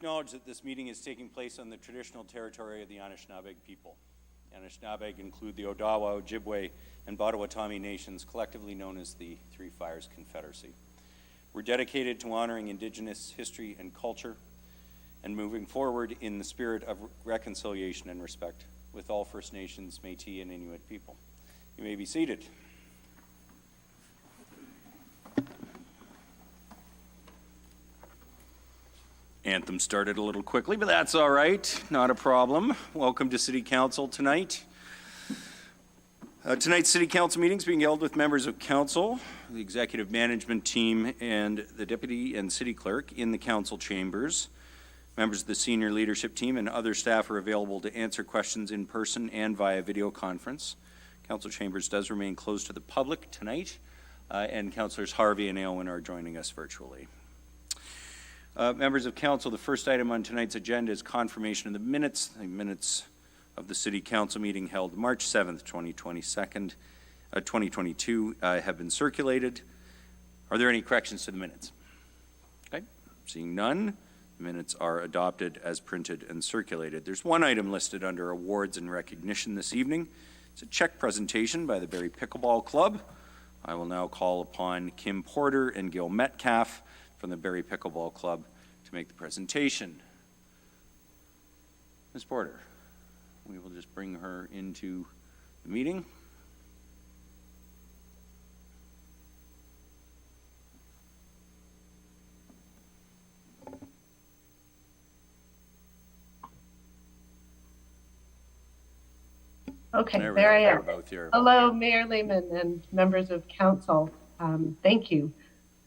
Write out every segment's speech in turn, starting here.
acknowledge that this meeting is taking place on the traditional territory of the Anishinaabe people. The Anishinaabe include the Odawa, Ojibwe, and Potawatomi nations, collectively known as the Three Fires Confederacy. We're dedicated to honoring Indigenous history and culture and moving forward in the spirit of reconciliation and respect with all First Nations, Métis, and Inuit people. You may be seated. Anthem started a little quickly, but that's all right, not a problem. Welcome to City Council tonight. Tonight's City Council meeting is being held with members of Council, the Executive Management Team, and the Deputy and City Clerk in the Council chambers. Members of the Senior Leadership Team and other staff are available to answer questions in person and via video conference. Council chambers does remain closed to the public tonight, and Councillors Harvey and Aylwin are joining us virtually. Members of Council, the first item on tonight's agenda is confirmation of the minutes. The minutes of the City Council meeting held March 7th, 2022 have been circulated. Are there any corrections to the minutes? Okay, seeing none, the minutes are adopted as printed and circulated. There's one item listed under awards and recognition this evening. It's a check presentation by the Barrie Pickleball Club. I will now call upon Kim Porter and Gil Metcalf from the Barrie Pickleball Club to make the presentation. Ms. Porter, we will just bring her into the meeting. Okay, there I am. Hello, Mayor Lehman and members of Council. Thank you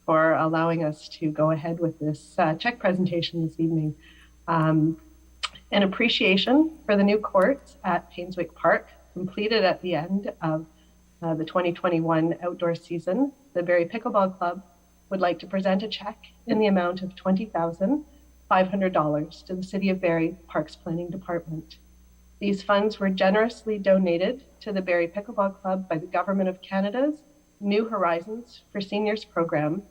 for allowing us to go ahead with this check presentation this evening. An appreciation for the new courts at Painswick Park, completed at the end of the 2021 outdoor season. The Barrie Pickleball Club would like to present a check in the amount of $20,500 to the City of Barrie Parks Planning Department. These funds were generously donated to the Barrie Pickleball Club by the Government of Canada's New Horizons for Seniors program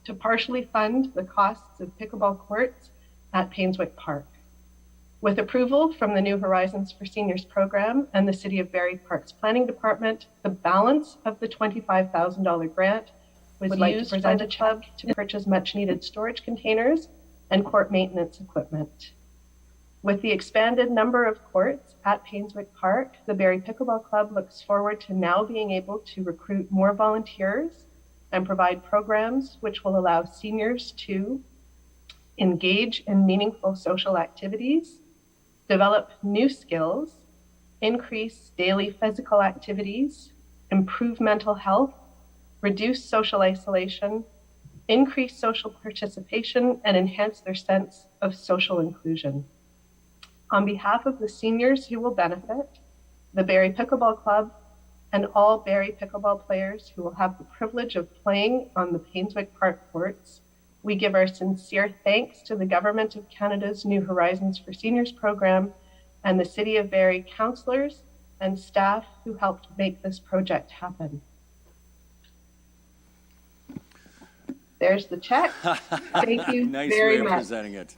to partially fund the costs of pickleball courts at Painswick Park. With approval from the New Horizons for Seniors program and the City of Barrie Parks Planning Department, the balance of the $25,000 grant was used by the club to purchase much needed storage containers and court maintenance equipment. With the expanded number of courts at Painswick Park, the Barrie Pickleball Club looks forward to now being able to recruit more volunteers and provide programs which will allow seniors to engage in meaningful social activities, develop new skills, increase daily physical activities, improve mental health, reduce social isolation, increase social participation, and enhance their sense of social inclusion. On behalf of the seniors who will benefit, the Barrie Pickleball Club, and all Barrie pickleball players who will have the privilege of playing on the Painswick Park courts, we give our sincere thanks to the Government of Canada's New Horizons for Seniors program and the City of Barrie councillors and staff who helped make this project happen. There's the check. Thank you nice very way much. Of presenting it.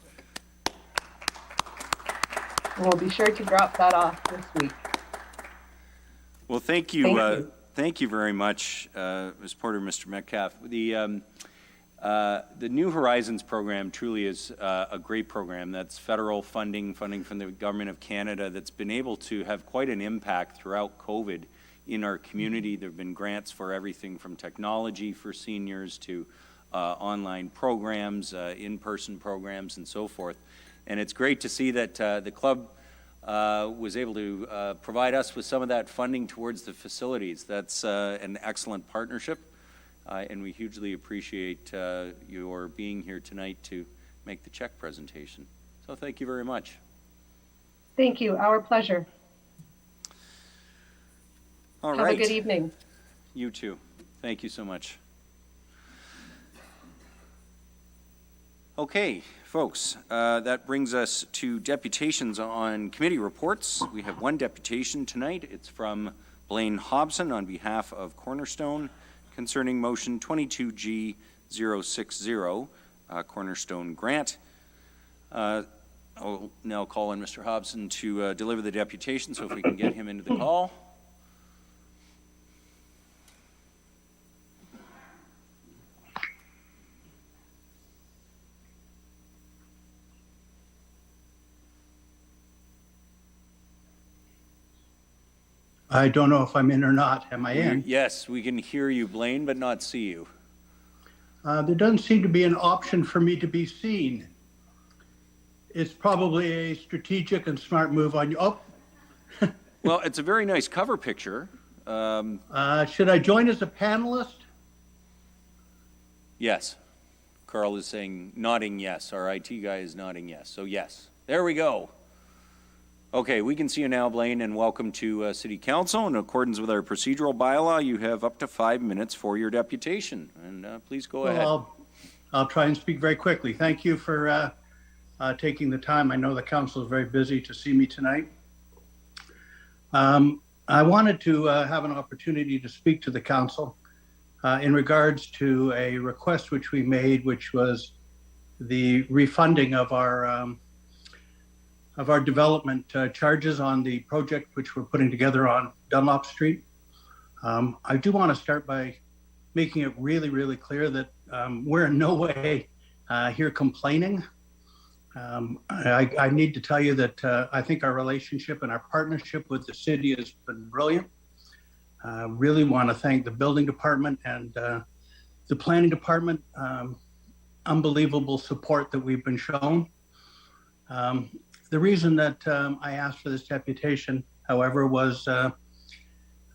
We'll be sure to drop that off this week. Well, thank you. Thank you very much, Ms. Porter, Mr. Metcalf. The New Horizons program truly is a great program. That's federal funding from the Government of Canada that's been able to have quite an impact throughout COVID in our community. There have been grants for everything from technology for seniors to online programs, in-person programs, and so forth. And it's great to see that the club was able to provide us with some of that funding towards the facilities. That's an excellent partnership, and we hugely appreciate your being here tonight to make the check presentation. So thank you very much. Thank you. Our pleasure. All right. Have a good evening. You too. Thank you so much. Okay, folks, that brings us to deputations on committee reports. We have one deputation tonight. It's from Blaine Hobson on behalf of Cornerstone concerning motion 22G060, Cornerstone Grant. I'll now call on Mr. Hobson to deliver the deputation, so if we can get him into the call. I don't know if I'm in or not. Am I in? Yes, we can hear you, Blaine, but not see you. There doesn't seem to be an option for me to be seen. It's probably a strategic and smart move on you. Oh, Well, it's a very nice cover picture. should I join as a panelist? Yes. Carl is saying, nodding yes. Our IT guy is nodding yes. So yes. There we go. Okay, we can see you now, Blaine, and welcome to City Council. In accordance with our procedural bylaw, you have up to 5 minutes for your deputation. And please go ahead. I'll try and speak very quickly. Thank you for taking the time. I know the council is very busy to see me tonight. I wanted to have an opportunity to speak to the council in regards to a request which we made, which was the refunding of our development charges on the project which we're putting together on Dunlop Street. I do want to start by making it really, really clear that we're in no way here complaining. I need to tell you that I think our relationship and our partnership with the city has been brilliant. Really want to thank the building department and the planning department. Unbelievable support that we've been shown. The reason that I asked for this deputation, however, was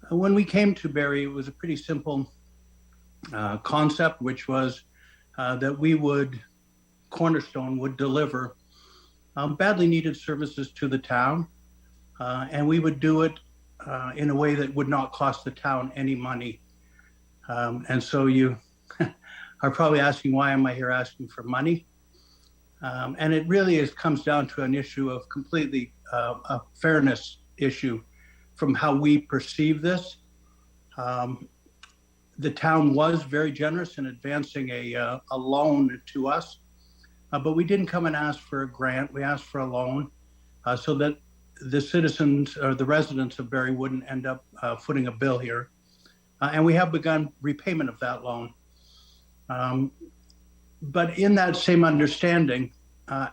when we came to Barrie, it was a pretty simple concept, which was that Cornerstone would deliver badly needed services to the town, and we would do it in a way that would not cost the town any money. And so you are probably asking, why am I here asking for money? And it really comes down to an issue of completely a fairness issue from how we perceive this. The town was very generous in advancing a loan to us, but we didn't come and ask for a grant. We asked for a loan so that the citizens or the residents of Barrie wouldn't end up footing a bill here. And we have begun repayment of that loan. But in that same understanding,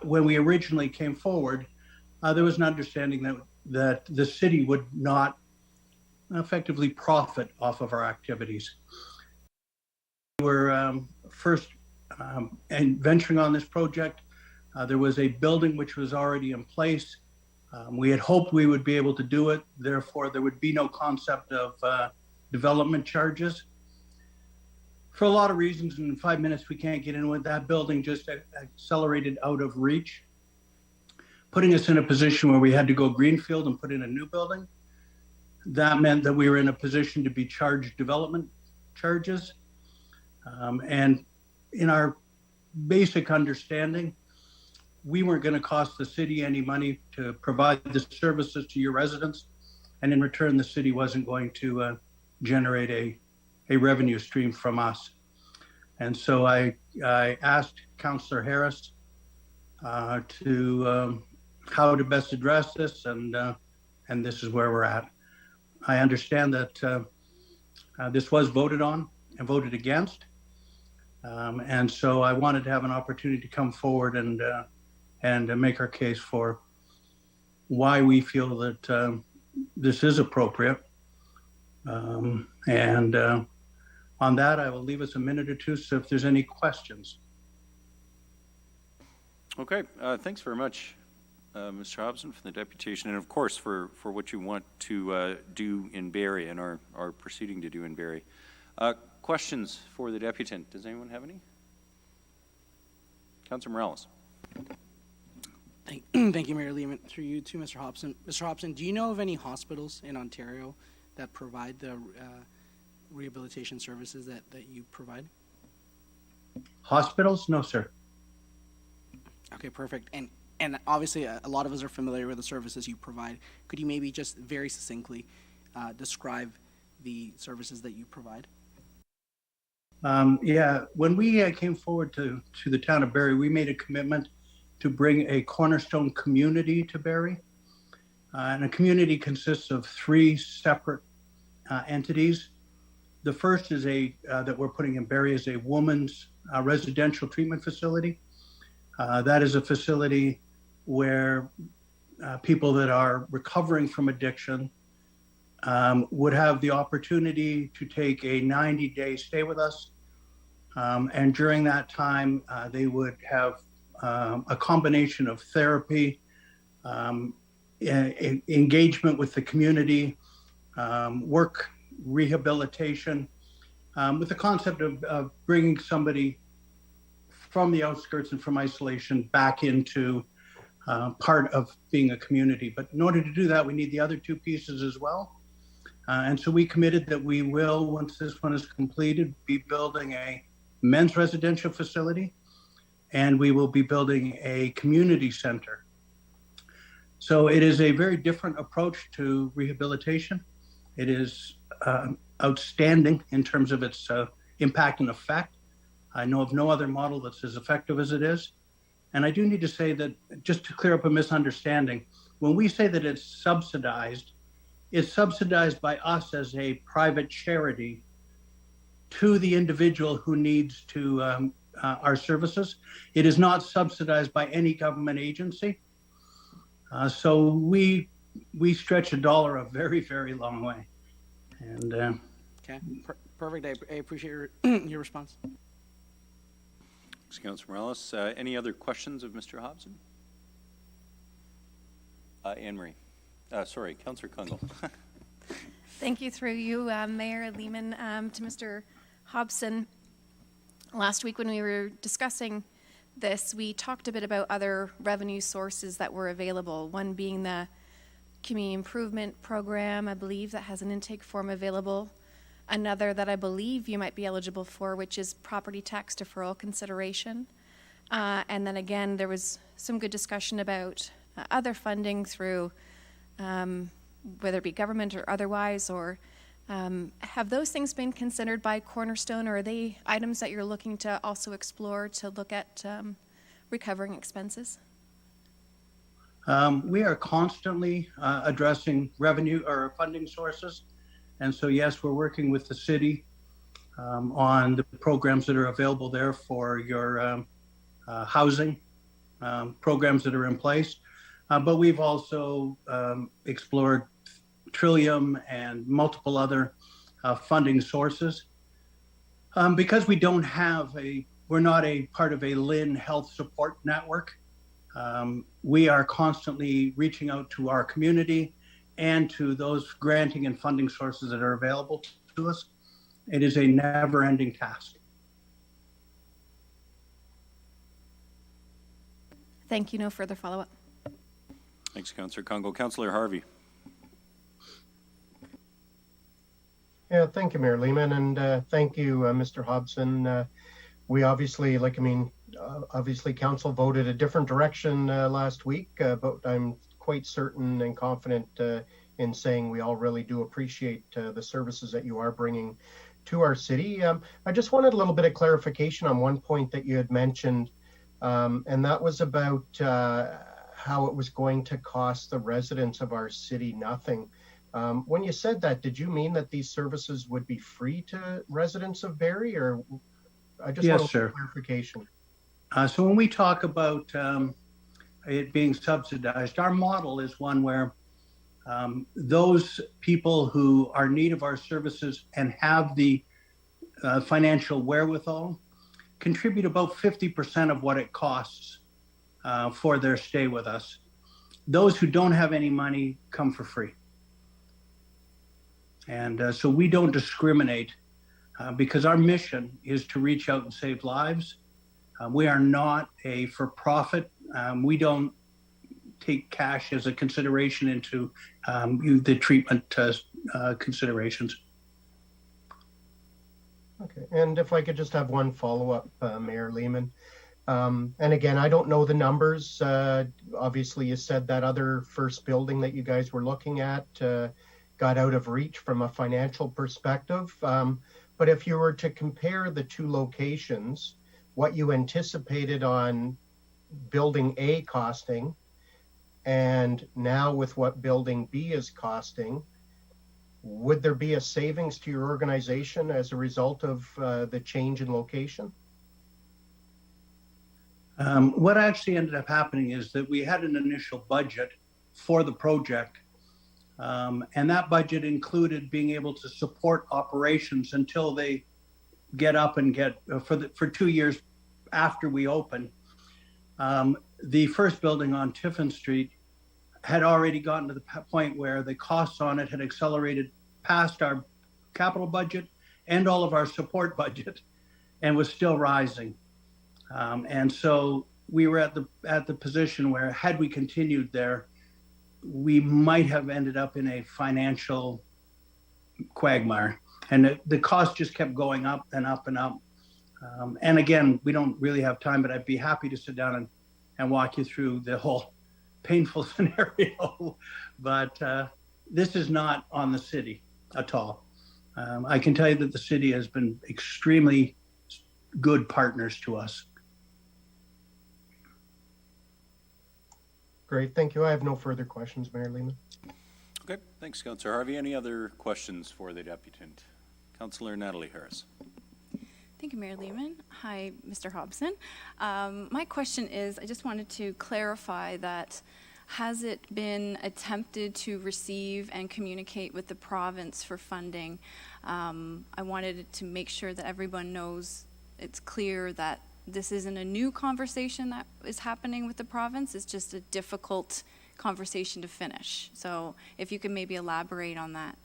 when we originally came forward, there was an understanding that the city would not effectively profit off of our activities. We were first venturing on this project. There was a building which was already in place. We had hoped we would be able to do it. Therefore, there would be no concept of development charges. For a lot of reasons, in 5 minutes, we can't get in with that building, just accelerated out of reach, putting us in a position where we had to go greenfield and put in a new building. That meant that we were in a position to be charged development charges. And in our basic understanding, we weren't going to cost the city any money to provide the services to your residents. And in return, the city wasn't going to generate a revenue stream from us. And so I asked Councillor Harris to how to best address this, and this is where we're at. I understand that this was voted on and voted against, and so I wanted to have an opportunity to come forward and make our case for why we feel that this is appropriate. On that, I will leave us a minute or two, so if there's any questions. Okay, thanks very much, Mr. Hobson, for the deputation, and of course for what you want to do in Barrie and are proceeding to do in Barrie. Questions for the deputant? Does anyone have any? Councillor Morales. Thank you, Mayor Lehman. Through you too, Mr. Hobson. Mr. Hobson, do you know of any hospitals in Ontario that provide the rehabilitation services that you provide? Hospitals? No, sir. Okay, perfect. And obviously, a lot of us are familiar with the services you provide. Could you maybe just very succinctly describe the services that you provide? Yeah, when we came forward to the town of Barrie, we made a commitment to bring a Cornerstone community to Barrie. And a community consists of 3 separate entities. The first is that we're putting in Barrie is a woman's residential treatment facility. That is a facility where people that are recovering from addiction would have the opportunity to take a 90-day stay with us. And during that time, they would have a combination of therapy, engagement with the community, work rehabilitation, with the concept of bringing somebody from the outskirts and from isolation back into part of being a community. But in order to do that, we need the other 2 pieces as well. And so we committed that we will, once this one is completed, be building a men's residential facility, and we will be building a community center. So it is a very different approach to rehabilitation. It is outstanding in terms of its impact and effect. I know of no other model that's as effective as it is. And I do need to say that, just to clear up a misunderstanding, when we say that it's subsidized by us as a private charity to the individual who needs to our services. It is not subsidized by any government agency. So we stretch a dollar a very, very long way. And Okay, perfect. I appreciate your, your response. Thanks, Councilor Morales. Any other questions of Mr. Hobson? Anne Marie. Sorry, Councilor Kungl. Thank you, through you, Mayor Lehman, to Mr. Hobson. Last week when we were discussing this, we talked a bit about other revenue sources that were available, one being the Community Improvement Program, I believe, that has an intake form available. Another that I believe you might be eligible for, which is property tax deferral consideration. And then again, there was some good discussion about other funding through whether it be government or otherwise, or have those things been considered by Cornerstone, or are they items that you're looking to also explore to look at recovering expenses? We are constantly addressing revenue or funding sources. And so, yes, we're working with the city on the programs that are available there for your housing programs that are in place. But we've also explored Trillium and multiple other funding sources. Because we don't have we're not a part of a LHIN health support network, we are constantly reaching out to our community and to those granting and funding sources that are available to us. It is a never-ending task. Thank you. No further follow-up. Thanks, Councilor Kungl. Councilor Harvey. Yeah, thank you, Mayor Lehman, and thank you, Mr. Hobson. We obviously, obviously council voted a different direction last week, but I'm quite certain and confident in saying we all really do appreciate the services that you are bringing to our city. I just wanted a little bit of clarification on one point that you had mentioned, and that was about how it was going to cost the residents of our city nothing. When you said that, did you mean that these services would be free to residents of Barrie, or I just want clarification. So when we talk about it being subsidized, our model is one where those people who are in need of our services and have the financial wherewithal contribute about 50% of what it costs for their stay with us. Those who don't have any money come for free. And so we don't discriminate because our mission is to reach out and save lives. We are not a for-profit. We don't take cash as a consideration into the treatment considerations. Okay, and if I could just have one follow-up, Mayor Lehman. And again, I don't know the numbers. Obviously, you said that other first building that you guys were looking at got out of reach from a financial perspective. But if you were to compare the two locations, what you anticipated on building A costing, and now with what building B is costing, would there be a savings to your organization as a result of the change in location? What actually ended up happening is that we had an initial budget for the project, and that budget included being able to support operations until they get up and get for 2 years after we open. The first building on Tiffin Street had already gotten to the point where the costs on it had accelerated past our capital budget and all of our support budget, and was still rising. And so we were at the position where, had we continued there, we might have ended up in a financial quagmire. And the cost just kept going up and up and up. And again, we don't really have time, but I'd be happy to sit down and walk you through the whole painful scenario. But this is not on the city at all. I can tell you that the city has been extremely good partners to us. Great, thank you. I have no further questions, Mayor Lehman. Okay, thanks, Councillor Harvey. Any other questions for the deputant? Councillor Natalie Harris. Thank you, Mayor Lehman. Hi, Mr. Hobson. My question is, I just wanted to clarify that has it been attempted to receive and communicate with the province for funding? I wanted to make sure that everyone knows it's clear that this isn't a new conversation that is happening with the province. It's just a difficult conversation to finish. So if you could maybe elaborate on that.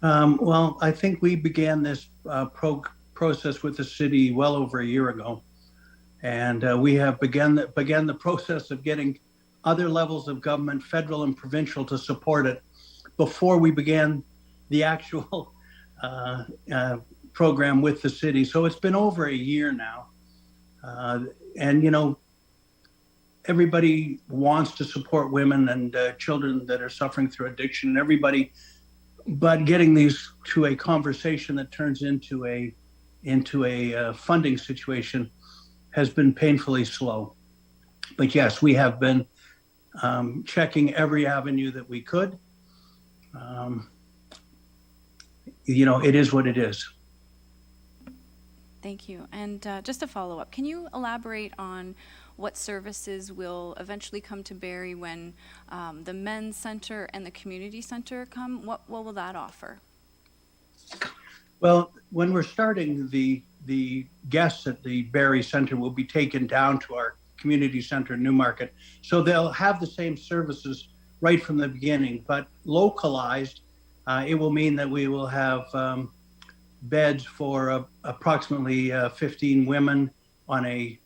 Well, I think we began this process with the city well over a year ago. And we have began the process of getting other levels of government, federal and provincial, to support it before we began the actual program with the city. So it's been over a year now. And, you know, everybody wants to support women and children that are suffering through addiction, and everybody, but getting these to a conversation that turns into a funding situation has been painfully slow. But yes, we have been checking every avenue that we could. You know, it is what it is. Thank you. And just a follow-up, can you elaborate on what services will eventually come to Barrie when the men's center and the community center come? What will that offer? Well, when we're starting, the guests at the Barrie Center will be taken down to our community center in Newmarket. So they'll have the same services right from the beginning, but localized. It will mean that we will have beds for approximately 15 women on a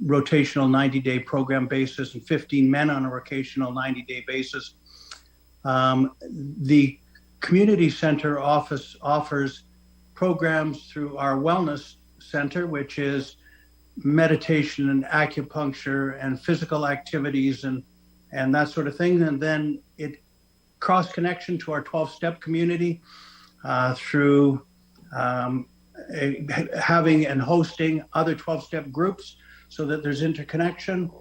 rotational 90-day program basis and 15 men on a rotational 90-day basis. The community center office offers programs through our wellness center, which is meditation and acupuncture and physical activities and that sort of thing. And then it cross connection to our 12-step community through having and hosting other 12-step groups so that there's interconnection.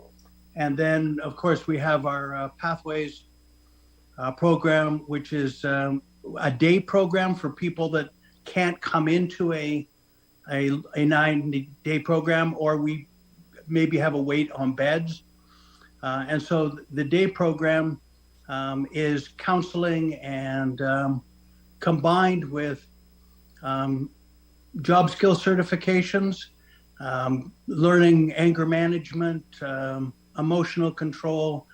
And then, of course, we have our Pathways program, which is a day program for people that can't come into a 90-day program, or we maybe have a wait on beds. And so the day program is counseling and combined with job skill certifications, learning anger management, emotional control,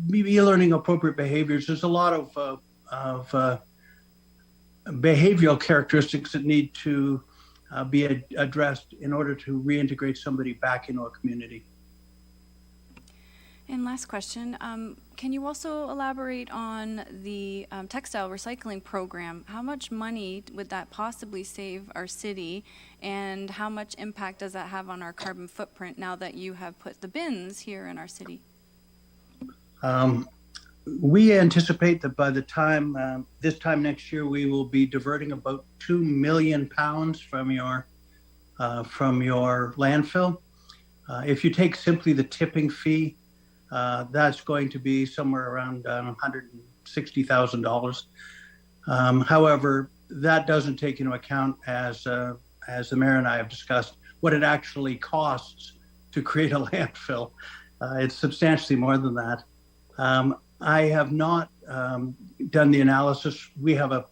maybe learning appropriate behaviors. There's a lot of behavioral characteristics that need to be addressed in order to reintegrate somebody back into a community. And last question, can you also elaborate on the textile recycling program? How much money would that possibly save our city, and how much impact does that have on our carbon footprint now that you have put the bins here in our city? We anticipate that by the time, this time next year, we will be diverting about 2 million pounds from your from your landfill. If you take simply the tipping fee, that's going to be somewhere around $160,000. However, that doesn't take into account, as the mayor and I have discussed, what it actually costs to create a landfill. It's substantially more than that. I have not done the analysis. We have a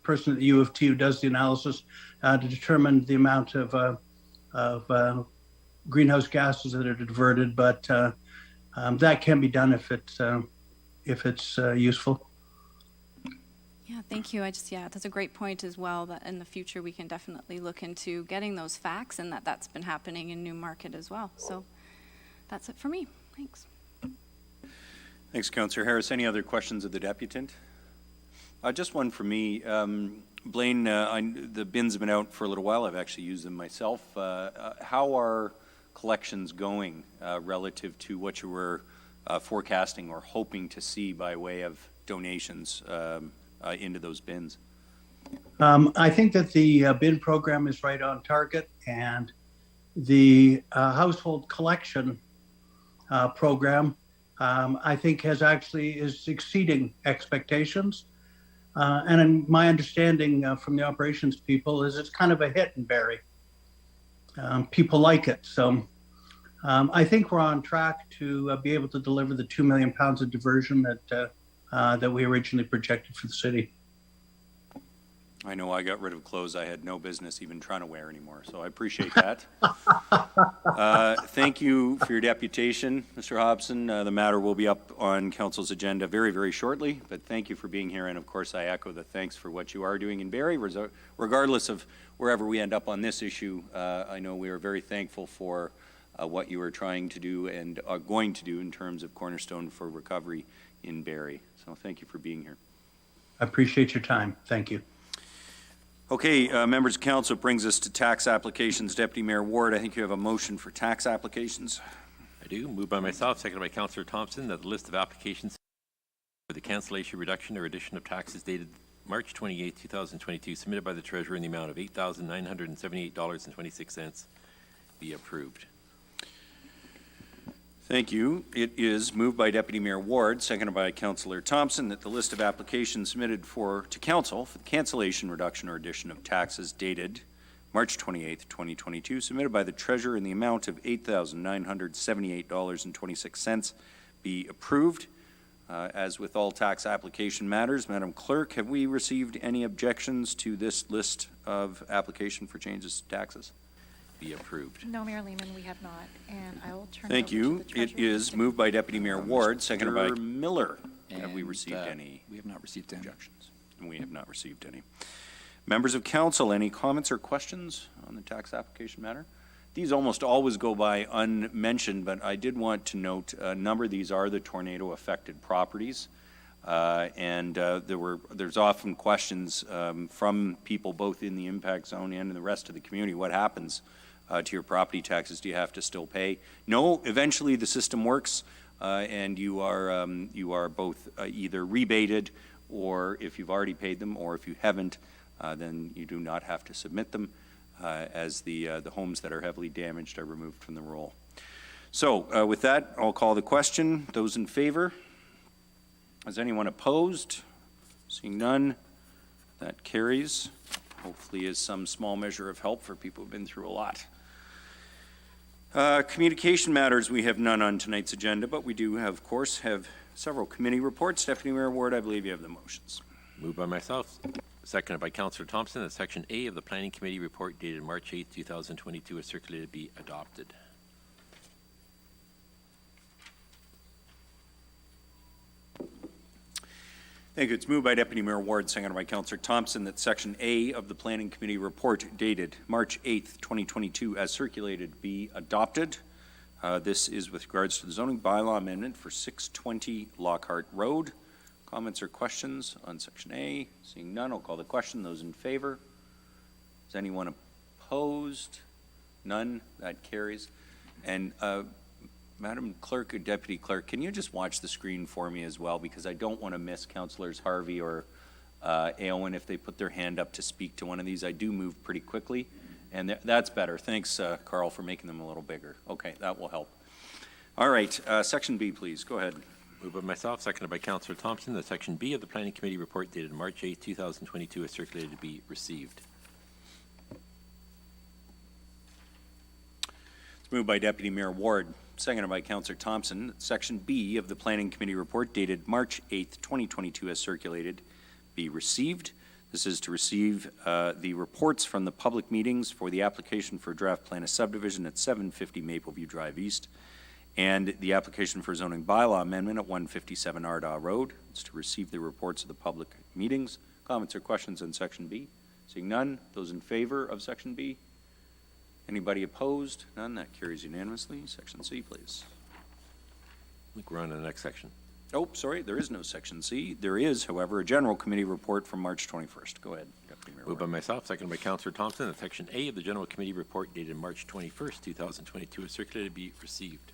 person at the U of T who does the analysis to determine the amount of greenhouse gases that are diverted, but that can be done if it's useful. Yeah, thank you. That's a great point as well, that in the future we can definitely look into getting those facts, and that's been happening in Newmarket as well. So that's it for me. Thanks. Thanks, Councillor Harris. Any other questions of the deputant? Just one for me. Blaine, the bins have been out for a little while. I've actually used them myself. How are collections going relative to what you were forecasting or hoping to see by way of donations into those bins? I think that the bin program is right on target, and the household collection program, I think, is exceeding expectations. And my understanding from the operations people is it's kind of a hit in Barrie. People like it. So I think we're on track to be able to deliver the 2 million pounds of diversion that we originally projected for the city. I know I got rid of clothes I had no business even trying to wear anymore, so I appreciate that. Thank you for your deputation, Mr. Hobson. The matter will be up on Council's agenda very, very shortly, but thank you for being here, and of course I echo the thanks for what you are doing in Barrie. Regardless of wherever we end up on this issue, I know we are very thankful for what you are trying to do and are going to do in terms of Cornerstone for recovery in Barrie. So thank you for being here. I appreciate your time. Thank you. Okay, members of council, brings us to tax applications. Deputy Mayor Ward, I think you have a motion for tax applications. I do. Moved by myself, seconded by Councillor Thompson, that the list of applications for the cancellation, reduction, or addition of taxes dated March 28, 2022, submitted by the Treasurer in the amount of $8,978.26 be approved. Thank you. It is moved by Deputy Mayor Ward, seconded by Councillor Thompson, that the list of applications submitted to council for the cancellation, reduction, or addition of taxes dated March 28, 2022, submitted by the Treasurer in the amount of $8,978.26 be approved. As with all tax application matters, Madam Clerk, have we received any objections to this list of application for changes to taxes? Be approved. No, Mayor Lehman, we have not, and I will turn Thank it over you. to the Treasurer. It is moved by Deputy Mayor Ward, seconded by Miller. Have we And, received any? We have not received any. Objections. And we have not received any. Members of council, any comments or questions on the tax application matter? These almost always go by unmentioned, but I did want to note a number of these are the tornado affected properties. There's often questions from people both in the impact zone and in the rest of the community. What happens to your property taxes? Do you have to still pay? No, eventually the system works and you are both either rebated, or if you've already paid them, or if you haven't, then you do not have to submit them as the homes that are heavily damaged are removed from the roll. So with that, I'll call the question. Those in favor? Is anyone opposed? Seeing none, that carries. Hopefully is some small measure of help for people who've been through a lot. Communication matters, we have none on tonight's agenda, but we do have, of course, have several committee reports. Deputy Mayor Ward, I believe you have the motions. Moved by myself, seconded by Councillor Thompson, that Section A of the Planning Committee report dated March 8, 2022 is circulated be adopted. Thank you. It's moved by Deputy Mayor Ward, seconded by Councillor Thompson, that Section A of the Planning Committee report dated March 8th, 2022 as circulated be adopted. This is with regards to the zoning bylaw amendment for 620 Lockhart Road. Comments or questions on Section A? Seeing none, I'll call the question. Those in favor? Is anyone opposed? None. That carries. And Madam Clerk or Deputy Clerk, can you just watch the screen for me as well, because I don't want to miss Councillors Harvey or Aylwin if they put their hand up to speak to one of these. I do move pretty quickly, And that's better. Thanks, Carl, for making them a little bigger. Okay, that will help. All right, Section B, please. Go ahead. Moved by myself, seconded by Councillor Thompson, that Section B of the Planning Committee report dated March 8, 2022 is circulated to be received. It's moved by Deputy Mayor Ward, seconded by Councillor Thompson, that Section B of the Planning Committee report dated March 8, 2022 as circulated be received. This is to receive the reports from the public meetings for the application for draft plan of subdivision at 750 Mapleview Drive East and the application for zoning bylaw amendment at 157 Ardaugh Road. It's to receive the reports of the public meetings. Comments or questions on Section B? Seeing none, those in favor of Section B? Anybody opposed? None. That carries unanimously. Section C, please. I think we're on to the next section. Oh, sorry, there is no Section C. There is, however, a general committee report from March 21st. Go ahead, Deputy Mayor Moved by Ward. myself, seconded by Councillor Thompson, that Section A of the General Committee report dated March 21st, 2022 is circulated to be received.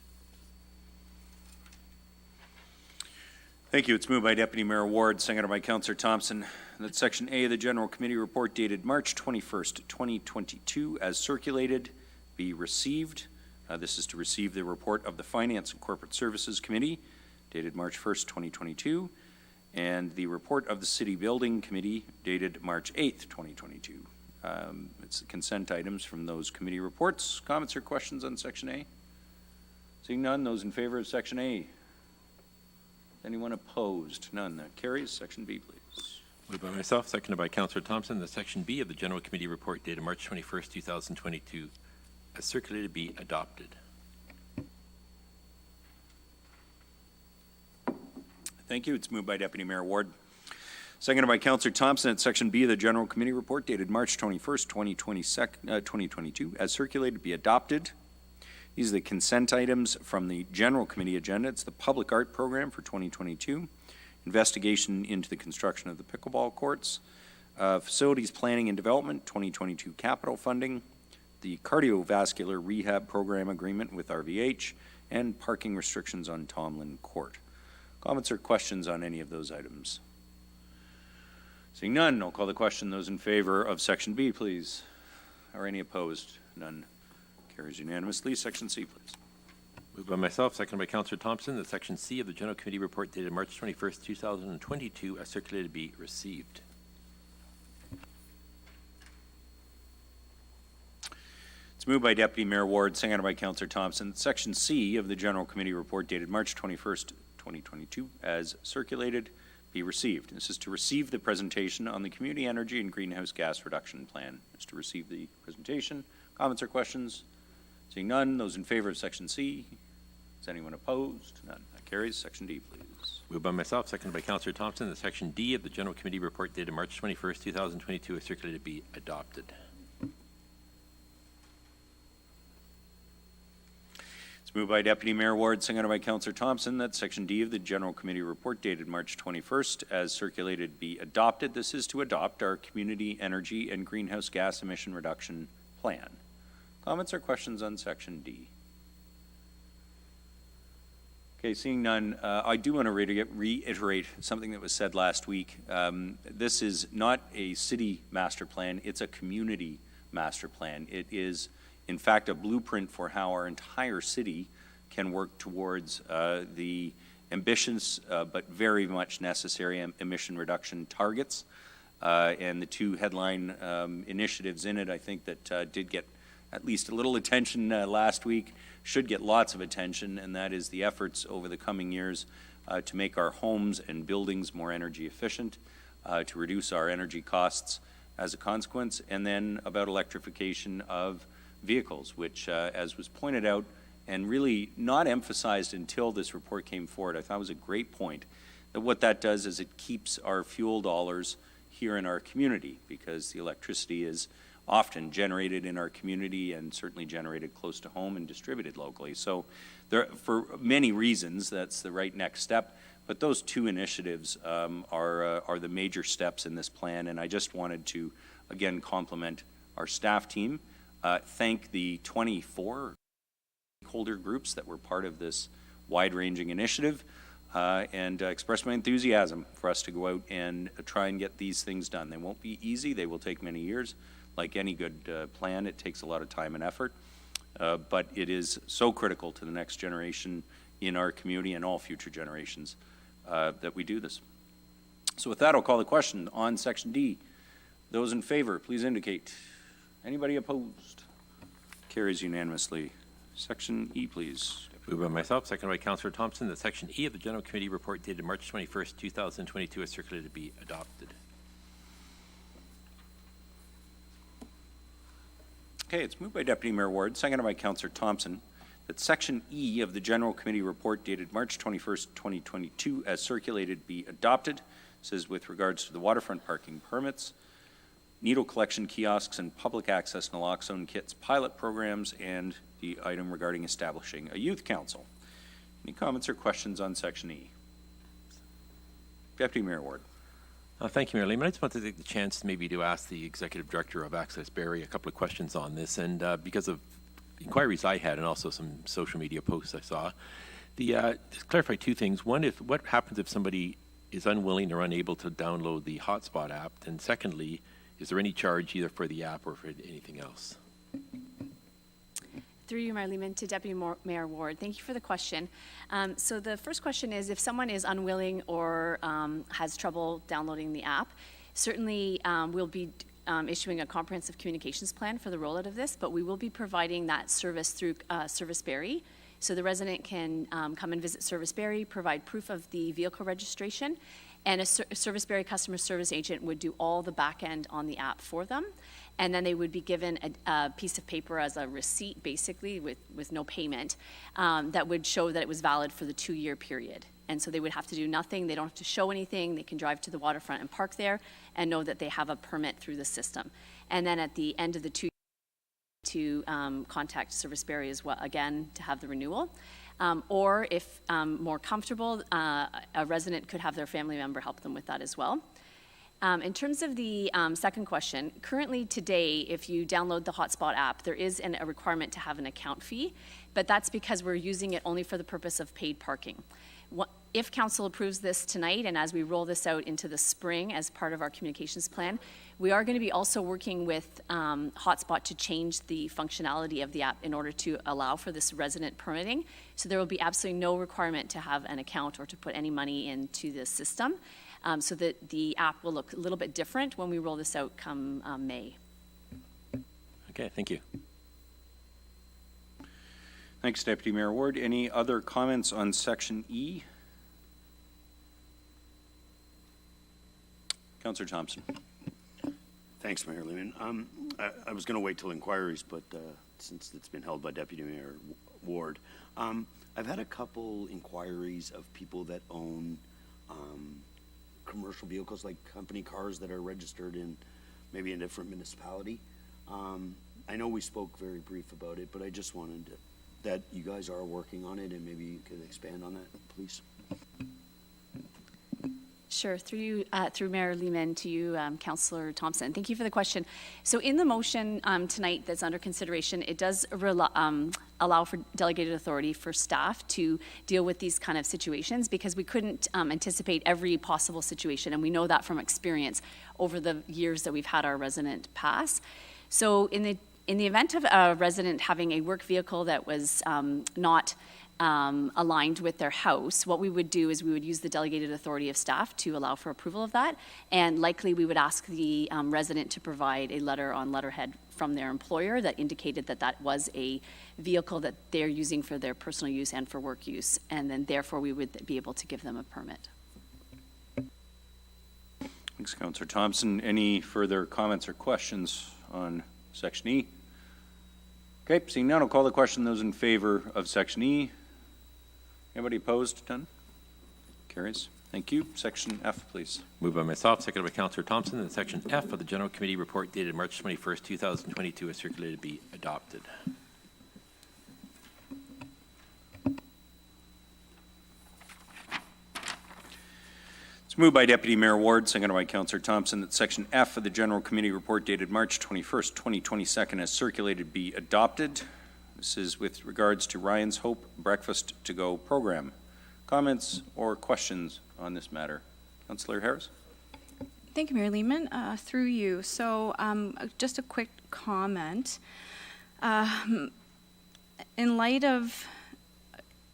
Thank you. It's moved by Deputy Mayor Ward, seconded by Councillor Thompson, that Section A of the General Committee report dated March 21st, 2022, as circulated, be received. This is to receive the report of the Finance and Corporate Services Committee, dated March 1st, 2022, and the report of the City Building Committee, dated March 8th, 2022. It's the consent items from those committee reports. Comments or questions on Section A? Seeing none, those in favor of Section A? Anyone opposed? None. That carries. Section B, please. Moved by myself, seconded by Councillor Thompson, that Section B of the General Committee report dated March 21st, 2022 as circulated be adopted. Thank you. It's moved by Deputy Mayor Ward. Seconded by Councillor Thompson at Section B of the General Committee report dated March 21st, 2022 as circulated be adopted. These are the consent items from the General Committee agenda. It's the Public Art Program for 2022, investigation into the construction of the pickleball courts, facilities planning and development, 2022 capital funding, the cardiovascular rehab program agreement with RVH, and parking restrictions on Tomlin Court. Comments or questions on any of those items? Seeing none, I'll call the question. Those in favor of Section B, please. Or any opposed? None. Carries unanimously. Section C, please. Moved by myself, seconded by Councillor Thompson, that Section C of the General Committee report dated March 21st, 2022 as circulated be received. It's moved by Deputy Mayor Ward, seconded by Councillor Thompson. Section C of the General Committee report dated March 21st, 2022 as circulated be received. This is to receive the presentation on the Community Energy and Greenhouse Gas Reduction Plan. It's to receive the presentation. Comments or questions? Seeing none, those in favor of Section C? Is anyone opposed? None. That carries. Section D, please. Moved by myself, seconded by Councillor Thompson, that Section D of the General Committee report dated March 21st, 2022 as circulated be adopted. It's moved by Deputy Mayor Ward, seconded by Councillor Thompson, that Section D of the General Committee report dated March 21st as circulated be adopted. This is to adopt our Community Energy and Greenhouse Gas Emission Reduction Plan. Comments or questions on Section D? Okay, seeing none, I do want to reiterate something that was said last week. This is not a city master plan, it's a community master plan. It is, in fact, a blueprint for how our entire city can work towards the ambitious but very much necessary emission reduction targets. And the two headline initiatives in it, I think, that did get at least a little attention last week, should get lots of attention, and that is the efforts over the coming years to make our homes and buildings more energy efficient, to reduce our energy costs as a consequence, and then about electrification of vehicles, which, as was pointed out, and really not emphasized until this report came forward, I thought was a great point, that what that does is it keeps our fuel dollars here in our community, because the electricity is often generated in our community and certainly generated close to home and distributed locally. So there, for many reasons, that's the right next step. But those two initiatives are the major steps in this plan, and I just wanted to, again, compliment our staff team, thank the 24 stakeholder groups that were part of this wide-ranging initiative, and express my enthusiasm for us to go out and try and get these things done. They won't be easy. They will take many years. Like any good plan, it takes a lot of time and effort, but it is so critical to the next generation in our community and all future generations that we do this. So with that, I'll call the question on Section D. Those in favor, please indicate. Anybody opposed? Carries unanimously. Section E, please. Moved by myself, seconded by Councillor Thompson, that Section E of the General Committee report dated March 21st, 2022 as circulated be adopted. Okay, it's moved by Deputy Mayor Ward, seconded by Councillor Thompson, that Section E of the General Committee report dated March 21st, 2022 as circulated be adopted. This is with regards to the waterfront parking permits, needle collection kiosks and public access naloxone kits pilot programs, and the item regarding establishing a youth council. Any comments or questions on Section E? Deputy Mayor Ward. Thank you, Mayor Lehman. I just wanted to take the chance maybe to ask the Executive Director of Access, Barrie, a couple of questions on this. And because of inquiries I had and also some social media posts I saw, just clarify two things. One, what happens if somebody is unwilling or unable to download the Hotspot app? And secondly, is there any charge either for the app or for anything else? Through you, Mayor Lehman, to Deputy Mayor Ward. Thank you for the question. So the first question is, if someone is unwilling or has trouble downloading the app, certainly we'll be issuing a comprehensive communications plan for the rollout of this, but we will be providing that service through Service Barrie. So the resident can come and visit Service Barrie, provide proof of the vehicle registration, and a Service Barrie customer service agent would do all the back end on the app for them. And then they would be given a piece of paper as a receipt, basically, with no payment, that would show that it was valid for the 2-year period. And so they would have to do nothing. They don't have to show anything. They can drive to the waterfront and park there and know that they have a permit through the system. And then at the end of the 2 years, to contact Service Barrie as well, again, to have the renewal. Or if more comfortable, a resident could have their family member help them with that as well. In terms of the second question, currently today, if you download the Hotspot app, there is a requirement to have an account fee, but that's because we're using it only for the purpose of paid parking. If council approves this tonight, and as we roll this out into the spring as part of our communications plan, we are going to be also working with Hotspot to change the functionality of the app in order to allow for this resident permitting. So there will be absolutely no requirement to have an account or to put any money into the system. So that the app will look a little bit different when we roll this out come May. Okay, thank you. Thanks, Deputy Mayor Ward. Any other comments on Section E? Councillor Thompson. Thanks, Mayor Lehman. I was going to wait till inquiries, but since it's been held by Deputy Mayor Ward, I've had a couple inquiries of people that own commercial vehicles, like company cars that are registered in maybe a different municipality. I know we spoke very brief about it, but I just wanted that you guys are working on it, and maybe you could expand on that, please. Sure. Through you, through Mayor Lehman, to you, Councillor Thompson. Thank you for the question. So in the motion tonight that's under consideration, it does allow for delegated authority for staff to deal with these kind of situations, because we couldn't anticipate every possible situation, and we know that from experience over the years that we've had our resident pass. So in the event of a resident having a work vehicle that was not aligned with their house, what we would do is we would use the delegated authority of staff to allow for approval of that, and likely we would ask the resident to provide a letter on letterhead from their employer that indicated that that was a vehicle that they're using for their personal use and for work use, and then therefore we would be able to give them a permit. Thanks, Councillor Thompson. Any further comments or questions on Section E? Okay, seeing none, I'll call the question. Those in favor of Section E? Anybody opposed? Done. Carries. Thank you. Section F, please. Moved by myself, seconded by Councillor Thompson, that Section F of the General Committee report dated March 21st, 2022 as circulated be adopted. It's moved by Deputy Mayor Ward, seconded by Councillor Thompson, that Section F of the General Committee report dated March 21st, 2022 as circulated be adopted. This is with regards to Ryan's Hope Breakfast to Go program. comments, or questions on this matter? Councillor Harris? Thank you, Mayor Lehman. Through you. So just a quick comment. In light of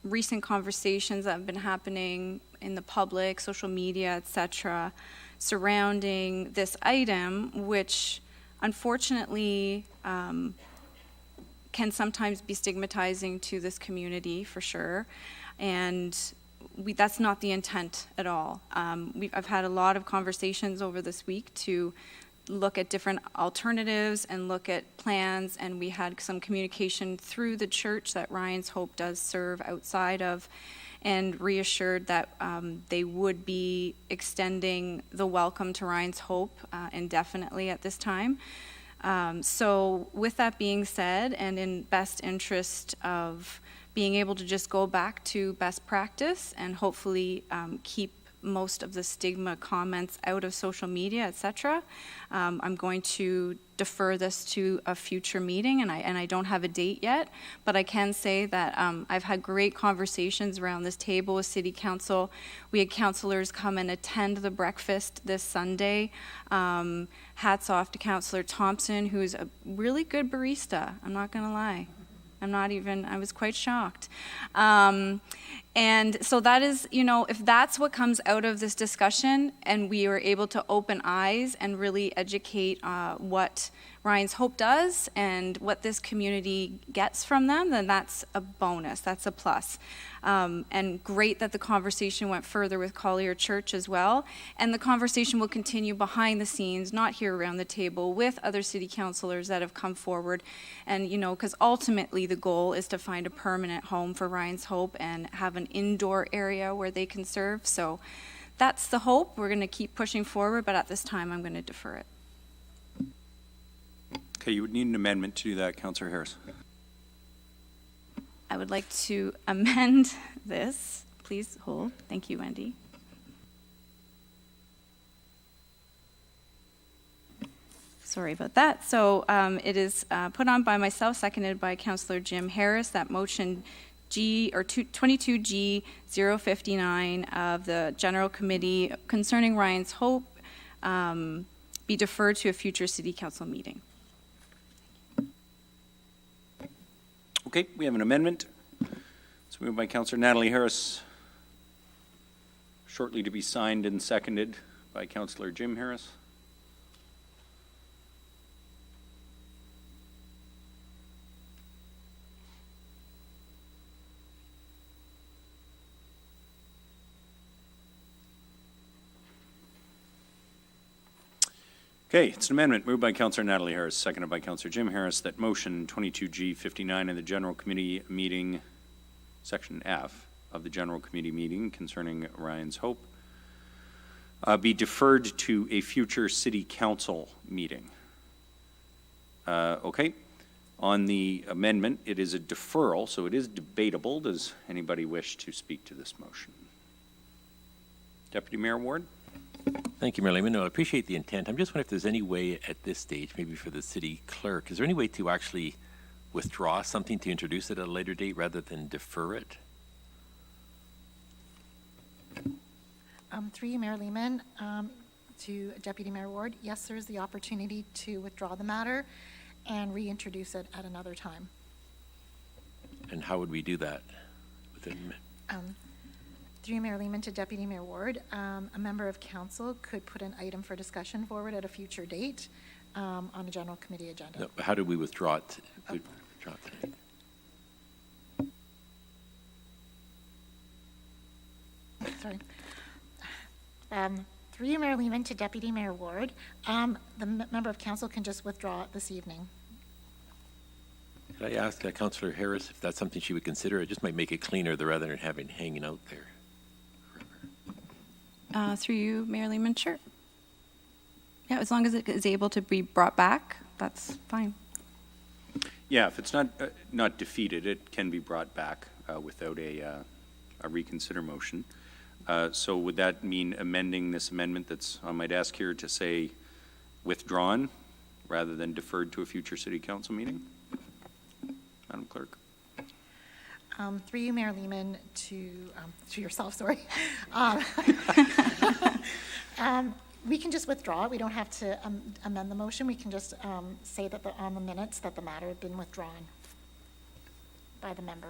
recent conversations that have been happening in the public, social media, etc., surrounding this item, which unfortunately can sometimes be stigmatizing to this community for sure, and that's not the intent at all. I've had a lot of conversations over this week to look at different alternatives and look at plans, and we had some communication through the church that Ryan's Hope does serve outside of, and reassured that they would be extending the welcome to Ryan's Hope indefinitely at this time. So with that being said, and in best interest of being able to just go back to best practice and hopefully keep most of the stigma comments out of social media, etc. I'm going to defer this to a future meeting, and I don't have a date yet, but I can say that I've had great conversations around this table with City Council. We had councillors come and attend the breakfast this Sunday. Hats off to Councillor Thompson, who's a really good barista, I'm not going to lie. I was quite shocked. And so that is, if that's what comes out of this discussion and we are able to open eyes and really educate what Ryan's Hope does and what this community gets from them, then that's a bonus, that's a plus. And great that the conversation went further with Collier Church as well. And the conversation will continue behind the scenes, not here around the table, with other city councillors that have come forward. And, because ultimately the goal is to find a permanent home for Ryan's Hope and have an indoor area where they can serve. So that's the hope. We're going to keep pushing forward, but at this time I'm going to defer it. Okay, you would need an amendment to do that, Councillor Harris. I would like to amend this. Please hold. Thank you, Wendy. Sorry about that. So it is put on by myself, seconded by Councillor Jim Harris, that motion 22G 059 of the General Committee concerning Ryan's Hope be deferred to a future City Council meeting. Okay, we have an amendment. It's moved by Councillor Natalie Harris, shortly to be signed and seconded by Councillor Jim Harris. Okay, it's an amendment moved by Councillor Natalie Harris, seconded by Councillor Jim Harris, that motion 22G59 in the General Committee meeting, Section F of the General Committee meeting concerning Ryan's Hope, be deferred to a future City Council meeting. Okay, on the amendment, it is a deferral, so it is debatable. Does anybody wish to speak to this motion? Deputy Mayor Ward? Thank you, Mayor Lehman. No, I appreciate the intent. I'm just wondering if there's any way at this stage, maybe for the city clerk, is there any way to actually withdraw something to introduce it at a later date rather than defer it? Through you, Mayor Lehman, to Deputy Mayor Ward, yes, there is the opportunity to withdraw the matter and reintroduce it at another time. And how would we do that? Through Mayor Lehman to Deputy Mayor Ward, a member of council could put an item for discussion forward at a future date on a general committee agenda. No, how do we withdraw it? Sorry. Through you, Mayor Lehman to Deputy Mayor Ward, the member of council can just withdraw it this evening. Could I ask Councillor Harris if that's something she would consider? It just might make it cleaner rather than having hanging out there. Through you, Mayor Lehman, sure. Yeah, as long as it is able to be brought back, that's fine. Yeah, if it's not defeated, it can be brought back without a reconsider motion. So would that mean amending this amendment that's on my desk here to say withdrawn rather than deferred to a future City Council meeting? Madam Clerk. Through you, Mayor Lehman, to yourself, sorry. We can just withdraw. We don't have to amend the motion. We can just say that on the minutes that the matter had been withdrawn by the member.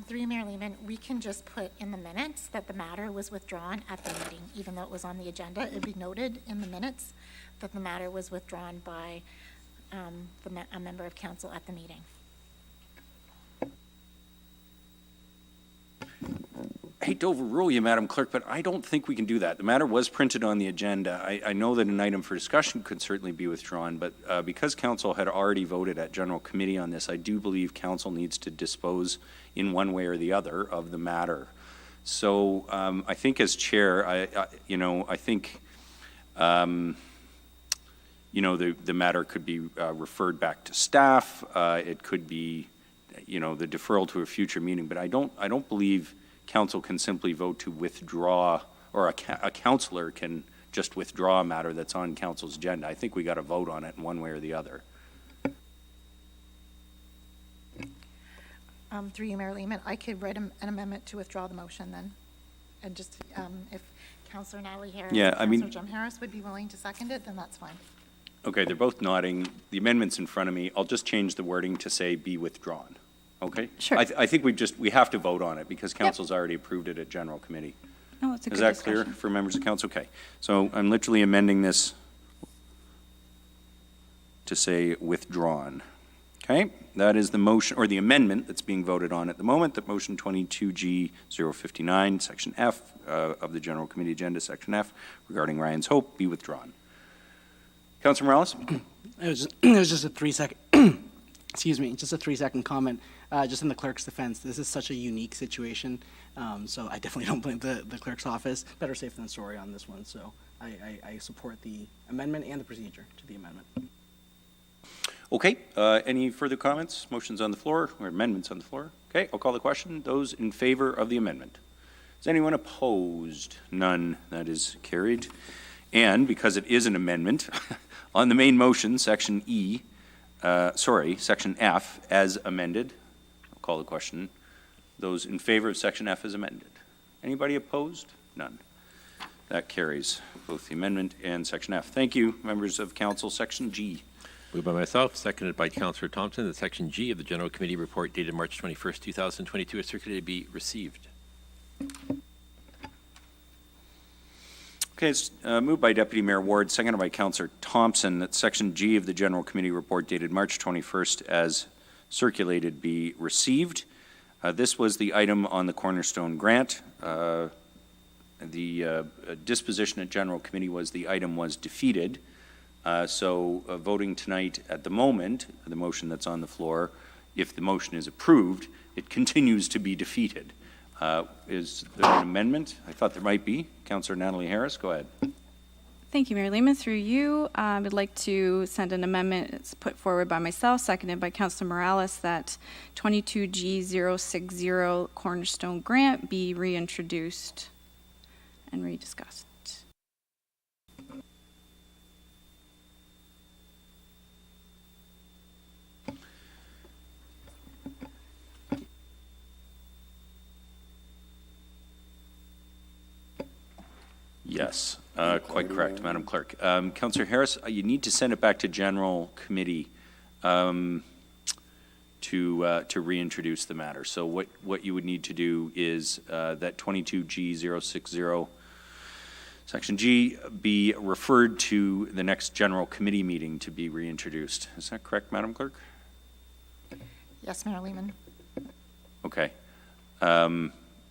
Through you, Mayor Lehman, we can just put in the minutes that the matter was withdrawn at the meeting, even though it was on the agenda. It would be noted in the minutes that the matter was withdrawn by a member of council at the meeting. I hate to overrule you, Madam Clerk, but I don't think we can do that. The matter was printed on the agenda. I know that an item for discussion could certainly be withdrawn, but because council had already voted at general committee on this, I do believe council needs to dispose in one way or the other of the matter. So I think as chair, I think the matter could be referred back to staff. It could be, the deferral to a future meeting, but I don't believe council can simply vote to withdraw, or a councillor can just withdraw a matter that's on council's agenda. I think we got to vote on it in one way or the other. Through you, Mayor Lehman, I could write an amendment to withdraw the motion then. And just, if Councillor Natalie Harris and Councillor Jim Harris would be willing to second it, then that's fine. Okay, they're both nodding. The amendment's in front of me. I'll just change the wording to say be withdrawn. Okay? Sure. I think we have to vote on it because council's already approved it at general committee. No, it's a good Is that discussion. clear for members of council? Okay. So I'm literally amending this to say withdrawn. Okay? That is the motion, or the amendment that's being voted on at the moment, that motion 22G059, section F of the general committee agenda, section F, regarding Ryan's Hope, be withdrawn. Councilor Morales? It was just a 3-second, excuse me, just a 3-second comment. Just in the clerk's defense, this is such a unique situation, so I definitely don't blame the clerk's office. Better safe than sorry on this one, so I support the amendment and the procedure to the amendment. Okay, any further comments, motions on the floor, or amendments on the floor? Okay, I'll call the question. Those in favor of the amendment? Is anyone opposed? None. That is carried. And because it is an amendment, on the main motion, section section F, as amended, I'll call the question. Those in favor of section F as amended? Anybody opposed? None. That carries both the amendment and section F. Thank you, members of council. Section G. Moved by myself, seconded by Councillor Thompson, that Section G of the General Committee Report dated March 21st, 2022 is circulated to be received. Okay, it's moved by Deputy Mayor Ward, seconded by Councillor Thompson, that Section G of the General Committee Report dated March 21st as circulated be received. This was the item on the Cornerstone Grant. The disposition at General Committee was the item was defeated. So voting tonight at the moment, the motion that's on the floor, if the motion is approved, it continues to be defeated. Is there an amendment? I thought there might be. Councillor Natalie Harris, go ahead. Thank you, Mayor Lehman. Through you, I would like to send an amendment. It's put forward by myself, seconded by Councillor Morales, that 22G060 Cornerstone Grant be reintroduced and rediscussed. Yes, quite correct, Madam Clerk. Councillor Harris, you need to send it back to General Committee to reintroduce the matter. So what you would need to do is that 22G060 Section G be referred to the next General Committee meeting to be reintroduced. Is that correct, Madam Clerk? Yes, Mayor Lehman. Okay.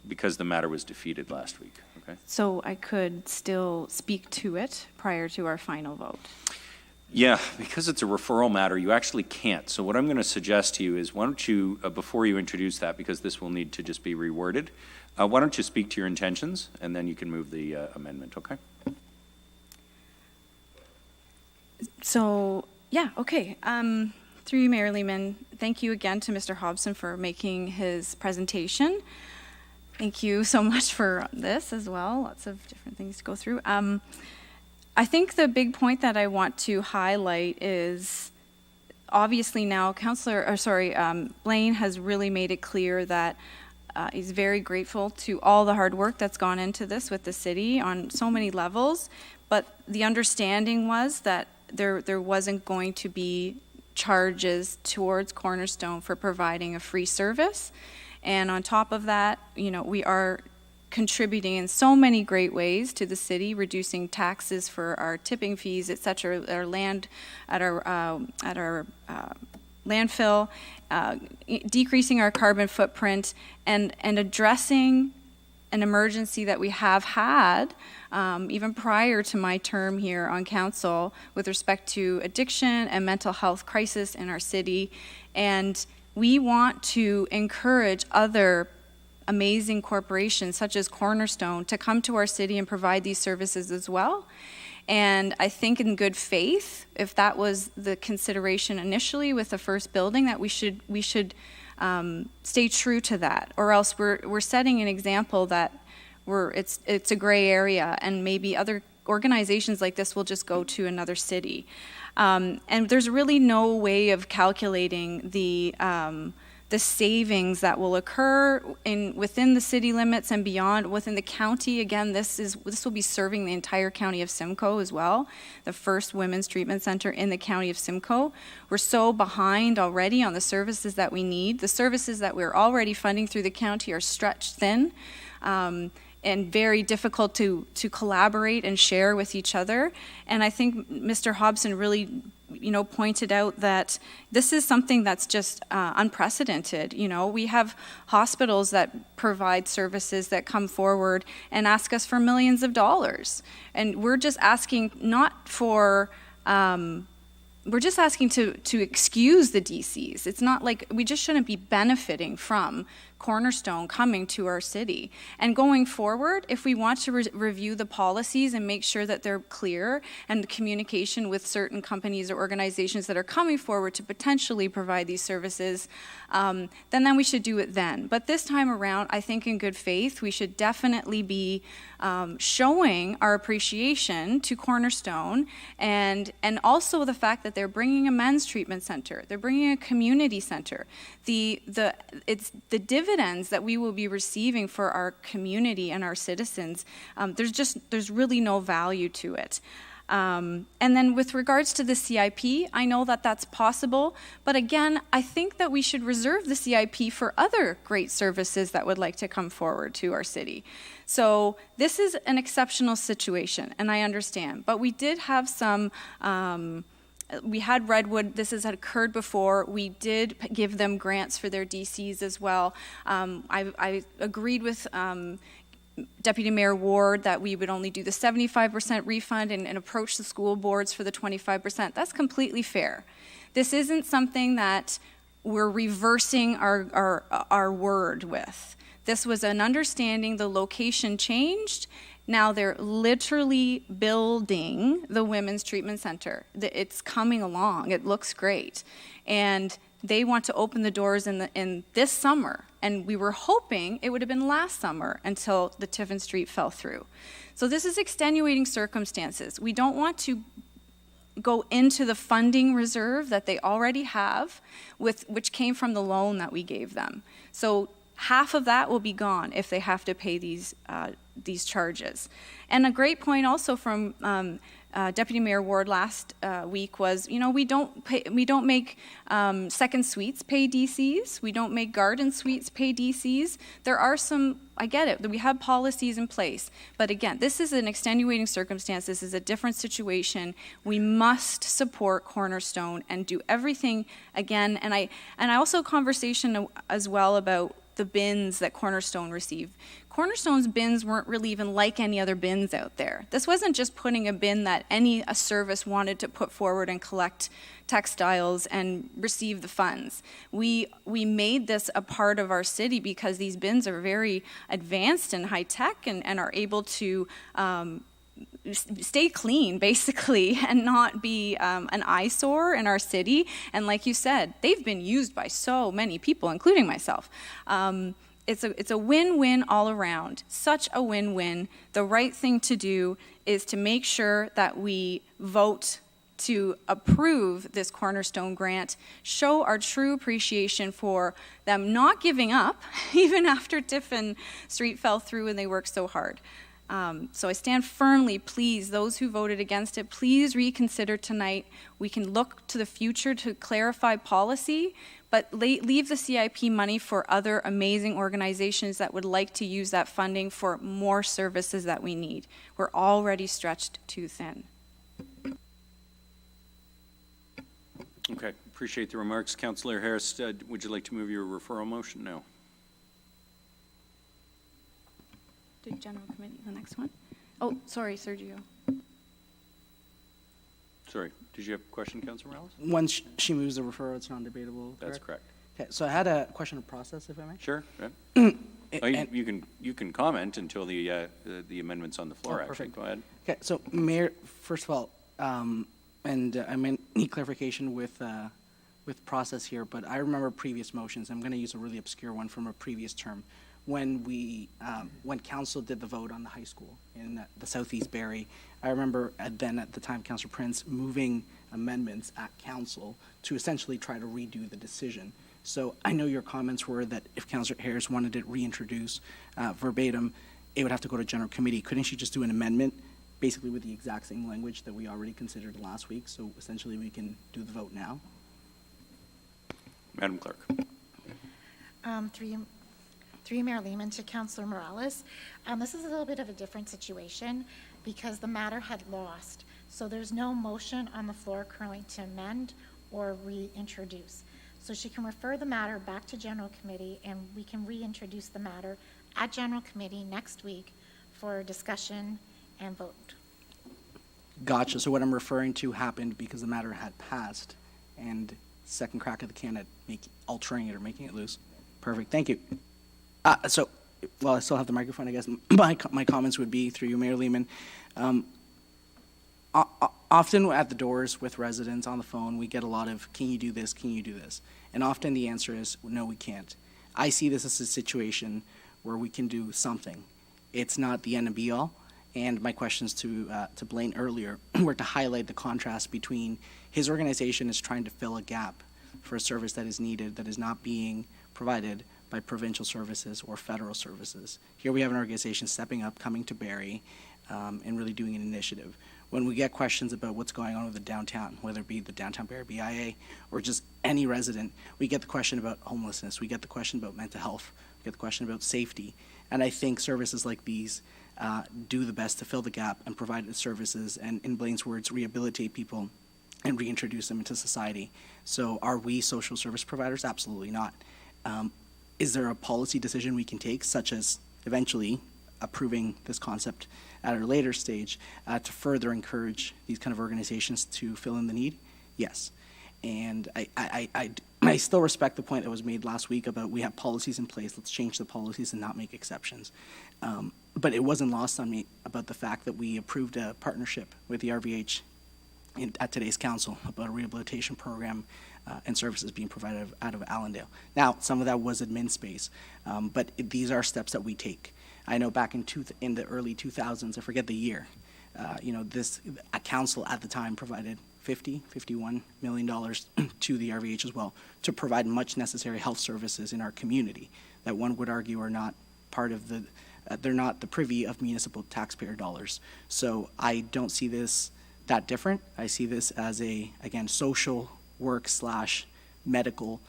Because the matter was defeated last week. Okay. So I could still speak to it prior to our final vote. Yeah, because it's a referral matter, you actually can't. So what I'm going to suggest to you is, why don't you, before you introduce that, because this will need to just be reworded, why don't you speak to your intentions, and then you can move the amendment, okay? So, yeah, okay. Through you, Mayor Lehman, thank you again to Mr. Hobson for making his presentation. Thank you so much for this as well. Lots of different things to go through. I think the big point that I want to highlight is obviously now Blaine has really made it clear that he's very grateful to all the hard work that's gone into this with the city on so many levels. But the understanding was that there wasn't going to be charges towards Cornerstone for providing a free service. And on top of that, we are contributing in so many great ways to the city, reducing taxes for our tipping fees, et cetera, our land at our landfill, decreasing our carbon footprint, and addressing an emergency that we have had even prior to my term here on council with respect to addiction and mental health crisis in our city. And we want to encourage other amazing corporations such as Cornerstone to come to our city and provide these services as well. And I think in good faith, if that was the consideration initially with the first building, that we should stay true to that, or else we're setting an example that it's a gray area, and maybe other organizations like this will just go to another city. And there's really no way of calculating the savings that will occur within the city limits and beyond within the county. Again, this will be serving the entire county of Simcoe as well, the first women's treatment center in the county of Simcoe. We're so behind already on the services that we need. The services that we're already funding through the county are stretched thin and very difficult to collaborate and share with each other. And I think Mr. Hobson really pointed out that this is something that's just unprecedented. We have hospitals that provide services that come forward and ask us for millions of dollars. And we're just asking we're just asking to excuse the DCs. It's not like we just shouldn't be benefiting from Cornerstone coming to our city. And going forward, if we want to review the policies and make sure that they're clear and the communication with certain companies or organizations that are coming forward to potentially provide these services, then we should do it then. But this time around, I think in good faith, we should definitely be showing our appreciation to Cornerstone and also the fact that they're bringing a men's treatment center, they're bringing a community center. It's the dividends that we will be receiving for our community and our citizens. There's really no value to it. And then with regards to the CIP, I know that that's possible, but again, I think that we should reserve the CIP for other great services that would like to come forward to our city. So this is an exceptional situation, and I understand, but we did have some we had Redwood, this has occurred before. We did give them grants for their DCs as well. I agreed with Deputy Mayor Ward that we would only do the 75% refund and approach the school boards for the 25%. That's completely fair. This isn't something that we're reversing our word with. This was an understanding, the location changed. Now they're literally building the women's treatment center. It's coming along. It looks great. And they want to open the doors in this summer. And we were hoping it would have been last summer until the Tiffin Street fell through. So this is extenuating circumstances. We don't want to go into the funding reserve that they already have, which came from the loan that we gave them. So half of that will be gone if they have to pay these charges. And a great point also from Deputy Mayor Ward last week was, we don't make second suites pay DCs. We don't make garden suites pay DCs. There are some, I get it, we have policies in place. But again, this is an extenuating circumstance. This is a different situation. We must support Cornerstone and do everything again. And I also conversation as well about the bins that Cornerstone received. Cornerstone's bins weren't really even like any other bins out there. This wasn't just putting a bin that a service wanted to put forward and collect textiles and receive the funds. We made this a part of our city because these bins are very advanced and high tech and are able to stay clean, basically, and not be an eyesore in our city. And like you said, they've been used by so many people, including myself. it's a win-win all around. Such a win-win. The right thing to do is to make sure that we vote to approve this Cornerstone Grant, show our true appreciation for them not giving up, even after Tiffin Street fell through and they worked so hard. So I stand firmly, please, those who voted against it, please reconsider tonight. We can look to the future to clarify policy, but leave the CIP money for other amazing organizations that would like to use that funding for more services that we need. We're already stretched too thin. Okay, appreciate the remarks. Councillor Harris, would you like to move your referral motion? No. Do General Committee, the next one? Oh, sorry, Sergio. Sorry, did you have a question, Councillor Morales? Once she moves the referral, it's non-debatable. That's correct. Okay, so I had a question of process, if I may. Sure. Yeah. Oh, you can comment until the amendment's on the floor. Oh, perfect. Actually, go ahead. Okay, so Mayor, first of all, and I may need clarification with process here, but I remember previous motions. I'm going to use a really obscure one from a previous term. When council did the vote on the high school in the Southeast Barrie, I remember at the time, Councillor Prince moving amendments at council to essentially try to redo the decision. So I know your comments were that if Councillor Harris wanted it reintroduced verbatim, it would have to go to general committee. Couldn't she just do an amendment basically with the exact same language that we already considered last week? So essentially we can do the vote now. Madam Clerk. Through Mayor Lehman to Councillor Morales. This is a little bit of a different situation because the matter had lost. So there's no motion on the floor currently to amend or reintroduce. So she can refer the matter back to General Committee and we can reintroduce the matter at General Committee next week for discussion and vote. Gotcha. So what I'm referring to happened because the matter had passed and second crack at the can at altering it or making it loose. Perfect. Thank you. So, well, I still have the microphone, I guess. My comments would be, through you, Mayor Lehman, often at the doors with residents on the phone, we get a lot of, can you do this, can you do this? And often the answer is, no, we can't. I see this as a situation where we can do something. It's not the end and be all. And my questions to Blaine earlier were to highlight the contrast between his organization is trying to fill a gap for a service that is needed, that is not being provided by provincial services or federal services. Here we have an organization stepping up, coming to Barrie, and really doing an initiative. When we get questions about what's going on with the downtown, whether it be the downtown Barrie BIA or just any resident, we get the question about homelessness, we get the question about mental health, we get the question about safety. And I think services like these do the best to fill the gap and provide the services and, in Blaine's words, rehabilitate people and reintroduce them into society. So are we social service providers? Absolutely not. Is there a policy decision we can take, such as eventually approving this concept at a later stage to further encourage these kind of organizations to fill in the need? Yes. And I still respect the point that was made last week about we have policies in place, let's change the policies and not make exceptions. But it wasn't lost on me about the fact that we approved a partnership with the RVH at today's council about a rehabilitation program and services being provided out of Allendale. Now, some of that was admin space, but these are steps that we take. I know back in the early 2000s, I forget the year, a council at the time provided $51 million to the RVH as well to provide much necessary health services in our community that one would argue are not part of they're not the privy of municipal taxpayer dollars. So I don't see this that different. I see this as again, social work / medical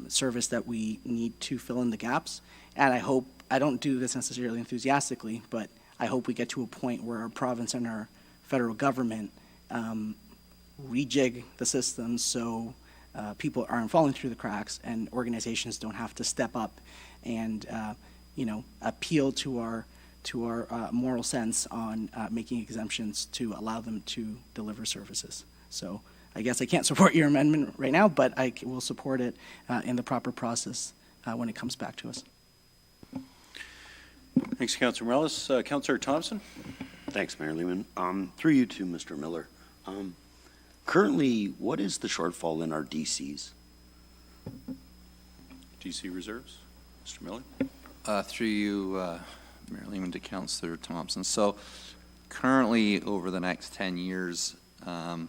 service that we need to fill in the gaps. And I don't do this necessarily enthusiastically, but I hope we get to a point where our province and our federal government rejig the system so people aren't falling through the cracks and organizations don't have to step up and appeal to our moral sense on making exemptions to allow them to deliver services. So I guess I can't support your amendment right now, but I will support it in the proper process when it comes back to us. Thanks, Councillor Morales. Councillor Thompson. Thanks, Mayor Lehman. Through you to Mr. Miller. Currently, what is the shortfall in our DCs? DC reserves. Mr. Miller. Through you, Mayor Lehman, to Councillor Thompson. So currently, over the next 10 years, I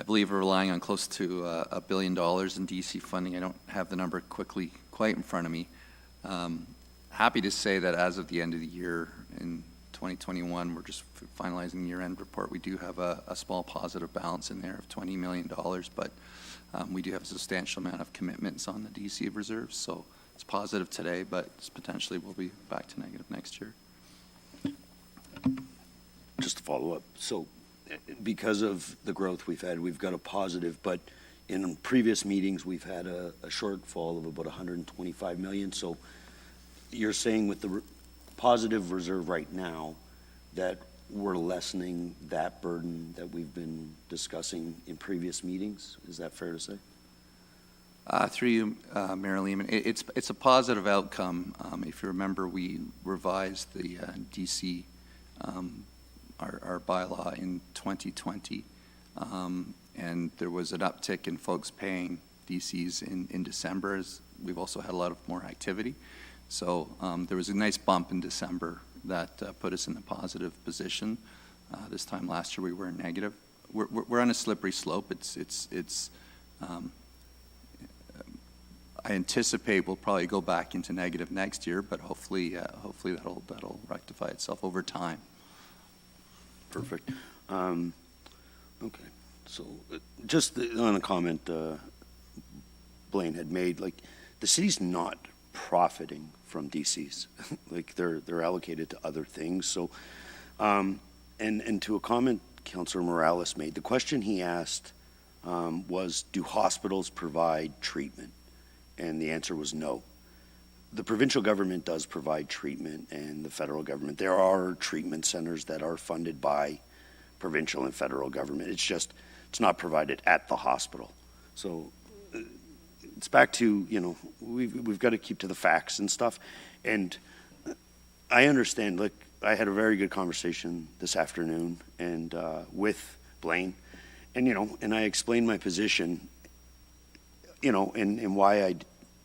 believe we're relying on close to $1 billion in DC funding. I don't have the number quite in front of me. Happy to say that as of the end of the year in 2021, we're just finalizing the year-end report. We do have a small positive balance in there of $20 million, but we do have a substantial amount of commitments on the DC reserves. So it's positive today, but it's potentially will be back to negative next year. Just to follow up, so because of the growth we've had, we've got a positive, but in previous meetings, we've had a shortfall of about 125 million. So you're saying with the positive reserve right now that we're lessening that burden that we've been discussing in previous meetings? Is that fair to say? Through you, Mayor Lehman, it's a positive outcome. If you remember, we revised the DC, our bylaw in 2020, and there was an uptick in folks paying DCs in December, as we've also had a lot of more activity. So there was a nice bump in December that put us in a positive position. This time last year we were negative. We're on a slippery slope. I anticipate we'll probably go back into negative next year, but hopefully that'll rectify itself over time. Perfect. Okay. So just on a comment Blaine had made, like the city's not profiting from DCs. Like they're allocated to other things. So and to a comment Councillor Morales made, the question he asked was, do hospitals provide treatment? And the answer was no. The provincial government does provide treatment, and the federal government. There are treatment centers that are funded by provincial and federal government. It's just, it's not provided at the hospital. So it's back to, you know, we've got to keep to the facts and stuff. And I understand, like, I had a very good conversation this afternoon and with Blaine, and, you know, and I explained my position, you know, and why I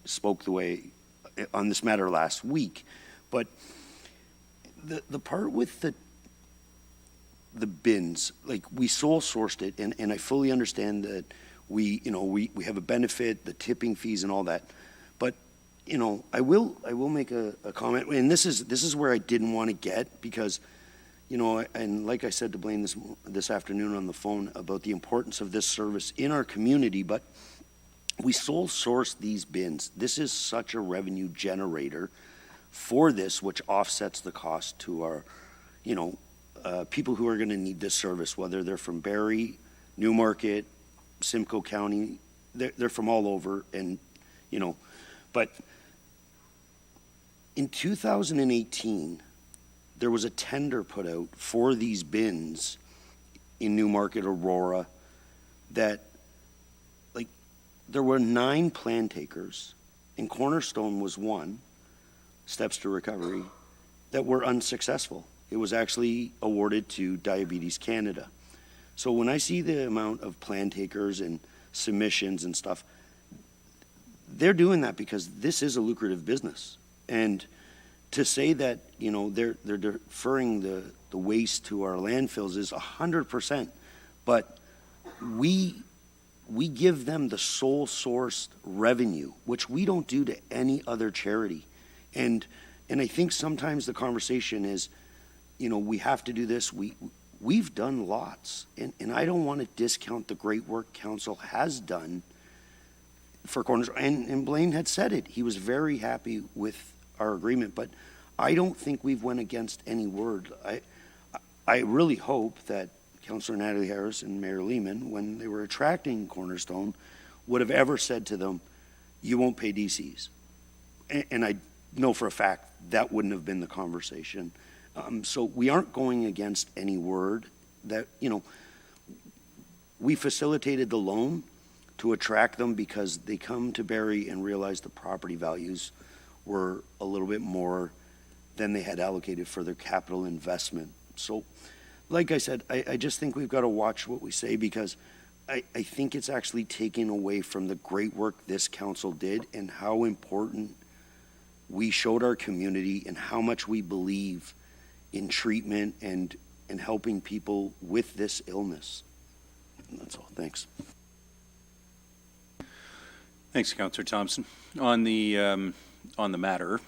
spoke the way on this matter last week. But the part with the bins, like we sole sourced it, and I fully understand that we have a benefit, the tipping fees and all that. But, you know, I will make a comment, and this is where I didn't want to get, because, you know, and like I said to Blaine this afternoon on the phone about the importance of this service in our community, but we sole source these bins. This is such a revenue generator for this, which offsets the cost to our, you know, people who are going to need this service, whether they're from Barrie, Newmarket, Simcoe County, they're from all over, and, you know, but in 2018, there was a tender put out for these bins in Newmarket, Aurora, that there were 9 plan takers, and Cornerstone was one, Steps to Recovery, that were unsuccessful. It was actually awarded to Diabetes Canada. So when I see the amount of plan takers and submissions and stuff, they're doing that because this is a lucrative business. And to say that, you know, they're deferring the waste to our landfills is 100%, but we give them the sole sourced revenue, which we don't do to any other charity. And I think sometimes the conversation is, you know, we have to do this. We've done lots, and I don't want to discount the great work council has done for Cornerstone. And Blaine had said it. He was very happy with our agreement, but I don't think we've went against any word. I really hope that Councillor Natalie Harris and Mayor Lehman, when they were attracting Cornerstone, would have ever said to them, you won't pay DCs. And I know for a fact that wouldn't have been the conversation. So we aren't going against any word. That, you know, we facilitated the loan to attract them because they come to Barrie and realize the property values were a little bit more than they had allocated for their capital investment. So, like I said, I just think we've got to watch what we say, because I think it's actually taken away from the great work this council did and how important we showed our community and how much we believe in treatment and helping people with this illness. And that's all. Thanks. Thanks, Councillor Thompson. On the matter,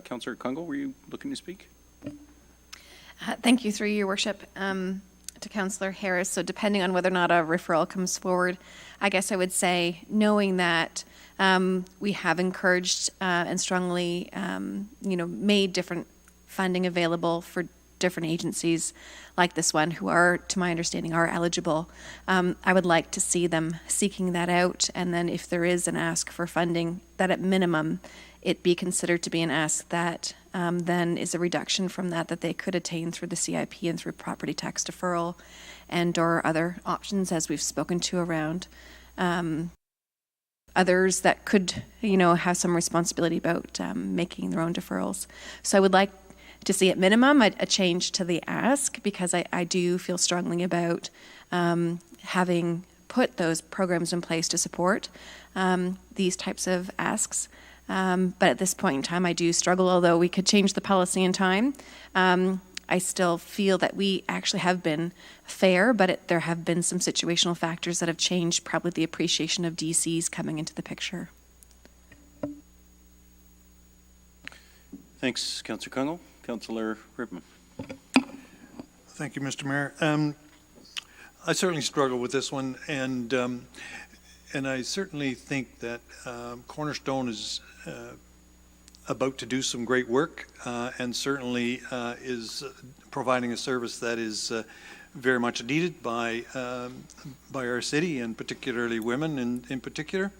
Councillor Kungle, were you looking to speak? Thank you, through your worship, to Councillor Harris. So depending on whether or not a referral comes forward, I guess I would say, knowing that we have encouraged and strongly, made different funding available for different agencies like this one, who are, to my understanding, are eligible. I would like to see them seeking that out, and then if there is an ask for funding, that at minimum it be considered to be an ask that then is a reduction from that they could attain through the CIP and through property tax deferral and or other options, as we've spoken to around others that could, have some responsibility about making their own deferrals. So I would like to see at minimum a change to the ask, because I do feel strongly about having put those programs in place to support these types of asks. But at this point in time, I do struggle, although we could change the policy in time. I still feel that we actually have been fair, but there have been some situational factors that have changed probably the appreciation of DCs coming into the picture. Thanks, Councillor Kungle. Councillor Rittman. Thank you, Mr. Mayor. I certainly struggle with this one, and I certainly think that Cornerstone is about to do some great work, and certainly is providing a service that is very much needed by our city, and particularly women in particular.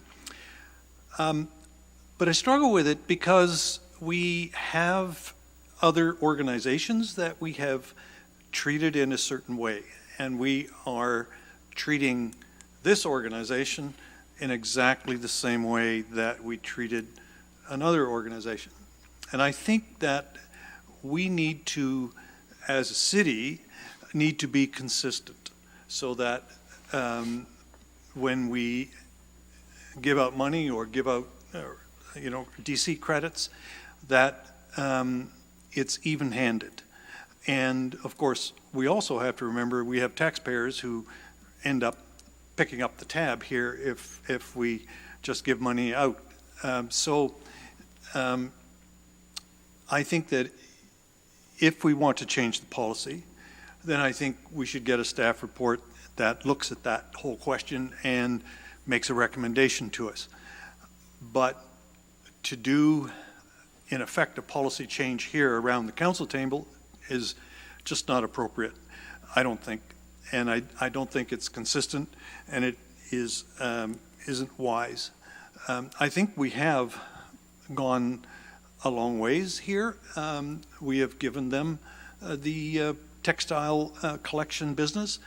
But I struggle with it because we have other organizations that we have treated in a certain way, and we are treating this organization in exactly the same way that we treated another organization. And I think that we need to, as a city, need to be consistent, so that when we give out money or give out DC credits, that it's even-handed. And of course, we also have to remember we have taxpayers who end up picking up the tab here if we just give money out. I think that if we want to change the policy, then I think we should get a staff report that looks at that whole question and makes a recommendation to us. But to do, in effect, a policy change here around the council table is just not appropriate, I don't think. And I don't think it's consistent, and it isn't wise. I think we have gone a long ways here. We have given them the textile collection business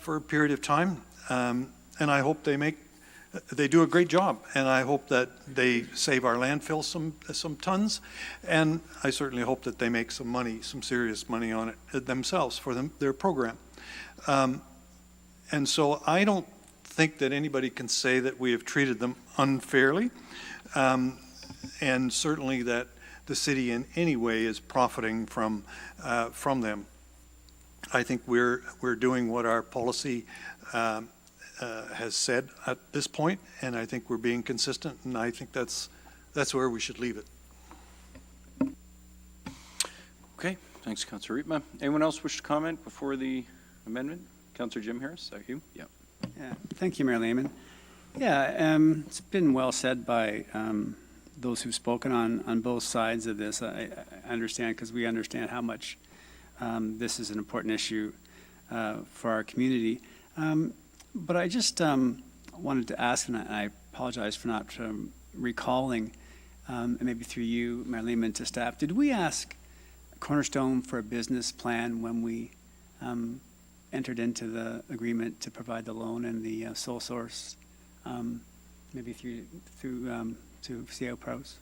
for a period of time, and I hope they do a great job, and I hope that they save our landfill some tons, and I certainly hope that they make some money, some serious money on it themselves for their program. And so I don't think that anybody can say that we have treated them unfairly, and certainly that the city in any way is profiting from them. I think we're doing what our policy has said at this point, and I think we're being consistent, and I think that's where we should leave it. Okay, thanks, Councillor Rietma. Anyone else wish to comment before the amendment? Councillor Jim Harris, is that you? Yeah. Yeah, thank you, Mayor Lehman. Yeah, it's been well said by those who've spoken on both sides of this. I understand, because we understand how much this is an important issue for our community. But I just wanted to ask, and I apologize for not recalling, and maybe through you, Mayor Lehman, to staff, did we ask Cornerstone for a business plan when we entered into the agreement to provide the loan and the sole source, maybe through to CAO Pros?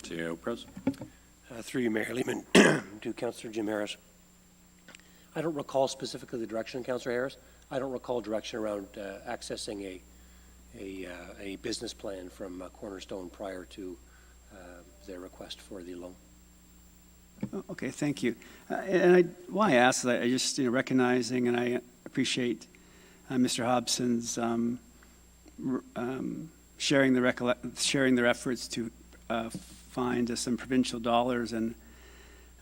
CAO Pros. Through you, Mayor Lehman, to Councillor Jim Harris. I don't recall specifically the direction, Councillor Harris. I don't recall direction around accessing a business plan from Cornerstone prior to their request for the loan. Okay, thank you. Why I asked that, I just recognizing, and I appreciate Mr. Hobson's sharing their efforts to find some provincial dollars, and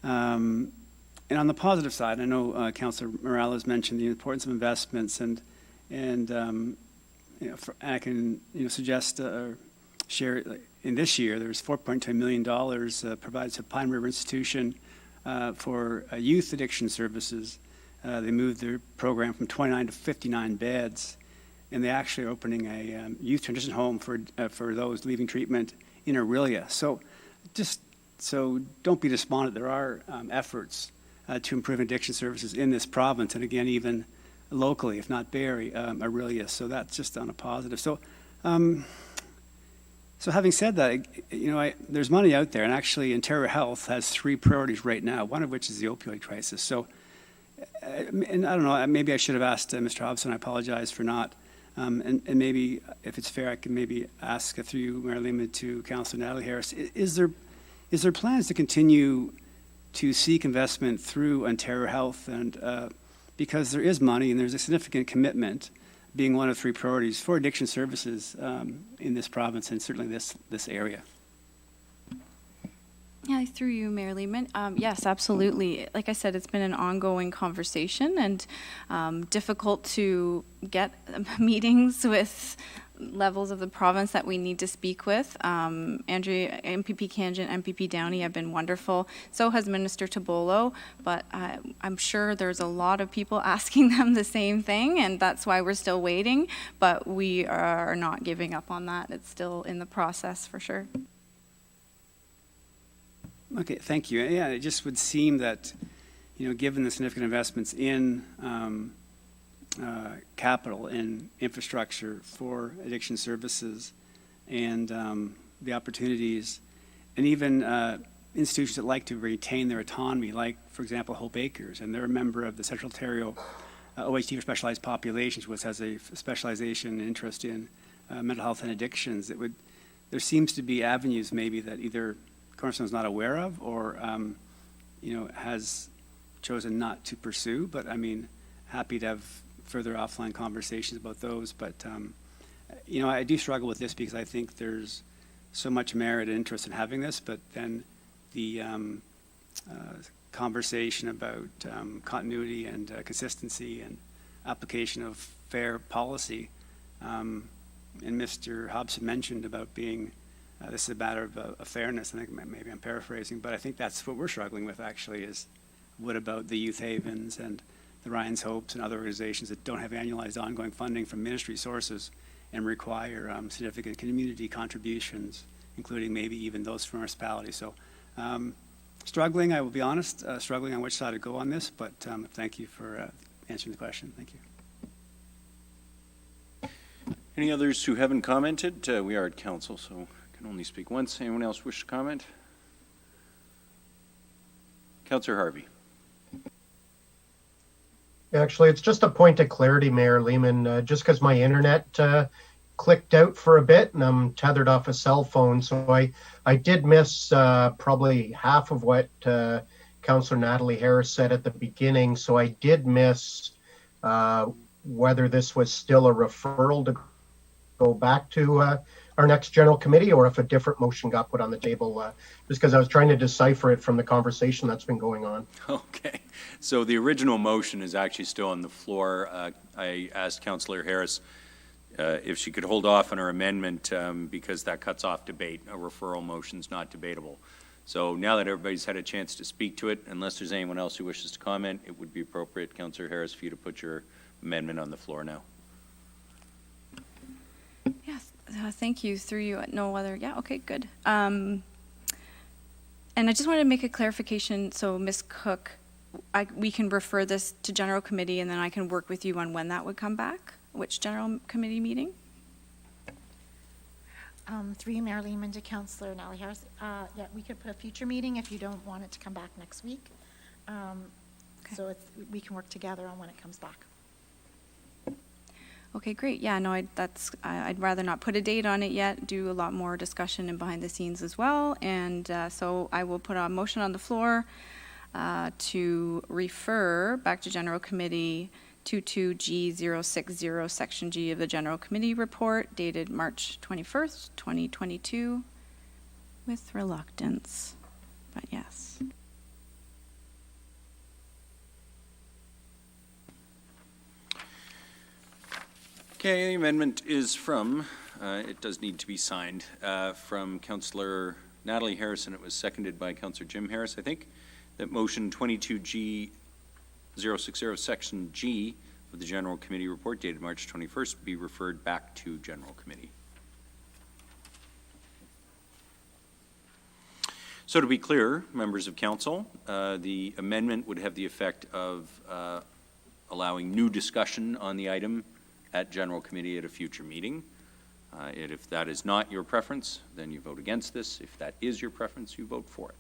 on the positive side, I know Councillor Morales mentioned the importance of investments, and I can suggest or share. In this year, there's $4.2 million provided to Pine River Institution for youth addiction services. They moved their program from 29 to 59 beds, and they actually are opening a youth transition home for those leaving treatment in Aurelia. So don't be despondent. There are efforts to improve addiction services in this province, and again, even locally, if not Barrie, Aurelia. So that's just on a positive. So having said that, there's money out there, and actually Ontario Health has 3 priorities right now, one of which is the opioid crisis. So, and I don't know, maybe I should have asked Mr. Hobson. I apologize for not. And maybe, if it's fair, I can maybe ask through you, Mayor Lehman, to Councillor Natalie Harris. Is there plans to continue to seek investment through Ontario Health, and because there is money and there's a significant commitment, being one of 3 priorities for addiction services in this province and certainly this area? Yeah, through you, Mayor Lehman. Yes, absolutely. Like I said, it's been an ongoing conversation, and difficult to get meetings with levels of the province that we need to speak with. Andrea, MPP Kangent, MPP Downey have been wonderful. So has Minister Tabolo, but I'm sure there's a lot of people asking them the same thing, and that's why we're still waiting, but we are not giving up on that. It's still in the process for sure. Okay, thank you. Yeah, it just would seem that, given the significant investments in capital and infrastructure for addiction services, and the opportunities, and even institutions that like to retain their autonomy, like, for example, Hope Acres, and they're a member of the Central Ontario OHT for Specialized Populations, which has a specialization and interest in mental health and addictions. There seems to be avenues maybe that either Cornerstone is not aware of, or has chosen not to pursue. But happy to have further offline conversations about those. But I do struggle with this because I think there's so much merit and interest in having this. But then the conversation about continuity and consistency and application of fair policy, and Mr. Hobson mentioned about being. This is a matter of fairness. I think maybe I'm paraphrasing, but I think that's what we're struggling with actually is what about the Youth Havens and the Ryan's Hopes and other organizations that don't have annualized ongoing funding from ministry sources and require significant community contributions, including maybe even those from municipalities. So struggling, I will be honest, struggling on which side to go on this, but thank you for answering the question. Thank you. Any others who haven't commented? We are at council, so can only speak once. Anyone else wish to comment? Councillor Harvey. Actually, it's just a point of clarity, Mayor Lehman, just because my internet clicked out for a bit and I'm tethered off a cell phone. So I did miss probably half of what Councillor Natalie Harris said at the beginning. So I did miss whether this was still a referral to go back to our next general committee, or if a different motion got put on the table, just because I was trying to decipher it from the conversation that's been going on. Okay, so the original motion is actually still on the floor. I asked Councillor Harris if she could hold off on her amendment because that cuts off debate. A referral motion is not debatable. So now that everybody's had a chance to speak to it, unless there's anyone else who wishes to comment, it would be appropriate, Councillor Harris, for you to put your amendment on the floor now. Yes, thank you. Through you, no other. Yeah, okay, good. And I just wanted to make a clarification. So, Ms. Cook, we can refer this to General Committee, and then I can work with you on when that would come back. Which General Committee meeting? Through you, Mayor Lehman, to Councillor Natalie Harris. Yeah, we could put a future meeting if you don't want it to come back next week. Okay. So we can work together on when it comes back. Okay, great. Yeah, no, I'd rather not put a date on it yet, do a lot more discussion and behind the scenes as well. And so I will put a motion on the floor to refer back to General Committee 22G060, Section G of the General Committee Report dated March 21st, 2022, with reluctance, but yes. Okay, the amendment is from, it does need to be signed, from Councillor Natalie Harrison. It was seconded by Councillor Jim Harris, I think, that motion 22G060, Section G of the General Committee Report dated March 21st be referred back to General Committee. So to be clear, members of Council, the amendment would have the effect of allowing new discussion on the item at General Committee at a future meeting. If that is not your preference, then you vote against this. If that is your preference, you vote for it.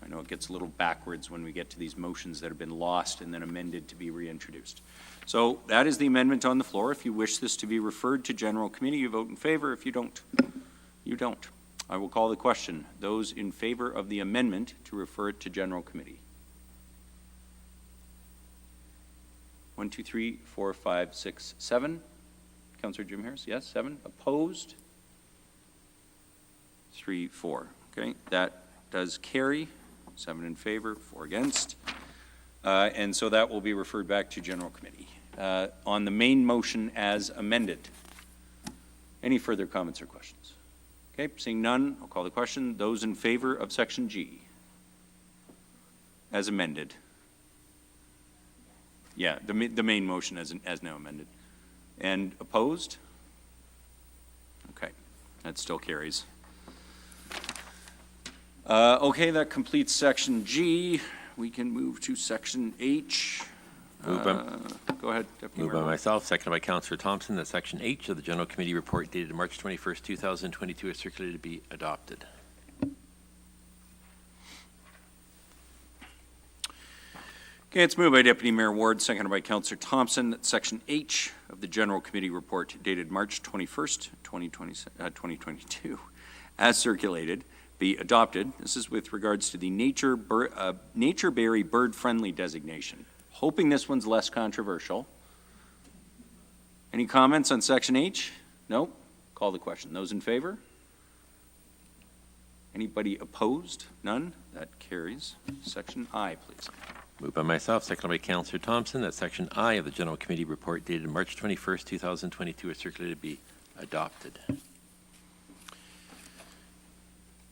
I know it gets a little backwards when we get to these motions that have been lost and then amended to be reintroduced. So that is the amendment on the floor. If you wish this to be referred to General Committee, you vote in favor. If you don't, you don't. I will call the question. Those in favor of the amendment to refer it to General Committee? 1, 2, 3, 4, 5, 6, 7. Councillor Jim Harris, yes, 7. Opposed? 3, 4. Okay, that does carry. 7 in favor, 4 against. And so that will be referred back to General Committee. On the main motion as amended. Any further comments or questions? Okay, seeing none, I'll call the question. Those in favor of Section G as amended? Yeah, the main motion as now amended. And opposed? Okay, that still carries. Okay, that completes Section G. We can move to Section H. Go ahead, Deputy Moved Mayor. by myself, seconded by Councillor Thompson, that Section H of the General Committee Report dated March 21st, 2022 is circulated to be adopted. Okay, it's moved by Deputy Mayor Ward, seconded by Councillor Thompson, that Section H of the General Committee Report dated March 21st, 2022, as circulated, be adopted. This is with regards to the Nature Barrie bird-friendly designation. Hoping this one's less controversial. Any comments on Section H? No? Call the question. Those in favor? Anybody opposed? None? That carries. Section I, please. Moved by myself, seconded by Councillor Thompson, that Section I of the General Committee Report dated March 21st, 2022 is circulated to be adopted.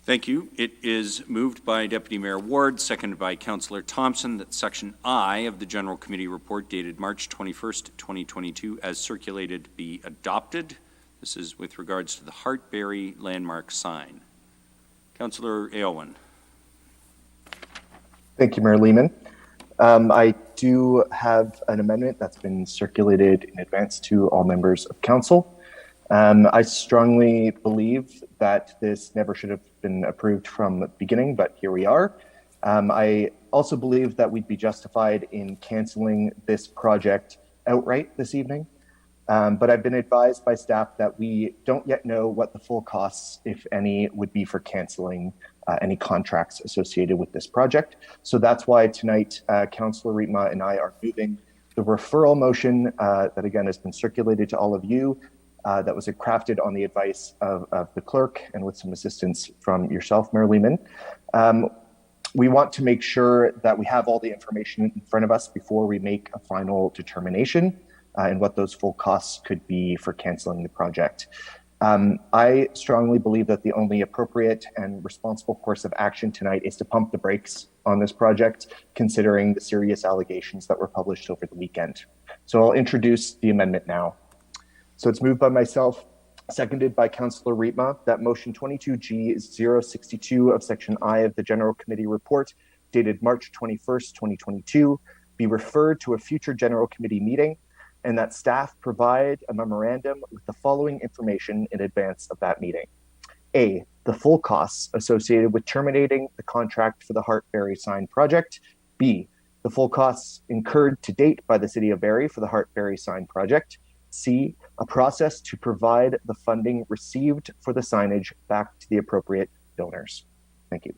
Thank you. It is moved by Deputy Mayor Ward, seconded by Councillor Thompson, that Section I of the General Committee Report dated March 21st, 2022 as circulated be adopted. This is with regards to the Barrie landmark sign. Councillor Aylwin. Thank you, Mayor Lehman. I do have an amendment that's been circulated in advance to all members of council. I strongly believe that this never should have been approved from the beginning, but here we are. I also believe that we'd be justified in canceling this project outright this evening. But I've been advised by staff that we don't yet know what the full costs, if any, would be for canceling any contracts associated with this project. So that's why tonight, Councillor Rietma and I are moving the referral motion that again has been circulated to all of you, that was crafted on the advice of the clerk and with some assistance from yourself, Mayor Lehman. We want to make sure that we have all the information in front of us before we make a final determination and what those full costs could be for canceling the project. I strongly believe that the only appropriate and responsible course of action tonight is to pump the brakes on this project, considering the serious allegations that were published over the weekend. So I'll introduce the amendment now. So it's moved by myself, seconded by Councillor Rietma, that motion 22G062 of Section I of the General Committee Report dated March 21st, 2022 be referred to a future General Committee meeting, and that staff provide a memorandum with the following information in advance of that meeting. A, the full costs associated with terminating the contract for the Barrie sign project. B, the full costs incurred to date by the City of Barrie for the Hart-Barrie sign project. C, a process to provide the funding received for the signage back to the appropriate donors. Thank you.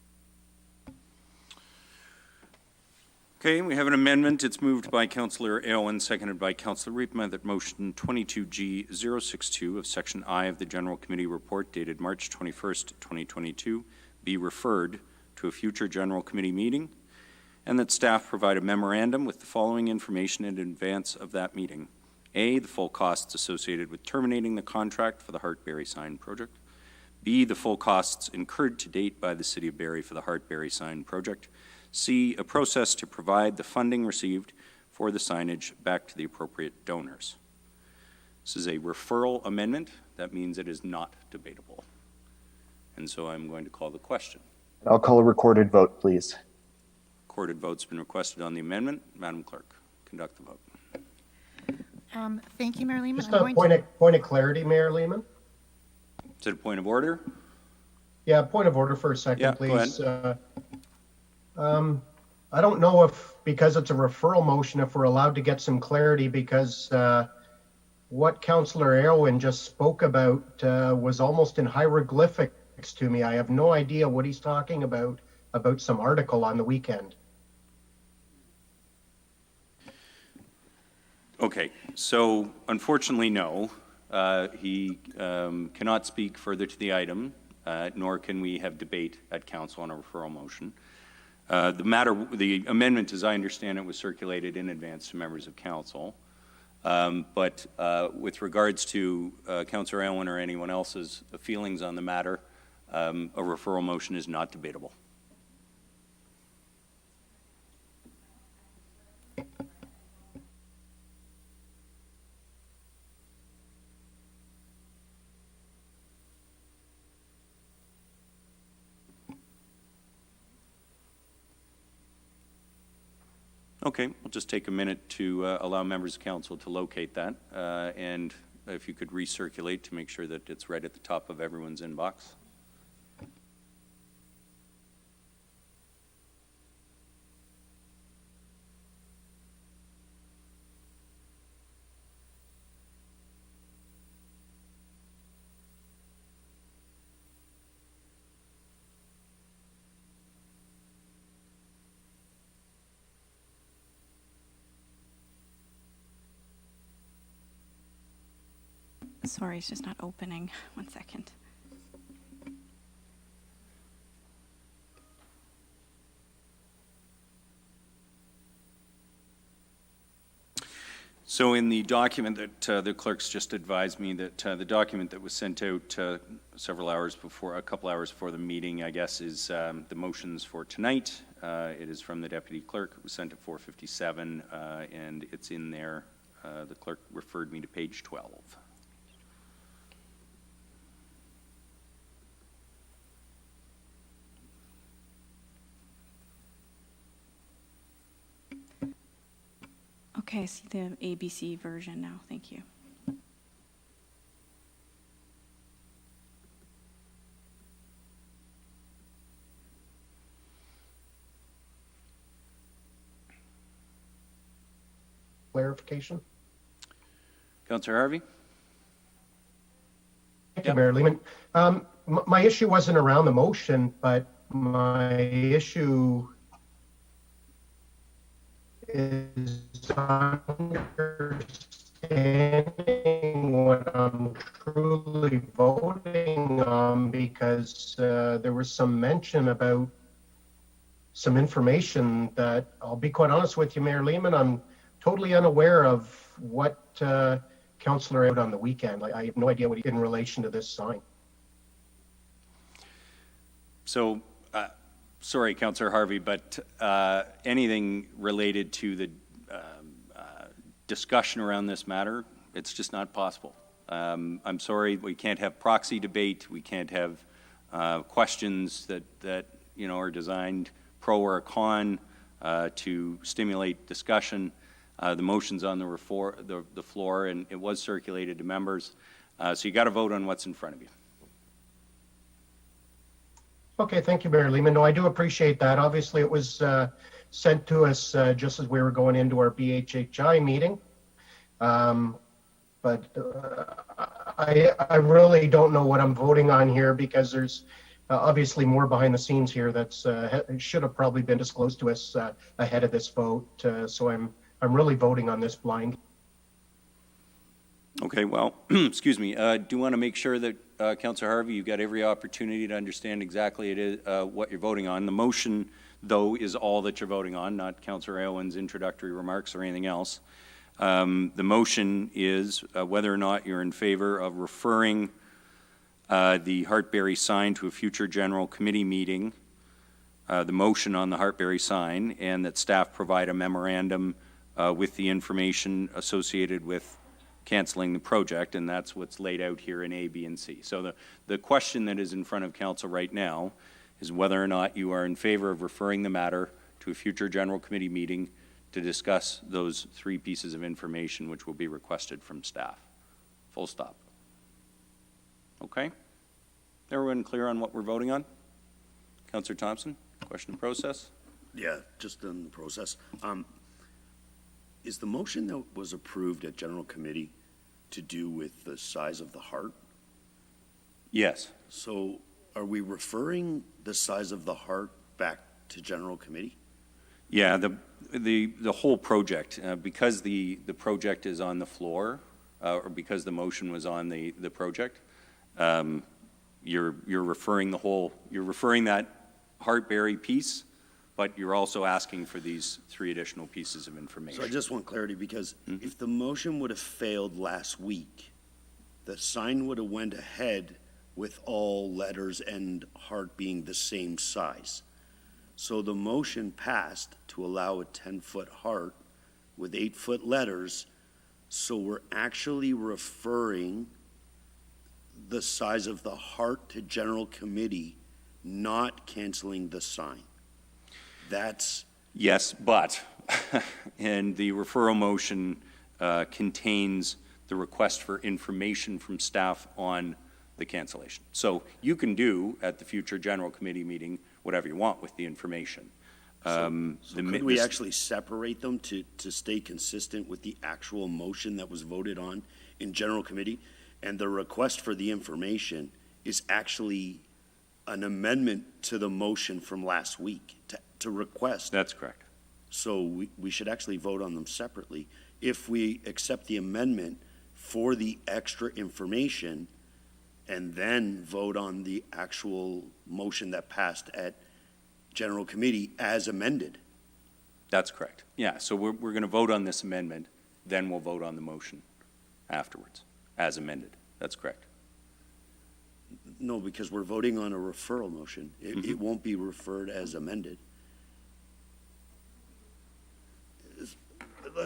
Okay, we have an amendment. It's moved by Councillor Aylwin, seconded by Councillor Riepma, that motion 22G062 of Section I of the General Committee Report dated March 21st, 2022 be referred to a future General Committee meeting, and that staff provide a memorandum with the following information in advance of that meeting. A, the full costs associated with terminating the contract for the Hart-Barrie sign project. B, the full costs incurred to date by the City of Barrie for the Hart-Barrie sign project. C, a process to provide the funding received for the signage back to the appropriate donors. This is a referral amendment. That means it is not debatable. And so I'm going to call the question. I'll call a recorded vote, please. Recorded vote's been requested on the amendment. Madam Clerk, conduct the vote. Thank you, Mayor Lehman. Just a point of clarity, Mayor Lehman. Is it a point of order? Yeah, point of order for a second, Yeah, please. go ahead. I don't know if, because it's a referral motion, if we're allowed to get some clarity, because what Councillor Aylwin just spoke about was almost in hieroglyphics to me. I have no idea what he's talking about some article on the weekend. Okay, so unfortunately, no. He cannot speak further to the item, nor can we have debate at council on a referral motion. The amendment, as I understand it, was circulated in advance to members of council. But with regards to Councillor Aylwin or anyone else's feelings on the matter, a referral motion is not debatable. Okay, we'll just take a minute to allow members of council to locate that, and if you could recirculate to make sure that it's right at the top of everyone's inbox. Sorry, it's just not opening. 1 second. So in the document that the clerks just advised me that the document that was sent out a couple hours before the meeting, I guess, is the motions for tonight. It is from the deputy clerk. It was sent at 4:57, and it's in there. The clerk referred me to page 12. Okay, I see the ABC version now. Thank you. Clarification. Councillor Harvey? Thank you, Mayor Lehman. My issue wasn't around the motion, but my issue is understanding what I'm truly voting on, because there was some mention about some information that, I'll be quite honest with you, Mayor Lehman, I'm totally unaware of what Councillor out on the weekend. I have no idea what he did in relation to this sign. So, sorry, Councillor Harvey, but anything related to the discussion around this matter, it's just not possible. I'm sorry, we can't have proxy debate. We can't have questions that you know are designed pro or con to stimulate discussion. The motion's on the floor, and it was circulated to members. So you got to vote on what's in front of you. Okay, thank you, Mayor Lehman. No, I do appreciate that. Obviously, it was sent to us just as we were going into our BHHI meeting. But I really don't know what I'm voting on here, because there's obviously more behind the scenes here that's should have probably been disclosed to us ahead of this vote. So I'm really voting on this blind. Okay, well, excuse me. Do want to make sure that, Councillor Harvey, you've got every opportunity to understand exactly what you're voting on. The motion, though, is all that you're voting on, not Councillor Aylwin's introductory remarks or anything else. The motion is whether or not you're in favor of referring the Hart-Barrie sign to a future general committee meeting, the motion on the Hart-Barrie sign, and that staff provide a memorandum with the information associated with canceling the project, and that's what's laid out here in A, B, and C. So the question that is in front of council right now is whether or not you are in favor of referring the matter to a future general committee meeting to discuss those 3 pieces of information which will be requested from staff. Full stop. Okay? Everyone clear on what we're voting on? Councillor Thompson, question process? Yeah, just on the process. Is the motion that was approved at general committee to do with the size of the heart? Yes. So are we referring the size of the heart back to general committee? Yeah, the whole project, because the project is on the floor, or because the motion was on the project, you're referring that Hart-Barrie piece, but you're also asking for these 3 additional pieces of information. So I just want clarity, because if the motion would have failed last week, the sign would have went ahead with all letters and heart being the same size. So the motion passed to allow a 10-foot heart with 8-foot letters. So we're actually referring the size of the heart to general committee, not canceling the sign. That's... Yes, but, and the referral motion contains the request for information from staff on the cancellation. So you can do at the future general committee meeting whatever you want with the information. So could we actually separate them to stay consistent with the actual motion that was voted on in general committee? And the request for the information is actually an amendment to the motion from last week to request. That's correct. So we should actually vote on them separately. If we accept the amendment for the extra information and then vote on the actual motion that passed at general committee as amended. That's correct. Yeah, so we're going to vote on this amendment, then we'll vote on the motion afterwards as amended. That's correct. No, because we're voting on a referral motion. It won't be referred as amended.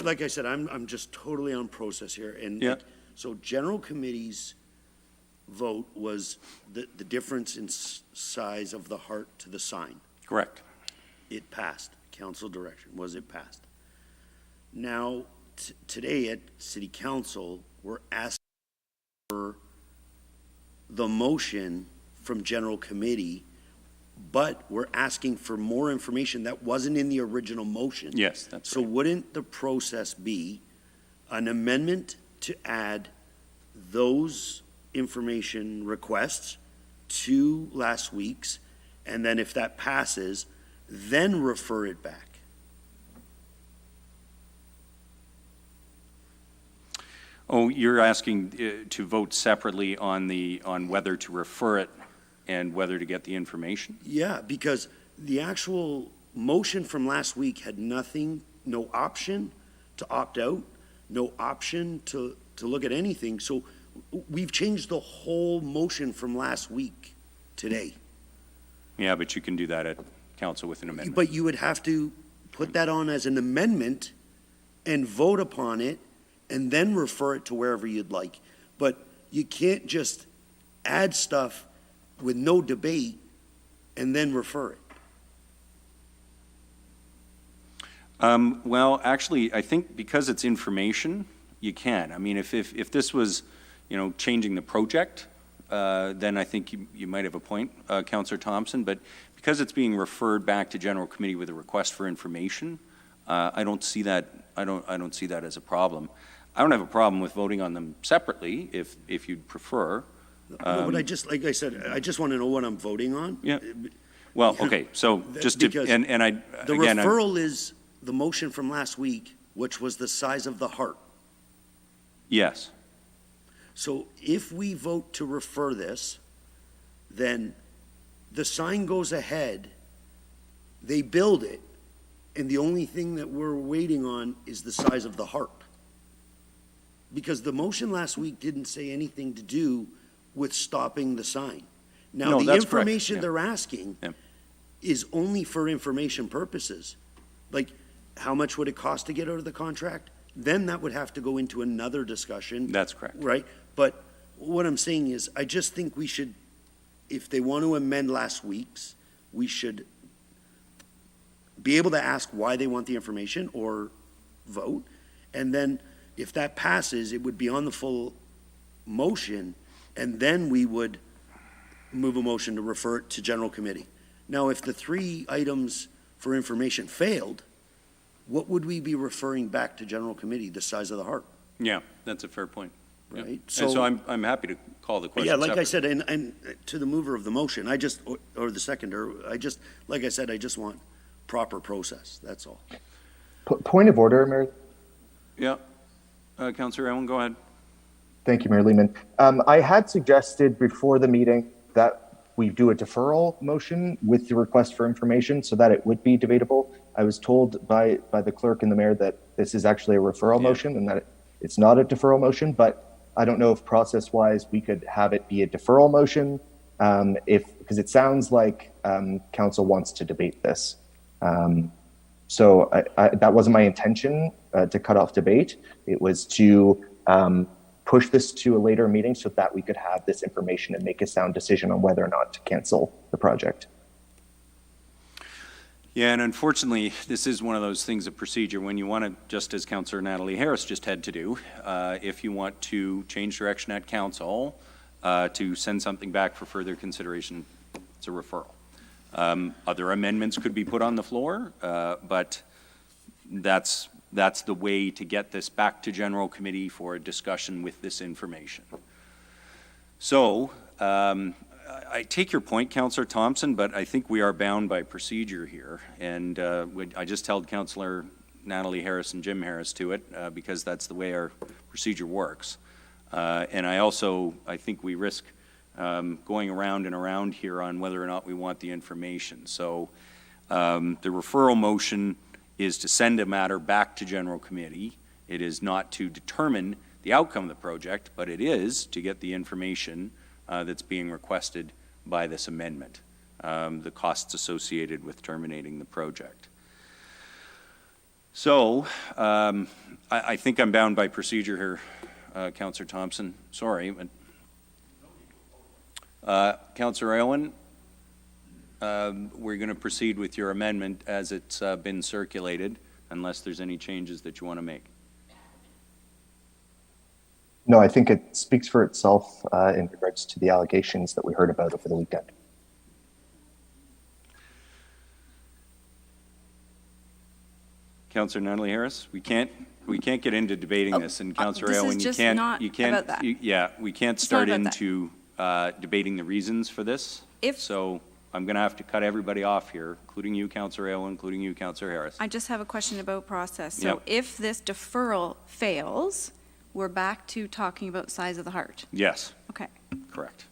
Like I said, I'm just totally on process here. And yeah. So general committee's vote was the difference in size of the heart to the sign. Correct. It passed. Council direction was it passed. Now, today at City Council, we're asking for the motion from general committee, but we're asking for more information that wasn't in the original motion. Yes, that's so right. Wouldn't the process be an amendment to add those information requests to last week's, and then if that passes, then refer it back? Oh, you're asking to vote separately on whether to refer it and whether to get the information? Yeah, because the actual motion from last week had nothing, no option to opt out, no option to look at anything. So we've changed the whole motion from last week today. Yeah, but you can do that at council with an amendment. But you would have to put that on as an amendment and vote upon it and then refer it to wherever you'd like. But you can't just add stuff with no debate and then refer it. Well, actually, I think because it's information, you can. I mean, if this was, changing the project, then I think you might have a point, Councillor Thompson, but because it's being referred back to general committee with a request for information, I don't see that, I don't see that as a problem. I don't have a problem with voting on them separately if you'd prefer. No, but I just, like I said, I just want to know what I'm voting on. Yeah. Well, okay, so just to, Because and I, The again, referral is the motion from last week, which was the size of the heart. yes. So if we vote to refer this, then the sign goes ahead, they build it, and the only thing that we're waiting on is the size of the heart. Because the motion last week didn't say anything to do with stopping the sign. Now, No, the that's correct, information yeah. they're asking Yeah. is only for information purposes. Like, how much would it cost to get out of the contract? Then that would have to go into another discussion. That's correct. Right? But what I'm saying is, I just think we should, if they want to amend last week's, we should be able to ask why they want the information or vote. And then if that passes, it would be on the full motion, and then we would move a motion to refer it to general committee. Now, if the 3 items for information failed, what would we be referring back to general committee, the size of the heart? Yeah, that's a fair point. Yeah. Right. And so I'm happy to call the question Yeah, like I separately. said, and to the mover of the motion, I just, or the seconder, like I said, I just want proper process, that's all. Point of order, Mayor. Yeah. Councillor Owen, go ahead. Thank you, Mayor Lehman. I had suggested before the meeting that we do a deferral motion with the request for information so that it would be debatable. I was told by the clerk and the mayor that this is actually a referral motion and that it's not a deferral motion, but I don't know if process-wise we could have it be a deferral motion, because it sounds like council wants to debate this. So that wasn't my intention to cut off debate. It was to push this to a later meeting so that we could have this information and make a sound decision on whether or not to cancel the project. Yeah, and unfortunately, this is one of those things of procedure when you want to, just as Councillor Natalie Harris just had to do, if you want to change direction at council to send something back for further consideration, it's a referral. Other amendments could be put on the floor, but that's the way to get this back to general committee for a discussion with this information. So, I take your point, Councillor Thompson, but I think we are bound by procedure here. And I just held Councillor Natalie Harris and Jim Harris to it because that's the way our procedure works. And I think we risk going around and around here on whether or not we want the information. So the referral motion is to send a matter back to general committee. It is not to determine the outcome of the project, but it is to get the information that's being requested by this amendment, the costs associated with terminating the project. So I think I'm bound by procedure here, Councillor Thompson. Sorry, but Councillor Owen, we're going to proceed with your amendment as it's been circulated, unless there's any changes that you want to make. No, I think it speaks for itself in regards to the allegations that we heard about over the weekend. Councillor Natalie Harris, we can't get into debating this, and Councillor this is Owen, just not about that. yeah, we can't It's start not about into debating the reasons for this. So I'm going to have to cut everybody off here, including you, Councillor Owen, including you, Councillor Harris. I just have a question about process. So Yep. if this deferral fails, we're back to talking about size of the heart. Yes. Okay. Correct.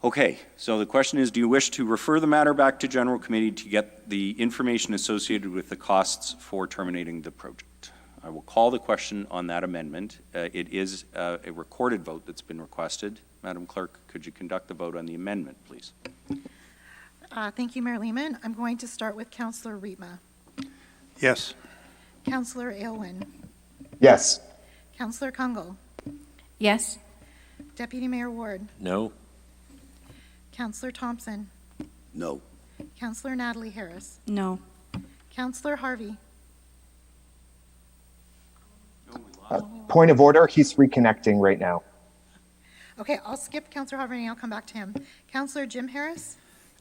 Okay, so the question is, do you wish to refer the matter back to general committee to get the information associated with the costs for terminating the project? I will call the question on that amendment. It is a recorded vote that's been requested. Madam Clerk, could you conduct the vote on the amendment, please? Thank you, Mayor Lehman. I'm going to start with Councillor Rietma. Yes. Councillor Aylwin. Yes. Councillor Kungle. Yes. Deputy Mayor Ward. No. Councillor Thompson. No. Councillor Natalie Harris. No. Councillor Harvey. Point of order, he's reconnecting right now. Okay, I'll skip Councillor Harvey and I'll come back to him. Councillor Jim Harris?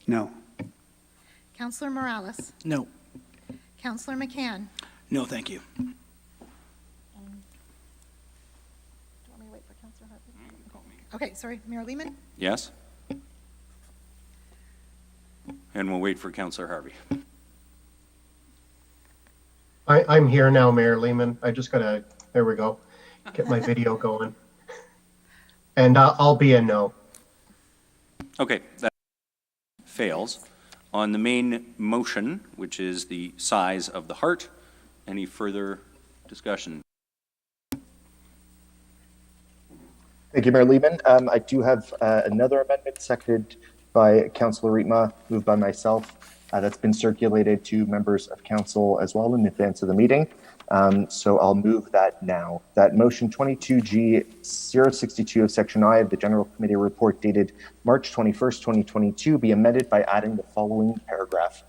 No. Councillor Morales? No. Councillor McCann? No, thank you. Do you want me to wait for Councillor Harvey? Okay, sorry, Mayor Lehman? Yes? And we'll wait for Councillor Harvey. I'm here now, Mayor Lehman. I just gotta, there we go, get my video going. And I'll be a no. Okay, that fails. On the main motion, which is the size of the heart, any further discussion? Thank you, Mayor Lehman. I do have another amendment seconded by Councillor Rietma, moved by myself. That's been circulated to members of council as well in advance of the meeting. So I'll move that now. That motion 22G062 of Section I of the General Committee report dated March 21st, 2022 be amended by adding the following paragraph.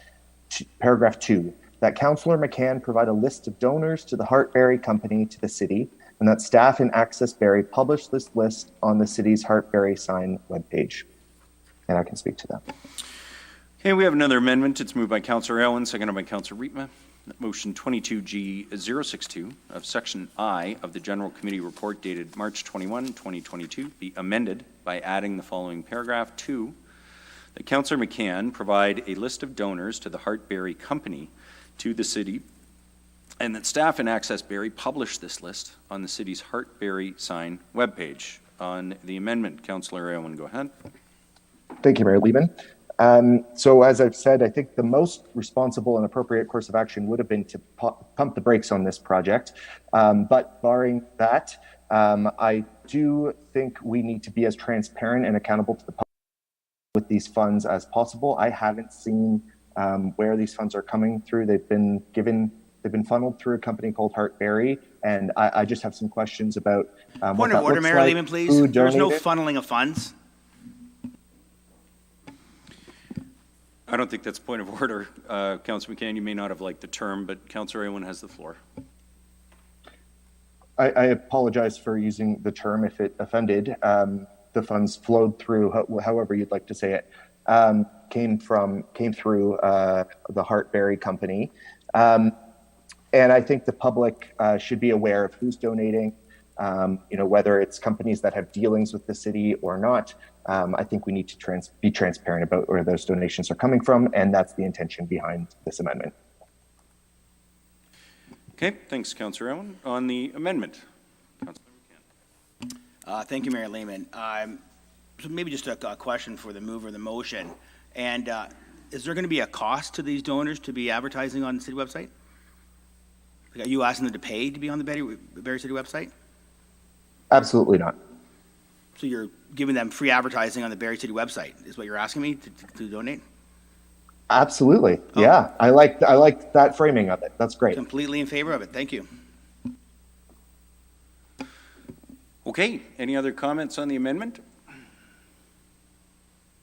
Paragraph 2, that Councillor McCann provide a list of donors to the Barrie Company to the city, and that staff in Access Barrie publish this list on the city's Barrie sign webpage. And I can speak to that. Okay, we have another amendment. It's moved by Councillor Elwin, seconded by Councillor Rietma. Motion 22G062 of Section I of the General Committee report dated March 21, 2022 be amended by adding the following paragraph 2, that Councillor McCann provide a list of donors to the Barrie Company to the city, and that staff in Access Barrie publish this list on the city's Barrie sign webpage. On the amendment, Councillor Elwin, go ahead. Thank you, Mayor Lehman. So as I've said, I think the most responsible and appropriate course of action would have been to pump the brakes on this project. But barring that, I do think we need to be as transparent and accountable to the public with these funds as possible. I haven't seen where these funds are coming through. They've been funneled through a company called Barrie, and I just have some questions about Point of order, Mayor Lehman, please. There was no funneling of funds. I don't think that's point of order. Councillor McCann, you may not have liked the term, but Councillor Elwin has the floor. I apologize for using the term if it offended. The funds flowed through, however you'd like to say it, came through the Barrie Company. And I think the public should be aware of who's donating, whether it's companies that have dealings with the city or not. I think we need to be transparent about where those donations are coming from, and that's the intention behind this amendment. Okay, thanks, Councillor Elwin. On the amendment, Councillor McCann. Thank you, Mayor Lehman. So maybe just a question for the mover of the motion. And is there going to be a cost to these donors to be advertising on the city website? Like, are you asking them to pay to be on the Barrie City website? Absolutely not. So you're giving them free advertising on the Barrie City website, is what you're asking me to donate? Absolutely. Oh. Yeah. I like that framing of it. That's great. Completely in favor of it. Thank you. Okay. Any other comments on the amendment?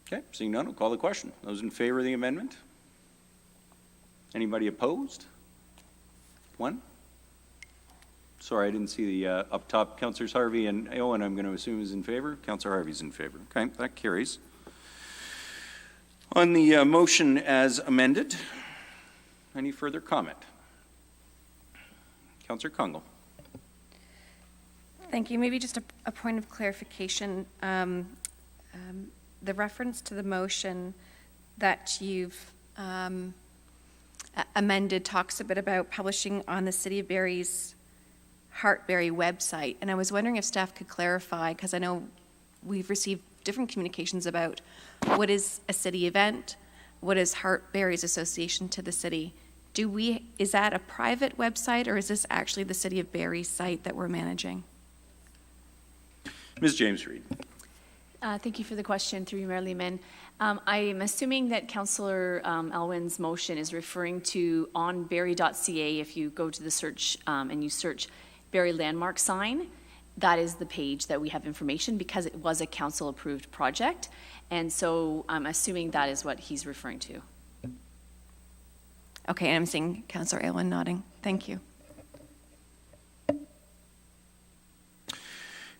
Okay. Seeing none, we'll call the question. Those in favor of the amendment? Anybody opposed? One? Sorry, I didn't see the up top. Councillors Harvey and Owen, I'm going to assume, is in favor. Councillor Harvey's in favor. Okay, that carries. On the motion as amended, any further comment? Councillor Kungle. Thank you. Maybe just a point of clarification. The reference to the motion that you've amended talks a bit about publishing on the City of Barrie's Barrie website, and I was wondering if staff could clarify, because I know we've received different communications about what is a city event, what is Barrie's association to the city. Is that a private website, or is this actually the City of Barrie site that we're managing? Ms. James Reid. Thank you for the question, through you, Mayor Lehman. I'm assuming that Councillor Elwin's motion is referring to on barrie.ca. If you go to the search and you search Barrie landmark sign, that is the page that we have information, because it was a council approved project, and so I'm assuming that is what he's referring to. Okay, and I'm seeing Councillor Elwin nodding. Thank you.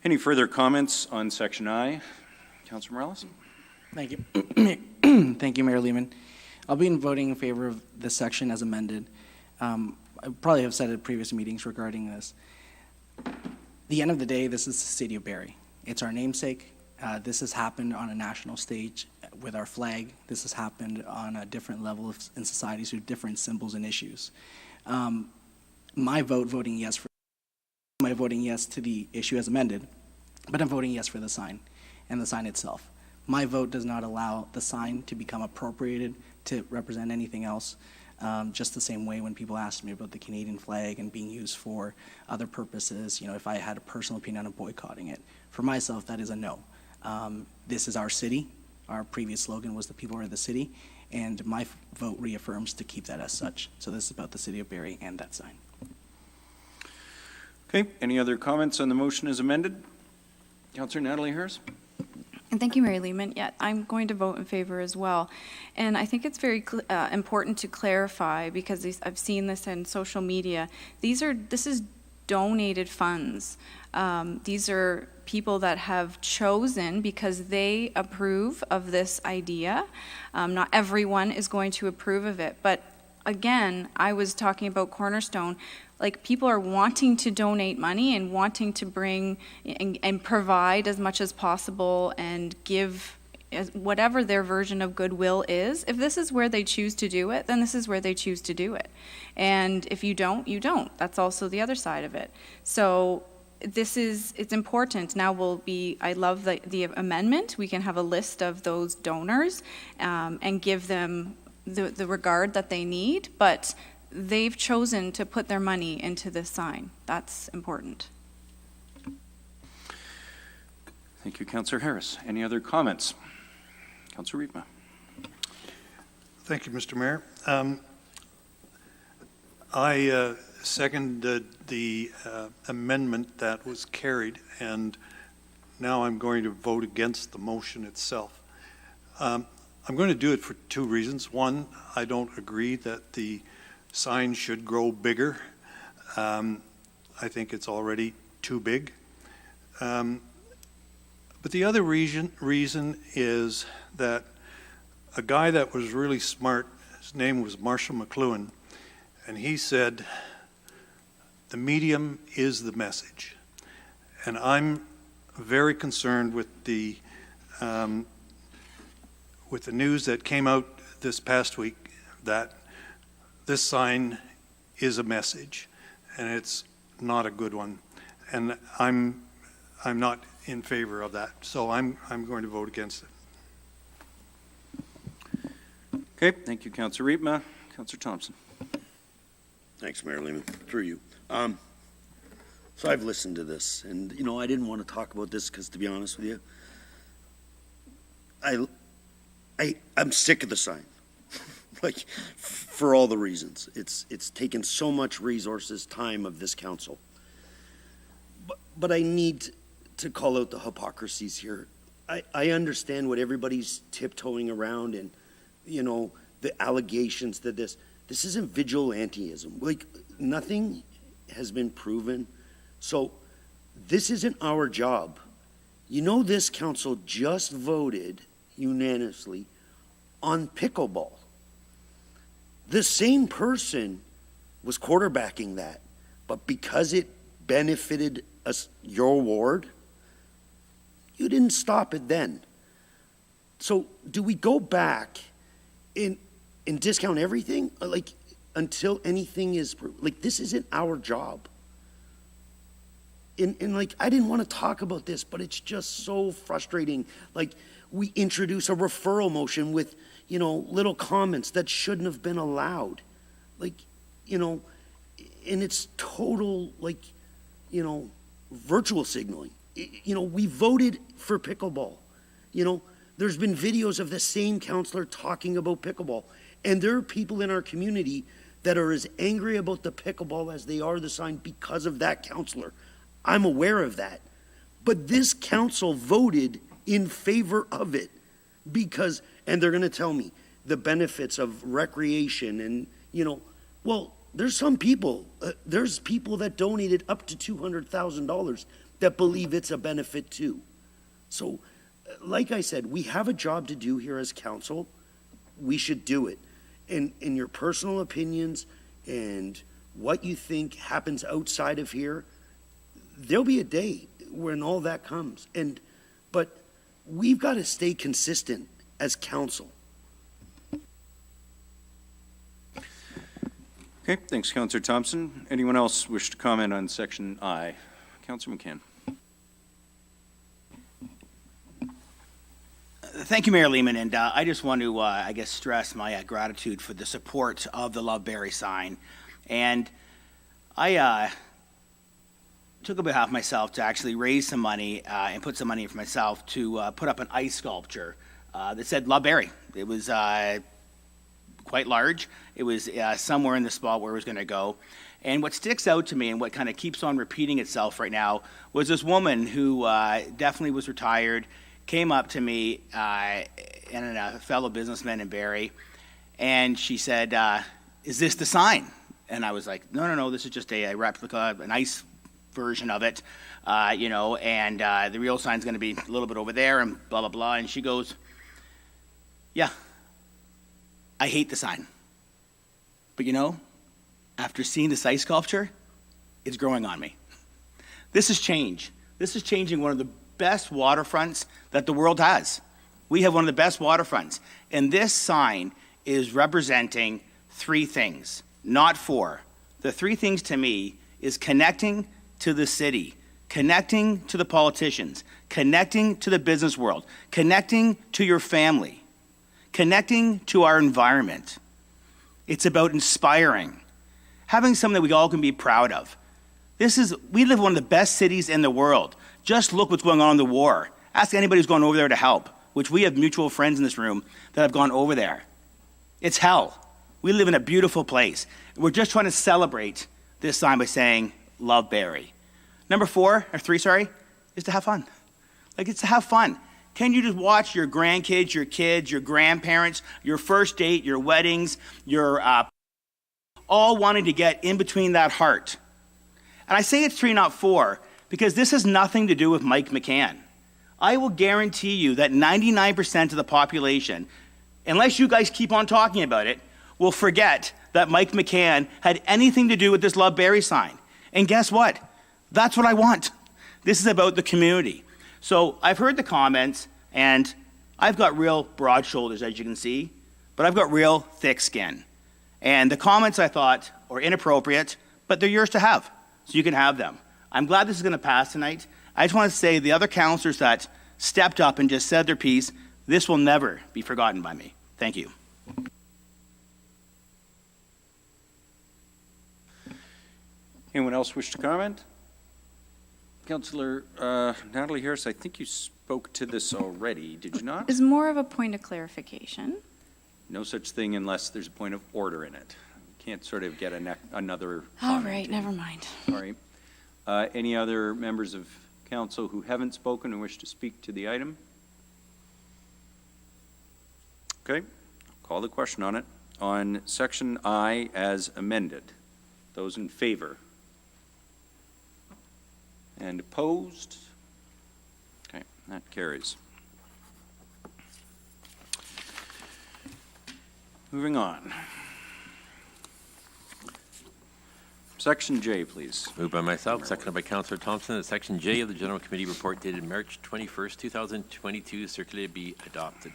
Any further comments on Section I? Councillor Morales? Thank you. Thank you, Mayor Lehman. I'll be voting in favor of this section as amended. I probably have said it at previous meetings regarding this. At the end of the day, this is the city of Barrie. It's our namesake. This has happened on a national stage with our flag. This has happened on a different level in societies with different symbols and issues. My voting yes to the issue as amended, but I'm voting yes for the sign and the sign itself. My vote does not allow the sign to become appropriated to represent anything else, just the same way when people asked me about the Canadian flag and being used for other purposes, if I had a personal opinion on boycotting it. For myself, that is a no. This is our city. Our previous slogan was the people are the city, and my vote reaffirms to keep that as such. So this is about the city of Barrie and that sign. Okay, any other comments on the motion as amended? Councillor Natalie Harris? And thank you, Mary Lehman. Yeah, I'm going to vote in favor as well. And I think it's very important to clarify, because I've seen this in social media. This is donated funds. These are people that have chosen because they approve of this idea. Not everyone is going to approve of it, but again, I was talking about Cornerstone. Like, people are wanting to donate money and wanting to bring and provide as much as possible and give whatever their version of goodwill is. If this is where they choose to do it, then this is where they choose to do it. And if you don't, you don't. That's also the other side of it. So it's important. Now I love the amendment. We can have a list of those donors and give them the regard that they need, but they've chosen to put their money into this sign. That's important. Thank you, Councillor Harris. Any other comments? Councillor Riepma. Thank you, Mr. Mayor. I seconded the amendment that was carried, and now I'm going to vote against the motion itself. I'm going to do it for two reasons. One, I don't agree that the sign should grow bigger. I think it's already too big. But the other reason is that a guy that was really smart, his name was Marshall McLuhan, and he said, the medium is the message. And I'm very concerned with the news that came out this past week that this sign is a message, and it's not a good one. And I'm not in favor of that, so I'm going to vote against it. Okay, thank you, Councillor Riepma. Councillor Thompson. Thanks, Mayor Lehman. Through you. So I've listened to this, and I didn't want to talk about this because, to be honest with you, I'm sick of the sign. Like, for all the reasons. It's taken so much resources, time of this council. But I need to call out the hypocrisies here. I understand what everybody's tiptoeing around and, the allegations that this isn't vigilantism. Like, nothing has been proven. So this isn't our job. This council just voted unanimously on pickleball. The same person was quarterbacking that, but because it benefited us, your ward, you didn't stop it then. So do we go back and discount everything? Like, until anything is, like, this isn't our job. And like, I didn't want to talk about this, but it's just so frustrating. Like, we introduce a referral motion with, little comments that shouldn't have been allowed. Like, and it's total, like, virtual signaling. We voted for pickleball. There's been videos of the same counselor talking about pickleball. And there are people in our community that are as angry about the pickleball as they are the sign because of that counselor. I'm aware of that. But this council voted in favor of it because, and they're going to tell me the benefits of recreation and, well, there's some people, there's people that donated up to $200,000 that believe it's a benefit too. So, like I said, we have a job to do here as council. We should do it. And in your personal opinions and what you think happens outside of here, there'll be a day when all that comes. But we've got to stay consistent as council. Okay, thanks, Councillor Thompson. Anyone else wish to comment on section I? Councillor McCann. Thank you, Mayor Lehman, and I just want to, I guess, stress my gratitude for the support of the Love Barrie sign. And I took on behalf of myself to actually raise some money and put some money in for myself to put up an ice sculpture that said Love Barrie. It was quite large. It was somewhere in the spot where it was going to go. And what sticks out to me and what kind of keeps on repeating itself right now was this woman who definitely was retired, came up to me and a fellow businessman in Barrie, and she said, is this the sign? And I was like, no, this is just a replica, a nice version of it, and the real sign's going to be a little bit over there and blah, blah, blah. And she goes, yeah, I hate the sign. But after seeing this ice sculpture, it's growing on me. This is change. This is changing one of the best waterfronts that the world has. We have one of the best waterfronts. And this sign is representing 3 things, not 4. The 3 things to me is connecting to the city, connecting to the politicians, connecting to the business world, connecting to your family, connecting to our environment. It's about inspiring, having something that we all can be proud of. We live in one of the best cities in the world. Just look what's going on in the war. Ask anybody who's gone over there to help, which we have mutual friends in this room that have gone over there. It's hell. We live in a beautiful place. We're just trying to celebrate this sign by saying, Love Barrie. Number 3, is to have fun. It's to have fun. Can you just watch your grandkids, your kids, your grandparents, your first date, your weddings, your all wanting to get in between that heart? And I say it's 3, not 4, because this has nothing to do with Mike McCann. I will guarantee you that 99% of the population, unless you guys keep on talking about it, will forget that Mike McCann had anything to do with this Love Barrie sign. And guess what? That's what I want. This is about the community. So I've heard the comments, and I've got real broad shoulders, as you can see, but I've got real thick skin. And the comments I thought are inappropriate, but they're yours to have, so you can have them. I'm glad this is going to pass tonight. I just want to say the other councillors that stepped up and just said their piece, this will never be forgotten by me. Thank you. Anyone else wish to comment? Councillor Natalie Harris, I think you spoke to this already, did you not? Is more of a point of clarification. No such thing unless there's a point of order in it. Can't sort of get another All comment right, in. never mind. Sorry. Any other members of council who haven't spoken and wish to speak to the item? Okay, call the question on it. On section I as amended, those in favor? And opposed? Okay, that carries. Moving on. Section J, please. Moved by myself, seconded by Councillor Thompson, that Section J of the General Committee Report dated March 21st, 2022, circulated be adopted.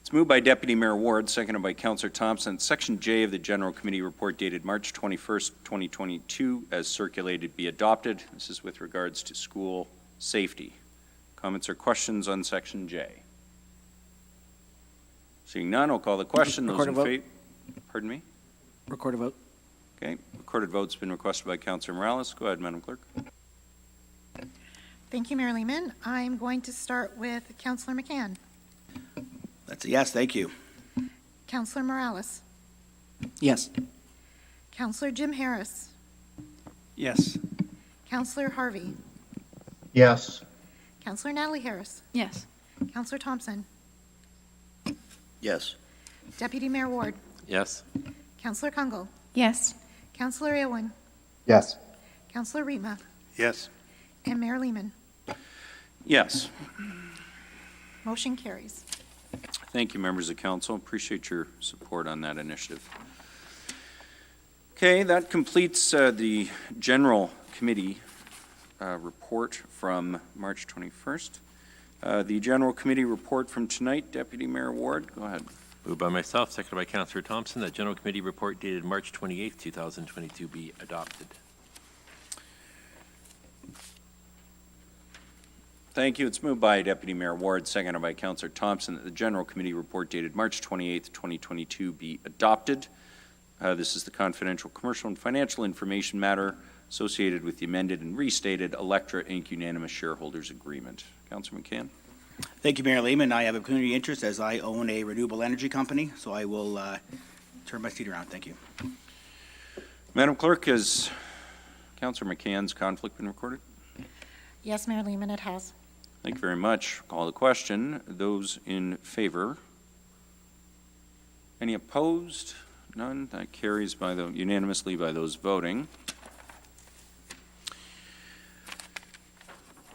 It's moved by Deputy Mayor Ward, seconded by Councillor Thompson. Section J of the General Committee Report dated March 21st, 2022, as circulated, be adopted. This is with regards to school safety. Comments or questions on Section J? Seeing none, I'll call the question. Those in favor? Pardon me? Recorded vote. Okay, recorded vote's been requested by Councillor Morales. Go ahead, Madam Clerk. Thank you, Mayor Lehman. I'm going to start with Councillor McCann. That's a yes, thank you. Councillor Morales. Yes. Councillor Jim Harris. Yes. Councillor Harvey. Yes. Councillor Natalie Harris. Yes. Councillor Thompson. Yes. Deputy Mayor Ward. Yes. Councillor Kungle. Yes. Councillor Aylwin, Yes. Councillor Rima, Yes. and Mayor Lehman. Yes. Motion carries. Thank you, members of council. Appreciate your support on that initiative. Okay, that completes the general committee report from March 21st. The general committee report from tonight, Deputy Mayor Ward, go ahead. Moved by myself, seconded by Councillor Thompson, that general committee report dated March 28th, 2022 be adopted. Thank you. It's moved by Deputy Mayor Ward, seconded by Councillor Thompson, that the general committee report dated March 28th, 2022 be adopted. This is the confidential commercial and financial information matter associated with the amended and restated Electra Inc. unanimous shareholders agreement. Councillor McCann. Thank you, Mayor Lehman. I have a community interest as I own a renewable energy company, so I will turn my seat around. Thank you. Madam Clerk, has Councillor McCann's conflict been recorded? Yes, Mayor Lehman, it has. Thank you very much. Call the question. Those in favor? Any opposed? None. That carries unanimously by those voting.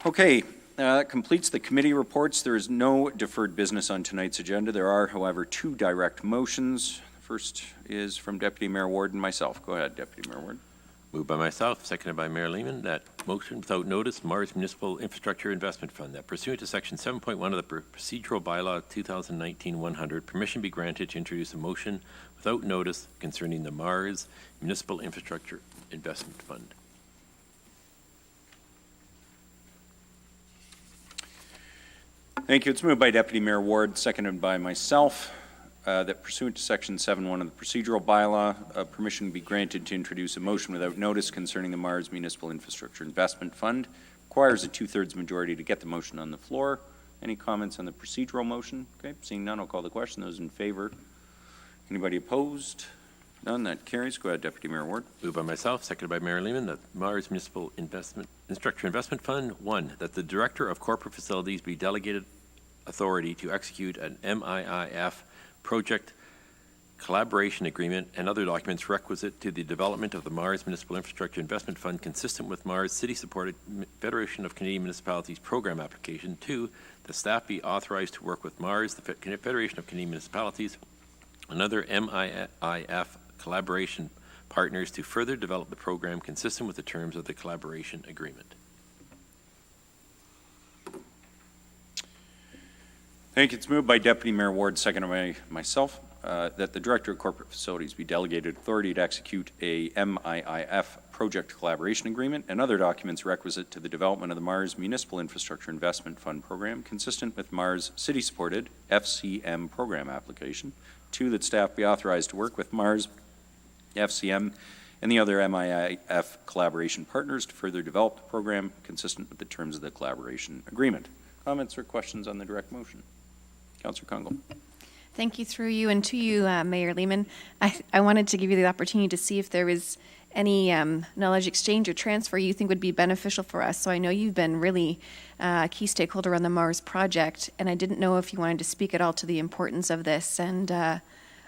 Okay, that completes the committee reports. There is no deferred business on tonight's agenda. There are, however, two direct motions. The first is from Deputy Mayor Ward and myself. Go ahead, Deputy Mayor Ward. Moved by myself, seconded by Mayor Lehman, that motion without notice, Mars Municipal Infrastructure Investment Fund, that pursuant to Section 7.1 of the Procedural Bylaw 2019-100, permission be granted to introduce a motion without notice concerning the Mars Municipal Infrastructure Investment Fund. Thank you. It's moved by Deputy Mayor Ward, seconded by myself, that pursuant to Section 7.1 of the Procedural Bylaw, permission be granted to introduce a motion without notice concerning the Mars Municipal Infrastructure Investment Fund. Requires a 2/3 majority to get the motion on the floor. Any comments on the procedural motion? Okay, seeing none, I'll call the question. Those in favor? Anybody opposed? None. That carries. Go ahead, Deputy Mayor Ward. Moved by myself, seconded by Mayor Lehman, that Mars Municipal Infrastructure Investment Fund, one, that the Director of Corporate Facilities be delegated authority to execute an MIIF project collaboration agreement and other documents requisite to the development of the Mars Municipal Infrastructure Investment Fund consistent with Mars City-supported Federation of Canadian Municipalities program application. Two, the staff be authorized to work with Mars, the Federation of Canadian Municipalities, and other MIIF collaboration partners to further develop the program consistent with the terms of the collaboration agreement. Thank you. It's moved by Deputy Mayor Ward, seconded by myself, that the Director of Corporate Facilities be delegated authority to execute a MIIF project collaboration agreement and other documents requisite to the development of the Mars Municipal Infrastructure Investment Fund program consistent with Mars City-supported FCM program application. Two, that staff be authorized to work with Mars, FCM, and the other MIIF collaboration partners to further develop the program consistent with the terms of the collaboration agreement. Comments or questions on the direct motion? Councillor Kungl. Thank you through you and to you, Mayor Lehman. I wanted to give you the opportunity to see if there was any knowledge exchange or transfer you think would be beneficial for us. So I know you've been really a key stakeholder on the Mars project, and I didn't know if you wanted to speak at all to the importance of this and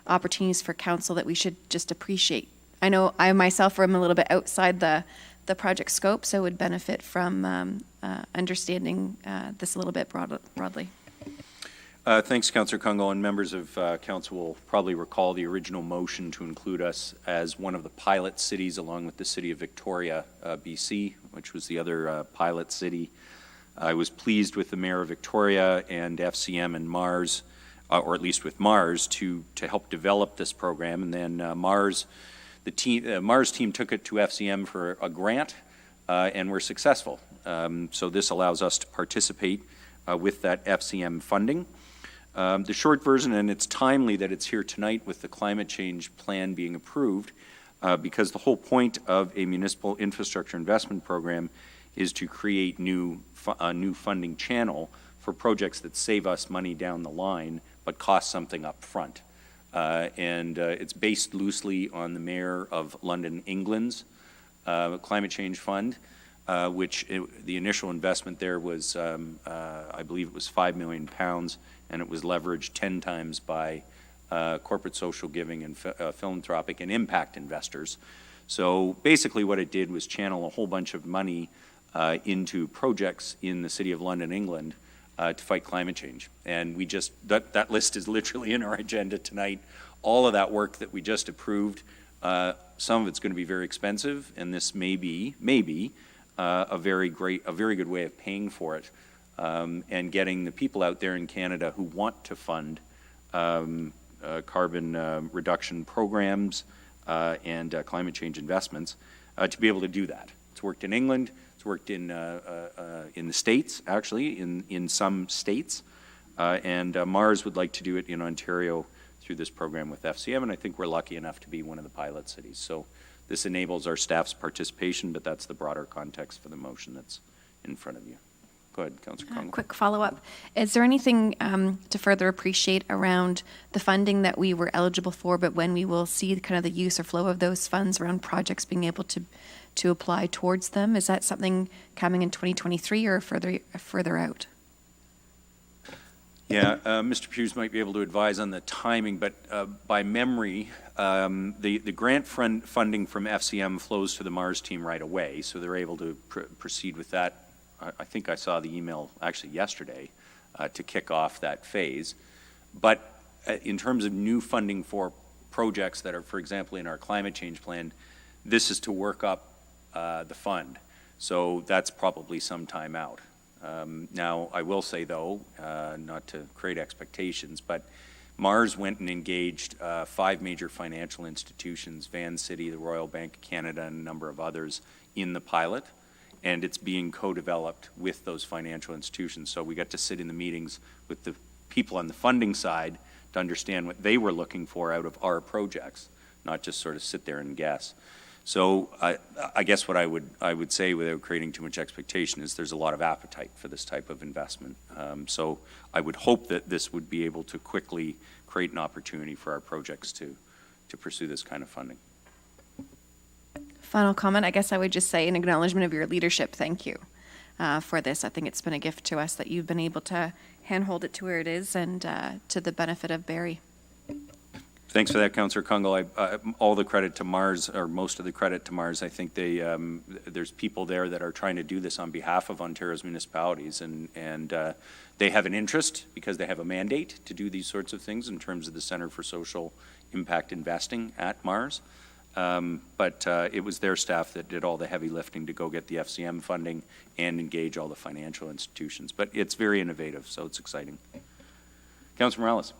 opportunities for council that we should just appreciate. I know I myself am a little bit outside the project scope, so would benefit from understanding this a little bit broadly. Thanks, Councillor Kungl, and members of council will probably recall the original motion to include us as one of the pilot cities along with the city of Victoria, BC, which was the other pilot city. I was pleased with the Mayor of Victoria and FCM and Mars, or at least with Mars, to help develop this program. And then Mars team took it to FCM for a grant, and were successful. So this allows us to participate with that FCM funding. The short version, and it's timely that it's here tonight with the climate change plan being approved, because the whole point of a municipal infrastructure investment program is to create a new funding channel for projects that save us money down the line but cost something up front. It's based loosely on the Mayor of London, England's climate change fund, which the initial investment there was, I believe it was £5 million, and it was leveraged 10 times by corporate social giving and philanthropic and impact investors. So basically what it did was channel a whole bunch of money into projects in the City of London, England, to fight climate change. And we just, that list is literally in our agenda tonight. All of that work that we just approved, some of it's going to be very expensive, and this may be a very good way of paying for it, and getting the people out there in Canada who want to fund carbon reduction programs and climate change investments to be able to do that. It's worked in England. It's worked in the States, actually, in some states, and Mars would like to do it in Ontario through this program with FCM, and I think we're lucky enough to be one of the pilot cities. So this enables our staff's participation, but that's the broader context for the motion that's in front of you. Go ahead, Councillor Congo. Quick follow-up. Is there anything to further appreciate around the funding that we were eligible for, but when we will see kind of the use or flow of those funds around projects being able to apply towards them? Is that something coming in 2023 or further out? Yeah, Mr. Hughes might be able to advise on the timing, but by memory, the grant funding from FCM flows to the Mars team right away, so they're able to proceed with that. I think I saw the email actually yesterday to kick off that phase. But in terms of new funding for projects that are, for example, in our climate change plan, this is to work up the fund. So that's probably some time out. Now, I will say, though, not to create expectations, but Mars went and engaged 5 major financial institutions, Van City, the Royal Bank of Canada, and a number of others in the pilot, and it's being co-developed with those financial institutions. So we got to sit in the meetings with the people on the funding side to understand what they were looking for out of our projects, not just sort of sit there and guess. So I guess what I would say, without creating too much expectation, is there's a lot of appetite for this type of investment. So I would hope that this would be able to quickly create an opportunity for our projects to pursue this kind of funding. Final comment, I guess I would just say in acknowledgement of your leadership, thank you for this. I think it's been a gift to us that you've been able to handhold it to where it is and to the benefit of Barrie. Thanks for that, Councillor Kungle. All the credit to Mars, or most of the credit to Mars. I think there's people there that are trying to do this on behalf of Ontario's municipalities, and they have an interest because they have a mandate to do these sorts of things in terms of the Centre for Social Impact Investing at Mars. But it was their staff that did all the heavy lifting to go get the FCM funding and engage all the financial institutions. But it's very innovative, so it's exciting. Councillor Morales.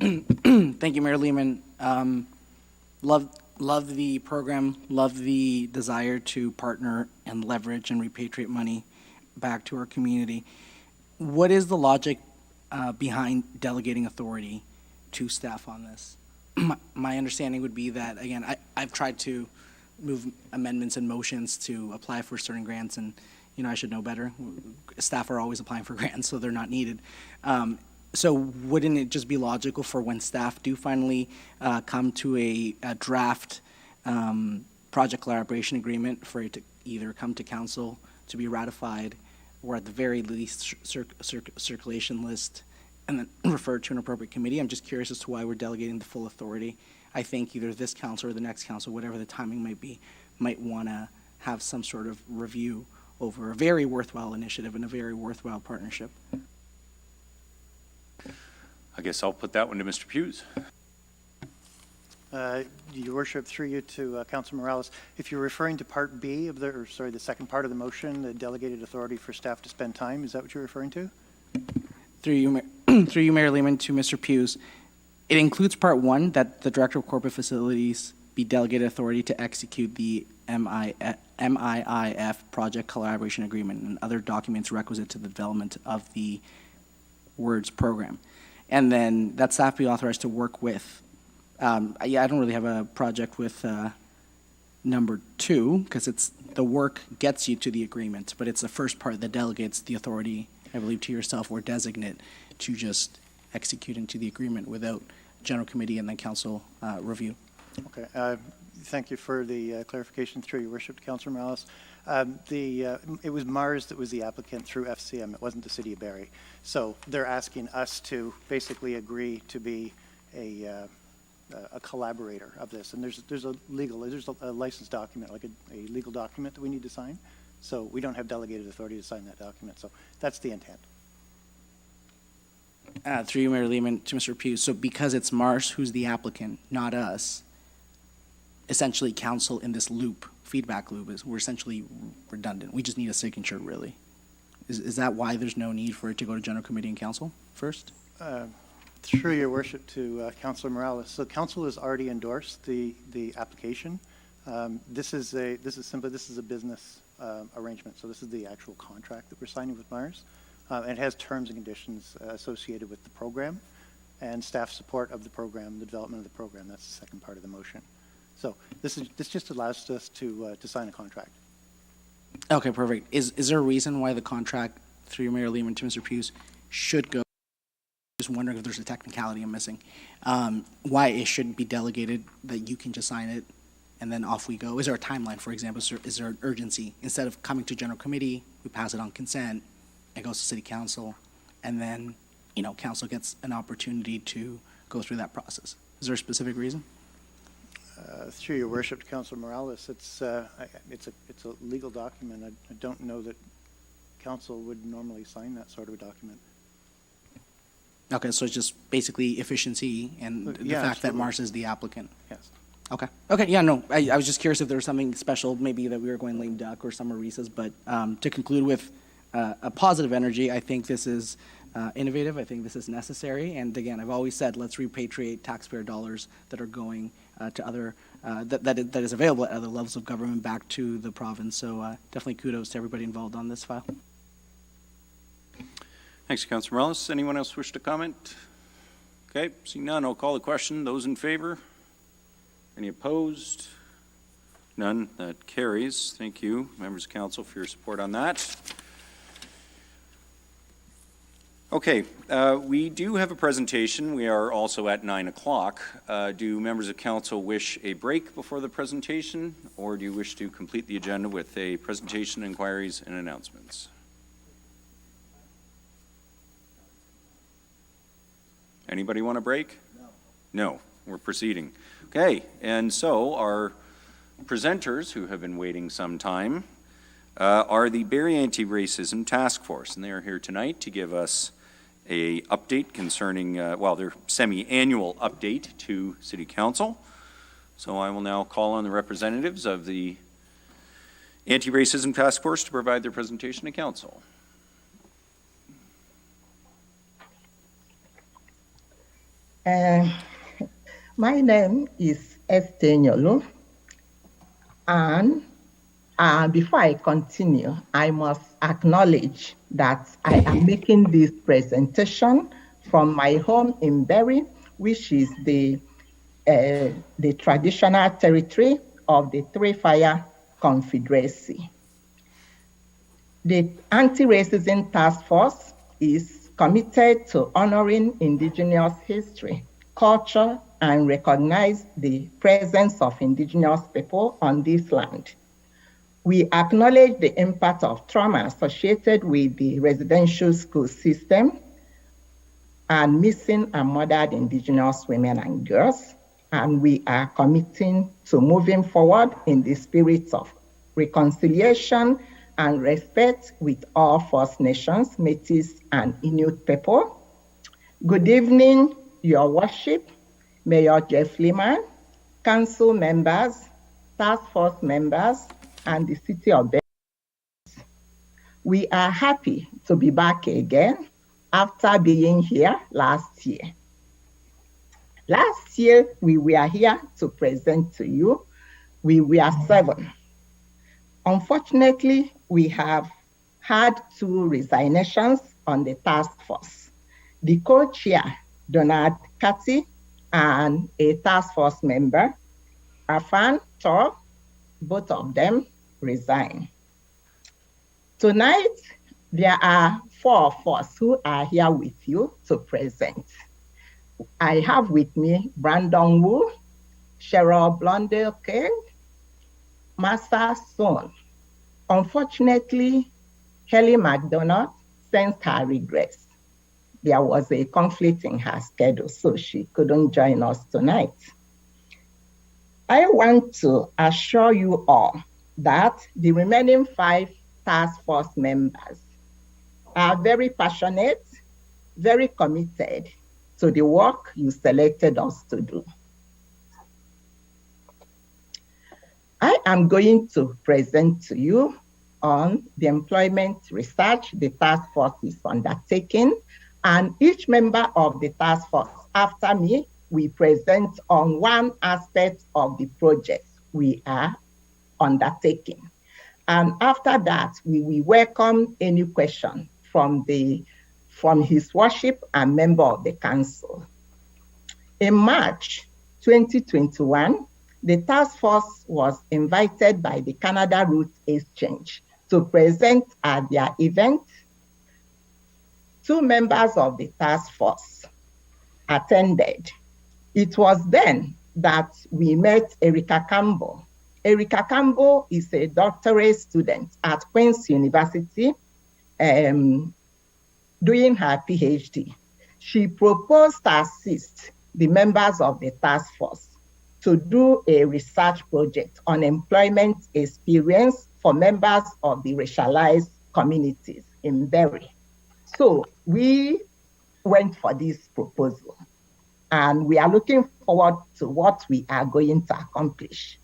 Thank you, Mayor Lehman. Love the program, love the desire to partner and leverage and repatriate money back to our community. What is the logic behind delegating authority to staff on this? My understanding would be that, again, I've tried to move amendments and motions to apply for certain grants, and I should know better. Staff are always applying for grants, so they're not needed. So wouldn't it just be logical for when staff do finally come to a draft project collaboration agreement for it to either come to council to be ratified, or at the very least circulation list, and then referred to an appropriate committee? I'm just curious as to why we're delegating the full authority. I think either this council or the next council, whatever the timing might be, might want to have some sort of review over a very worthwhile initiative and a very worthwhile partnership. I guess I'll put that one to Mr. Hughes. Your Worship, through you to Councillor Morales, if you're referring to Part B of the second part of the motion, the delegated authority for staff to spend time, is that what you're referring to? Through you, Mayor Lehman, to Mr. Hughes. It includes Part 1, that the Director of Corporate Facilities be delegated authority to execute the MIIF Project Collaboration Agreement and other documents requisite to the development of the WORDS program. And then that staff be authorized to work with, I don't really have a project with number 2, because it's the work gets you to the agreement, but it's the first part that delegates the authority, I believe, to yourself or designate to just execute into the agreement without general committee and then council review. Okay. Thank you for the clarification through your Worship to Councillor Morales. It was Mars that was the applicant through FCM. It wasn't the City of Barrie. So they're asking us to basically agree to be a a collaborator of this. And there's a license document, like a legal document that we need to sign. So we don't have delegated authority to sign that document. So that's the intent. Through you, Mayor Lehman, to Mr. Pugh. So because it's Mars who's the applicant, not us, essentially council in this loop, feedback loop, we're essentially redundant. We just need a signature, really. Is that why there's no need for it to go to General Committee and Council first? Through your worship to Councilor Morales. So council has already endorsed the application. This is a business arrangement. So this is the actual contract that we're signing with Mars. And it has terms and conditions associated with the program and staff support of the program, the development of the program. That's the second part of the motion. So this just allows us to sign a contract. Okay, perfect. Is there a reason why the contract, through your Mayor Lehman to Mr. Pughes, should go? Just wondering if there's a technicality I'm missing. Why it shouldn't be delegated, that you can just sign it and then off we go? Is there a timeline, for example? Is there an urgency? Instead of coming to General Committee, we pass it on consent, it goes to City Council, and then, Council gets an opportunity to go through that process. Is there a specific reason? Through your worship to Councilor Morales, it's a legal document. I don't know that council would normally sign that sort of a document. Okay, so it's just basically efficiency and the fact absolutely. that Mars is the applicant. Yes. Okay, yeah, no, I was just curious if there was something special, maybe that we were going lame duck or summer recess, but to conclude with a positive energy, I think this is innovative, I think this is necessary, and again, I've always said, let's repatriate taxpayer dollars that are going to other, that is available at other levels of government back to the province, so definitely kudos to everybody involved on this file. Thanks, Councilor Morales. Anyone else wish to comment? Okay, seeing none, I'll call the question. Those in favor? Any opposed? None. That carries. Thank you, members of council, for your support on that. Okay, we do have a presentation. We are also at 9 o'clock. Do members of council wish a break before the presentation, or do you wish to complete the agenda with a presentation, inquiries, and announcements? Anybody want a break? No, we're proceeding. Okay, and so our presenters, who have been waiting some time, are the Barrie Anti-Racism Task Force, and they are here tonight to give us a update concerning, their semi-annual update to City Council. So I will now call on the representatives of the Anti-Racism Task Force to provide their presentation to Council. My name is Esther Nyolu, and before I continue, I must acknowledge that I am making this presentation from my home in Barrie, which is the traditional territory of the Three Fire Confederacy. The Anti-Racism Task Force is committed to honoring Indigenous history, culture, and recognize the presence of Indigenous people on this land. We acknowledge the impact of trauma associated with the residential school system and missing and murdered Indigenous women and girls, and we are committing to moving forward in the spirit of reconciliation and respect with all First Nations, Métis, and Inuit people. Good evening, Your Worship, Mayor Jeff Lehman, council members, task force members, and the City of Barrie. We are happy to be back again after being here last year. Last year, we were here to present to you. We were 7. Unfortunately, we have had 2 resignations on the task force. The co-chair, Donald Cathy, and a task force member, Afan Tor, both of them resigned. Tonight, there are 4 of us who are here with you to present. I have with me Brandon Wu, Cheryl Blondell-King, Massa Son. Unfortunately, Kelly McDonough sends her regrets. There was a conflict in her schedule, so she couldn't join us tonight. I want to assure you all that the remaining 5 task force members are very passionate, very committed to the work you selected us to do. I am going to present to you on the employment research the task force is undertaking, and each member of the task force after me we present on one aspect of the project we are undertaking. And after that, we will welcome any question from His Worship and member of the council. In March 2021, the task force was invited by the Canada Route Exchange to present at their event. 2 members of the task force attended. It was then that we met Erica Campbell. Erica Campbell is a doctorate student at Queen's University doing her PhD. She proposed to assist the members of the task force to do a research project on employment experience for members of the racialized communities in Barrie. So we went for this proposal, and we are looking forward to what we are going to accomplish.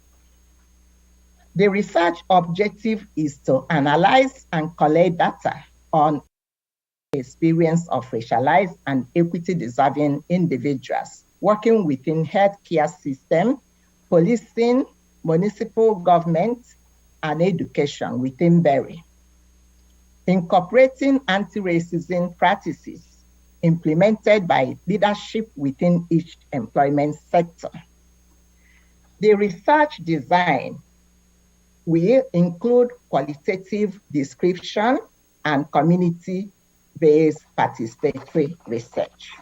The research objective is to analyze and collect data on experience of racialized and equity-deserving individuals working within healthcare system, policing, municipal government, and education within Barrie. Incorporating anti-racism practices implemented by leadership within each employment sector. The research design will include qualitative description and community-based participatory research.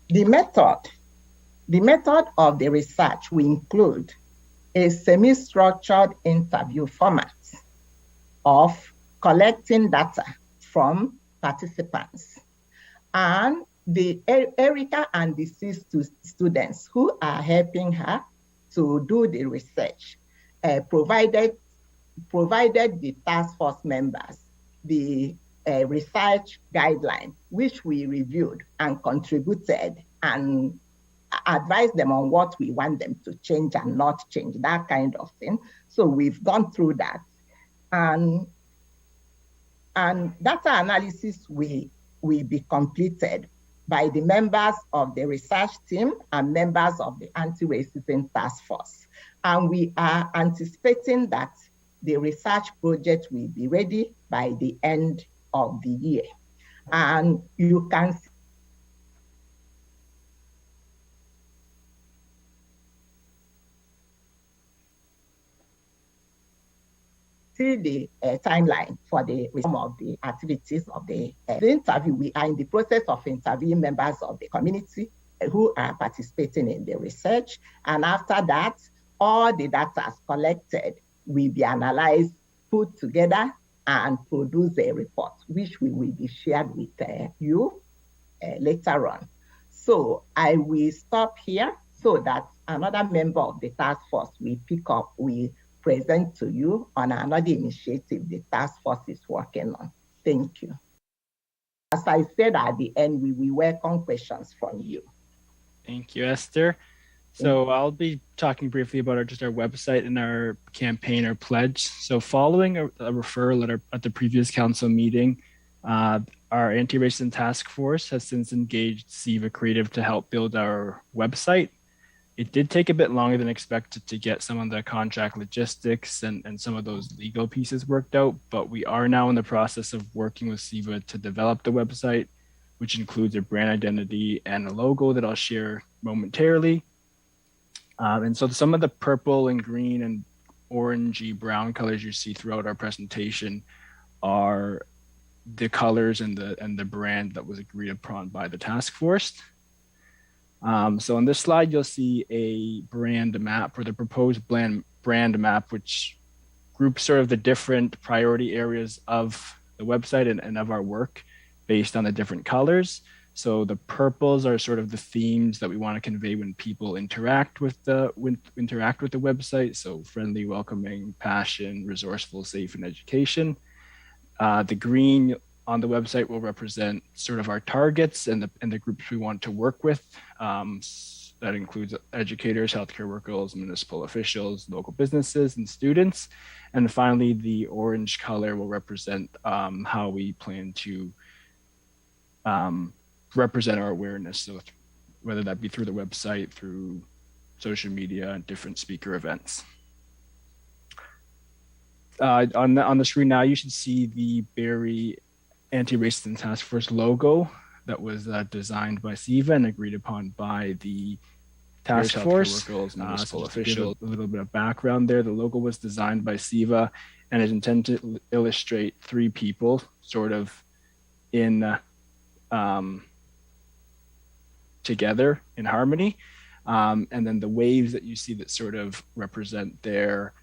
The method of the research will include a semi-structured interview format of collecting data from participants. And Erica and the 6 students who are helping her to do the research provided the task force members the research guideline, which we reviewed and contributed and advised them on what we want them to change and not change, that kind of thing. So we've gone through that. And data analysis will be completed by the members of the research team and members of the anti-racism task force. And we are anticipating that the research project will be ready by the end of the year. And you can see the timeline for the resume of the activities of the interview. We are in the process of interviewing members of the community who are participating in the research. And after that, all the data collected will be analyzed, put together, and produce a report, which will be shared with you later on. So I will stop here so that another member of the task force will pick up, will present to you on another initiative the task force is working on. Thank you. As I said at the end, we will welcome questions from you. Thank you, Esther. So I'll be talking briefly about our website and our campaign, our pledge. So following a referral at the previous council meeting, our anti-racism task force has since engaged Siva Creative to help build our website. It did take a bit longer than expected to get some of the contract logistics and some of those legal pieces worked out, but we are now in the process of working with Siva to develop the website, which includes a brand identity and a logo that I'll share momentarily. And so some of the purple and green and orangey brown colors you see throughout our presentation are the colors and the brand that was agreed upon by the task force. So on this slide, you'll see a brand map, or the proposed brand map, which groups sort of the different priority areas of the website and of our work based on the different colors. So the purples are sort of the themes that we want to convey when people interact with the website. So friendly, welcoming, passion, resourceful, safe, and education. The green on the website will represent sort of our targets and the groups we want to work with. That includes educators, healthcare workers, municipal officials, local businesses, and students. And finally, the orange color will represent how we plan to represent our awareness. So whether that be through the website, through social media, and different speaker events. On the screen now, you should see the Barrie Anti-Racism Task Force logo that was designed by SIVA and agreed upon by the task force. Municipal officials. A little bit of background there. The logo was designed by SIVA and is intended to illustrate three people sort of in together in harmony. And then the waves that you see that sort of represent their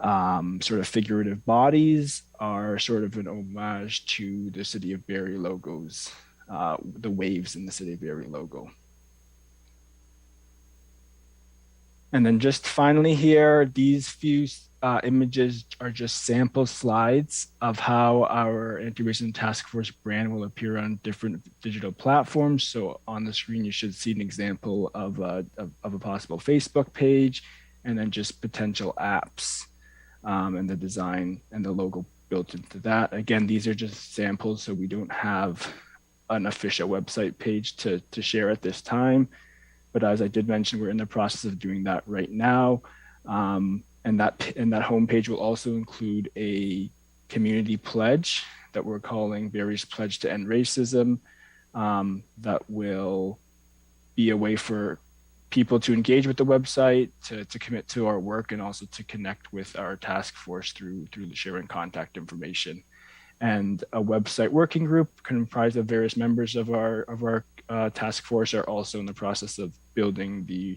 sort of figurative bodies are sort of an homage to the City of Barrie logos, the waves in the City of Barrie logo. And then just finally here, these few images are just sample slides of how our Anti-Racism Task Force brand will appear on different digital platforms. So on the screen, you should see an example of a possible Facebook page, and then just potential apps and the design and the logo built into that. Again, these are just samples, so we don't have an official website page to share at this time. But as I did mention, we're in the process of doing that right now. And that homepage will also include a community pledge that we're calling Barrie's Pledge to End Racism. That will be a way for people to engage with the website, to commit to our work, and also to connect with our task force through the sharing contact information. And a website working group comprised of various members of our task force are also in the process of building the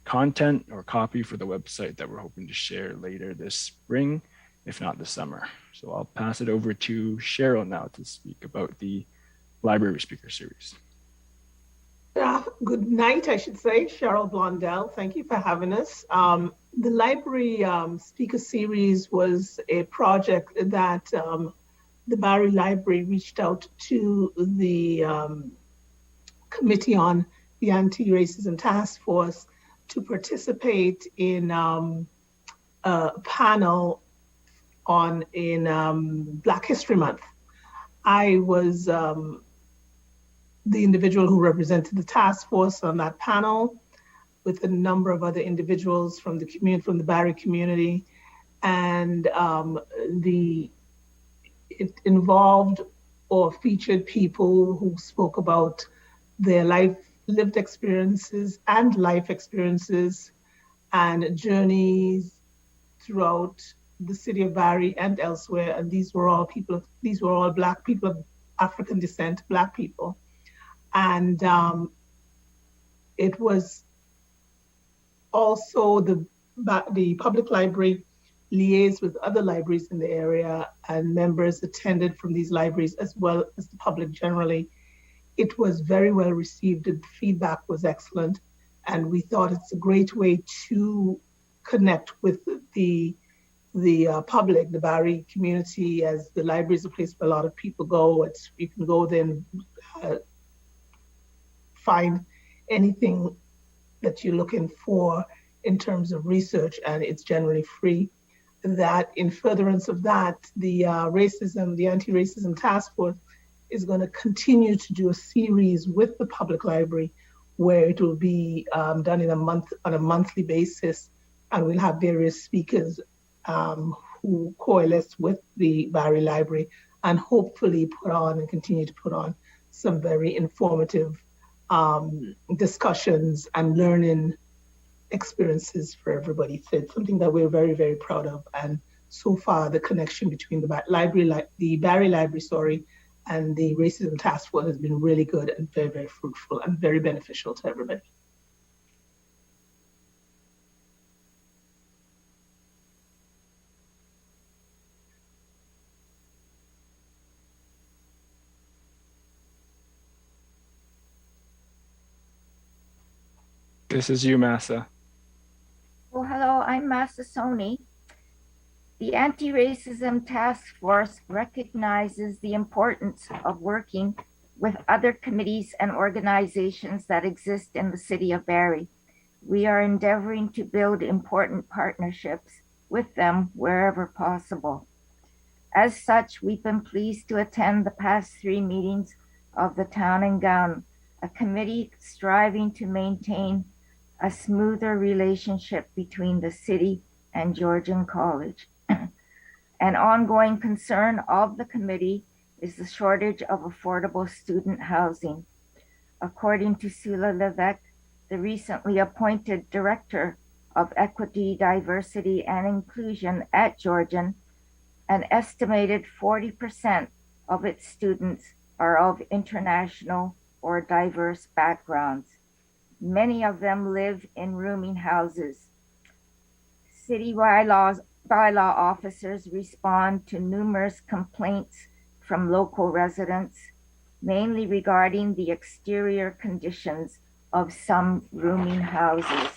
content or copy for the website that we're hoping to share later this spring, if not this summer. So I'll pass it over to Cheryl now to speak about the library speaker series. Good night, I should say. Cheryl Blondell, thank you for having us. The library speaker series was a project that the Barrie Library reached out to the Committee on the Anti-Racism Task Force to participate in a panel in Black History Month. I was the individual who represented the task force on that panel with a number of other individuals from the community, from the Barrie community. And it involved or featured people who spoke about their lived experiences and life experiences and journeys throughout the city of Barrie and elsewhere. And these were all Black people of African descent, Black people. And it was also the public library liaised with other libraries in the area, and members attended from these libraries as well as the public generally. It was very well received, and the feedback was excellent. And we thought it's a great way to connect with the public, the Barrie community, as the library is a place where a lot of people go. You can go there and find anything that you're looking for in terms of research, and it's generally free. That in furtherance of that, the Anti-Racism Task Force is going to continue to do a series with the public library where it will be done on a monthly basis, and we'll have various speakers who coalesce with the Barrie Library and hopefully continue to put on some very informative discussions and learning experiences for everybody. So it's something that we're very, very proud of. And so far, the connection between the Barrie Library, and the Racism Task Force has been really good and very, very fruitful and very beneficial to everybody. This is you, Massa. Well, hello, I'm Massa Sony. The Anti-Racism Task Force recognizes the importance of working with other committees and organizations that exist in the city of Barrie. We are endeavoring to build important partnerships with them wherever possible. As such, we've been pleased to attend the past 3 meetings of the Town and Gown, a committee striving to maintain a smoother relationship between the city and Georgian College. An ongoing concern of the committee is the shortage of affordable student housing. According to Sula Levesque, the recently appointed Director of Equity, Diversity, and Inclusion at Georgian, an estimated 40% of its students are of international or diverse backgrounds. Many of them live in rooming houses. City bylaw officers respond to numerous complaints from local residents, mainly regarding the exterior conditions of some rooming houses.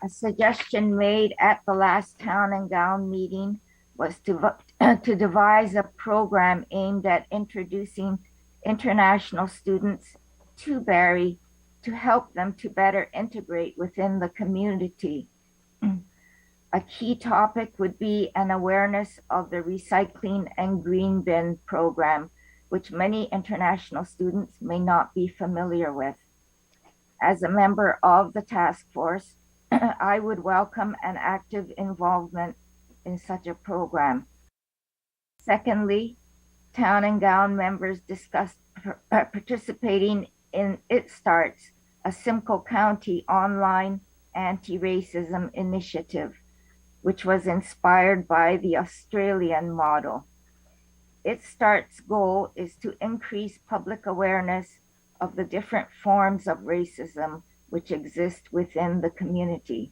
A suggestion made at the last Town and Gown meeting was to devise a program aimed at introducing international students to Barrie to help them to better integrate within the community. A key topic would be an awareness of the recycling and green bin program, which many international students may not be familiar with. As a member of the task force, I would welcome an active involvement in such a program. Secondly, Town and Gown members discussed participating in It Starts, a Simcoe County online anti-racism initiative, which was inspired by the Australian model. It Starts' goal is to increase public awareness of the different forms of racism which exist within the community.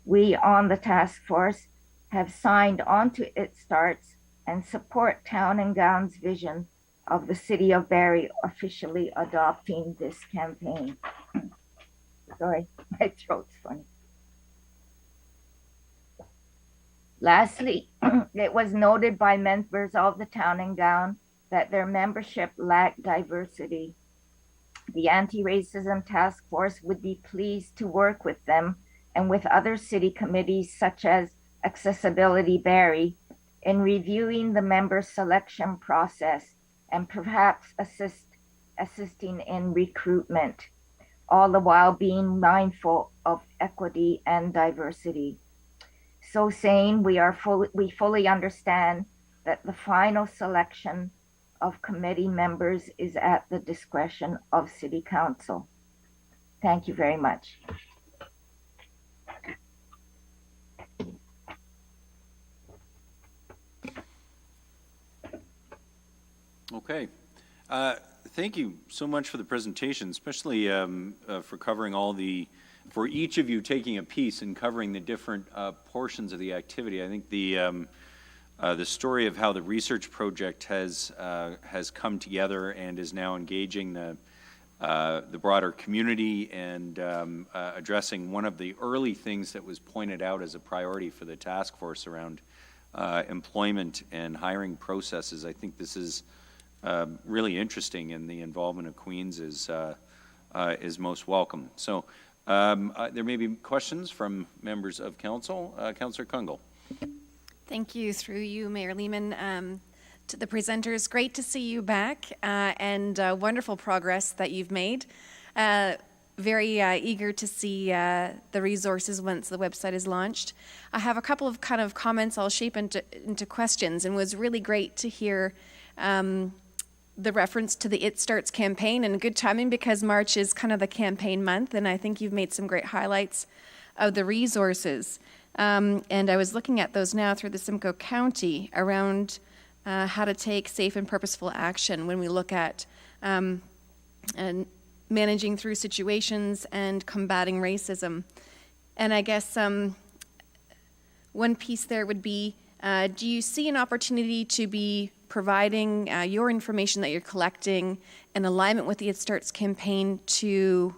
We on the task force have signed on to It Starts and support Town and Gown's vision of the city of Barrie officially adopting this campaign. Sorry, my throat's funny. Lastly, it was noted by members of the Town and Gown that their membership lacked diversity. The Anti-Racism Task Force would be pleased to work with them and with other city committees such as Accessibility Barrie in reviewing the member selection process and perhaps assisting in recruitment, all the while being mindful of equity and diversity. So saying, we fully understand that the final selection of committee members is at the discretion of City Council. Thank you very much. Okay. Thank you so much for the presentation, especially for covering for each of you taking a piece and covering the different portions of the activity. I think the story of how the research project has come together and is now engaging the broader community and addressing one of the early things that was pointed out as a priority for the task force around employment and hiring processes. I think this is really interesting, and the involvement of Queens is most welcome. So there may be questions from members of council. Councillor Kungle. Thank you, through you, Mayor Lehman. To the presenters, great to see you back, and wonderful progress that you've made. Very eager to see the resources once the website is launched. I have a couple of kind of comments I'll shape into questions, and it was really great to hear the reference to the It Starts campaign, and good timing because March is kind of the campaign month, and I think you've made some great highlights of the resources. And I was looking at those now through the Simcoe County around how to take safe and purposeful action when we look at and managing through situations and combating racism. And I guess one piece there would be, do you see an opportunity to be providing your information that you're collecting in alignment with the It Starts campaign to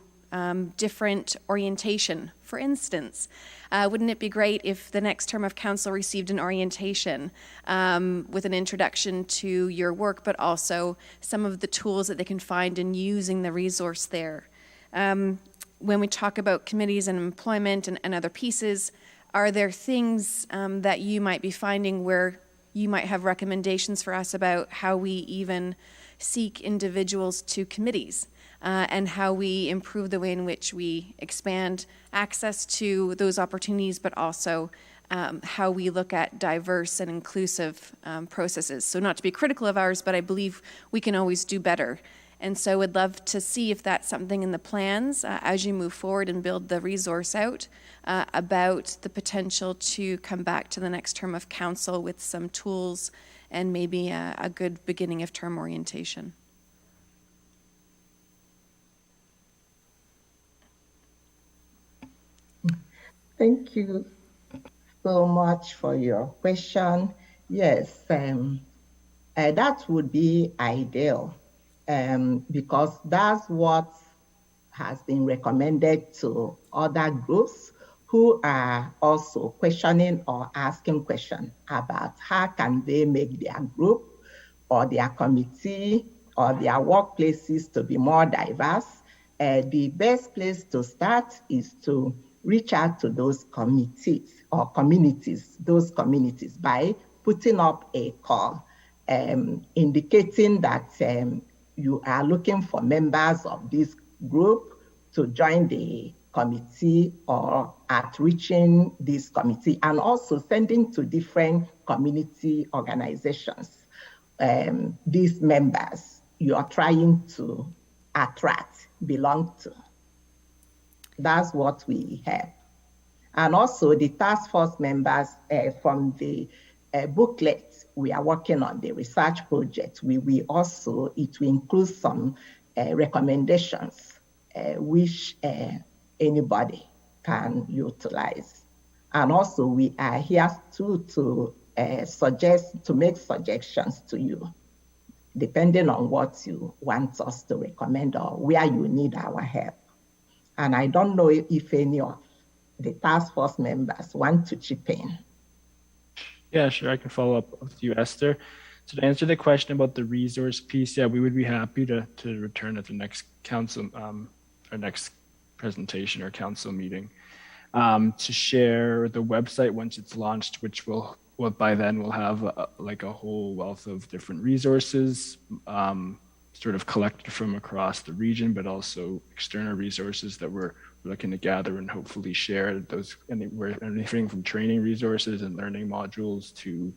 different orientation. For instance, wouldn't it be great if the next term of council received an orientation with an introduction to your work, but also some of the tools that they can find in using the resource there? When we talk about committees and employment and other pieces, are there things that you might be finding where you might have recommendations for us about how we even seek individuals to committees and how we improve the way in which we expand access to those opportunities, but also how we look at diverse and inclusive processes? So not to be critical of ours, but I believe we can always do better. And so would love to see if that's something in the plans as you move forward and build the resource out about the potential to come back to the next term of council with some tools and maybe a good beginning of term orientation. Thank you so much for your question. Yes, that would be ideal because that's what has been recommended to other groups who are also questioning or asking questions about how can they make their group or their committee or their workplaces to be more diverse. The best place to start is to reach out to those committees or those communities by putting up a call indicating that you are looking for members of this group to join the committee or outreaching this committee, and also sending to different community organizations these members you are trying to attract, belong to. That's what we have. And also the task force members from the booklet we are working on, the research project, it will include some recommendations which anybody can utilize. And also we are here to make suggestions to you, depending on what you want us to recommend or where you need our help. And I don't know if any of the task force members want to chip in. Yeah, sure. I can follow up with you, Esther. So to answer the question about the resource piece, yeah, we would be happy to return at the next council, our next presentation or council meeting, to share the website once it's launched, which will by then we'll have a whole wealth of different resources, sort of collected from across the region, but also external resources that we're looking to gather and hopefully share those, anything from training resources and learning modules to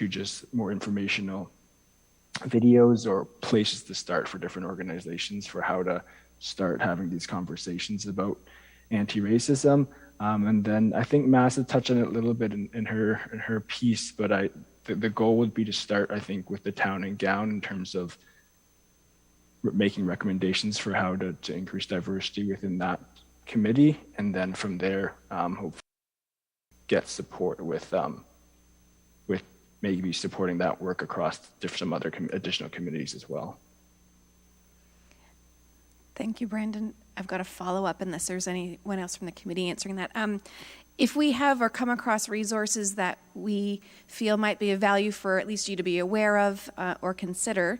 just more informational videos or places to start for different organizations for how to start having these conversations about anti-racism. And then I think Massa touched on it a little bit in her piece, but the goal would be to start, I think, with the town and gown in terms of making recommendations for how to increase diversity within that committee, and then from there, hopefully get support with maybe supporting that work across some other additional committees as well. Thank you, Brandon. I've got a follow-up unless there's anyone else from the committee answering that. If we have or come across resources that we feel might be of value for at least you to be aware of or consider,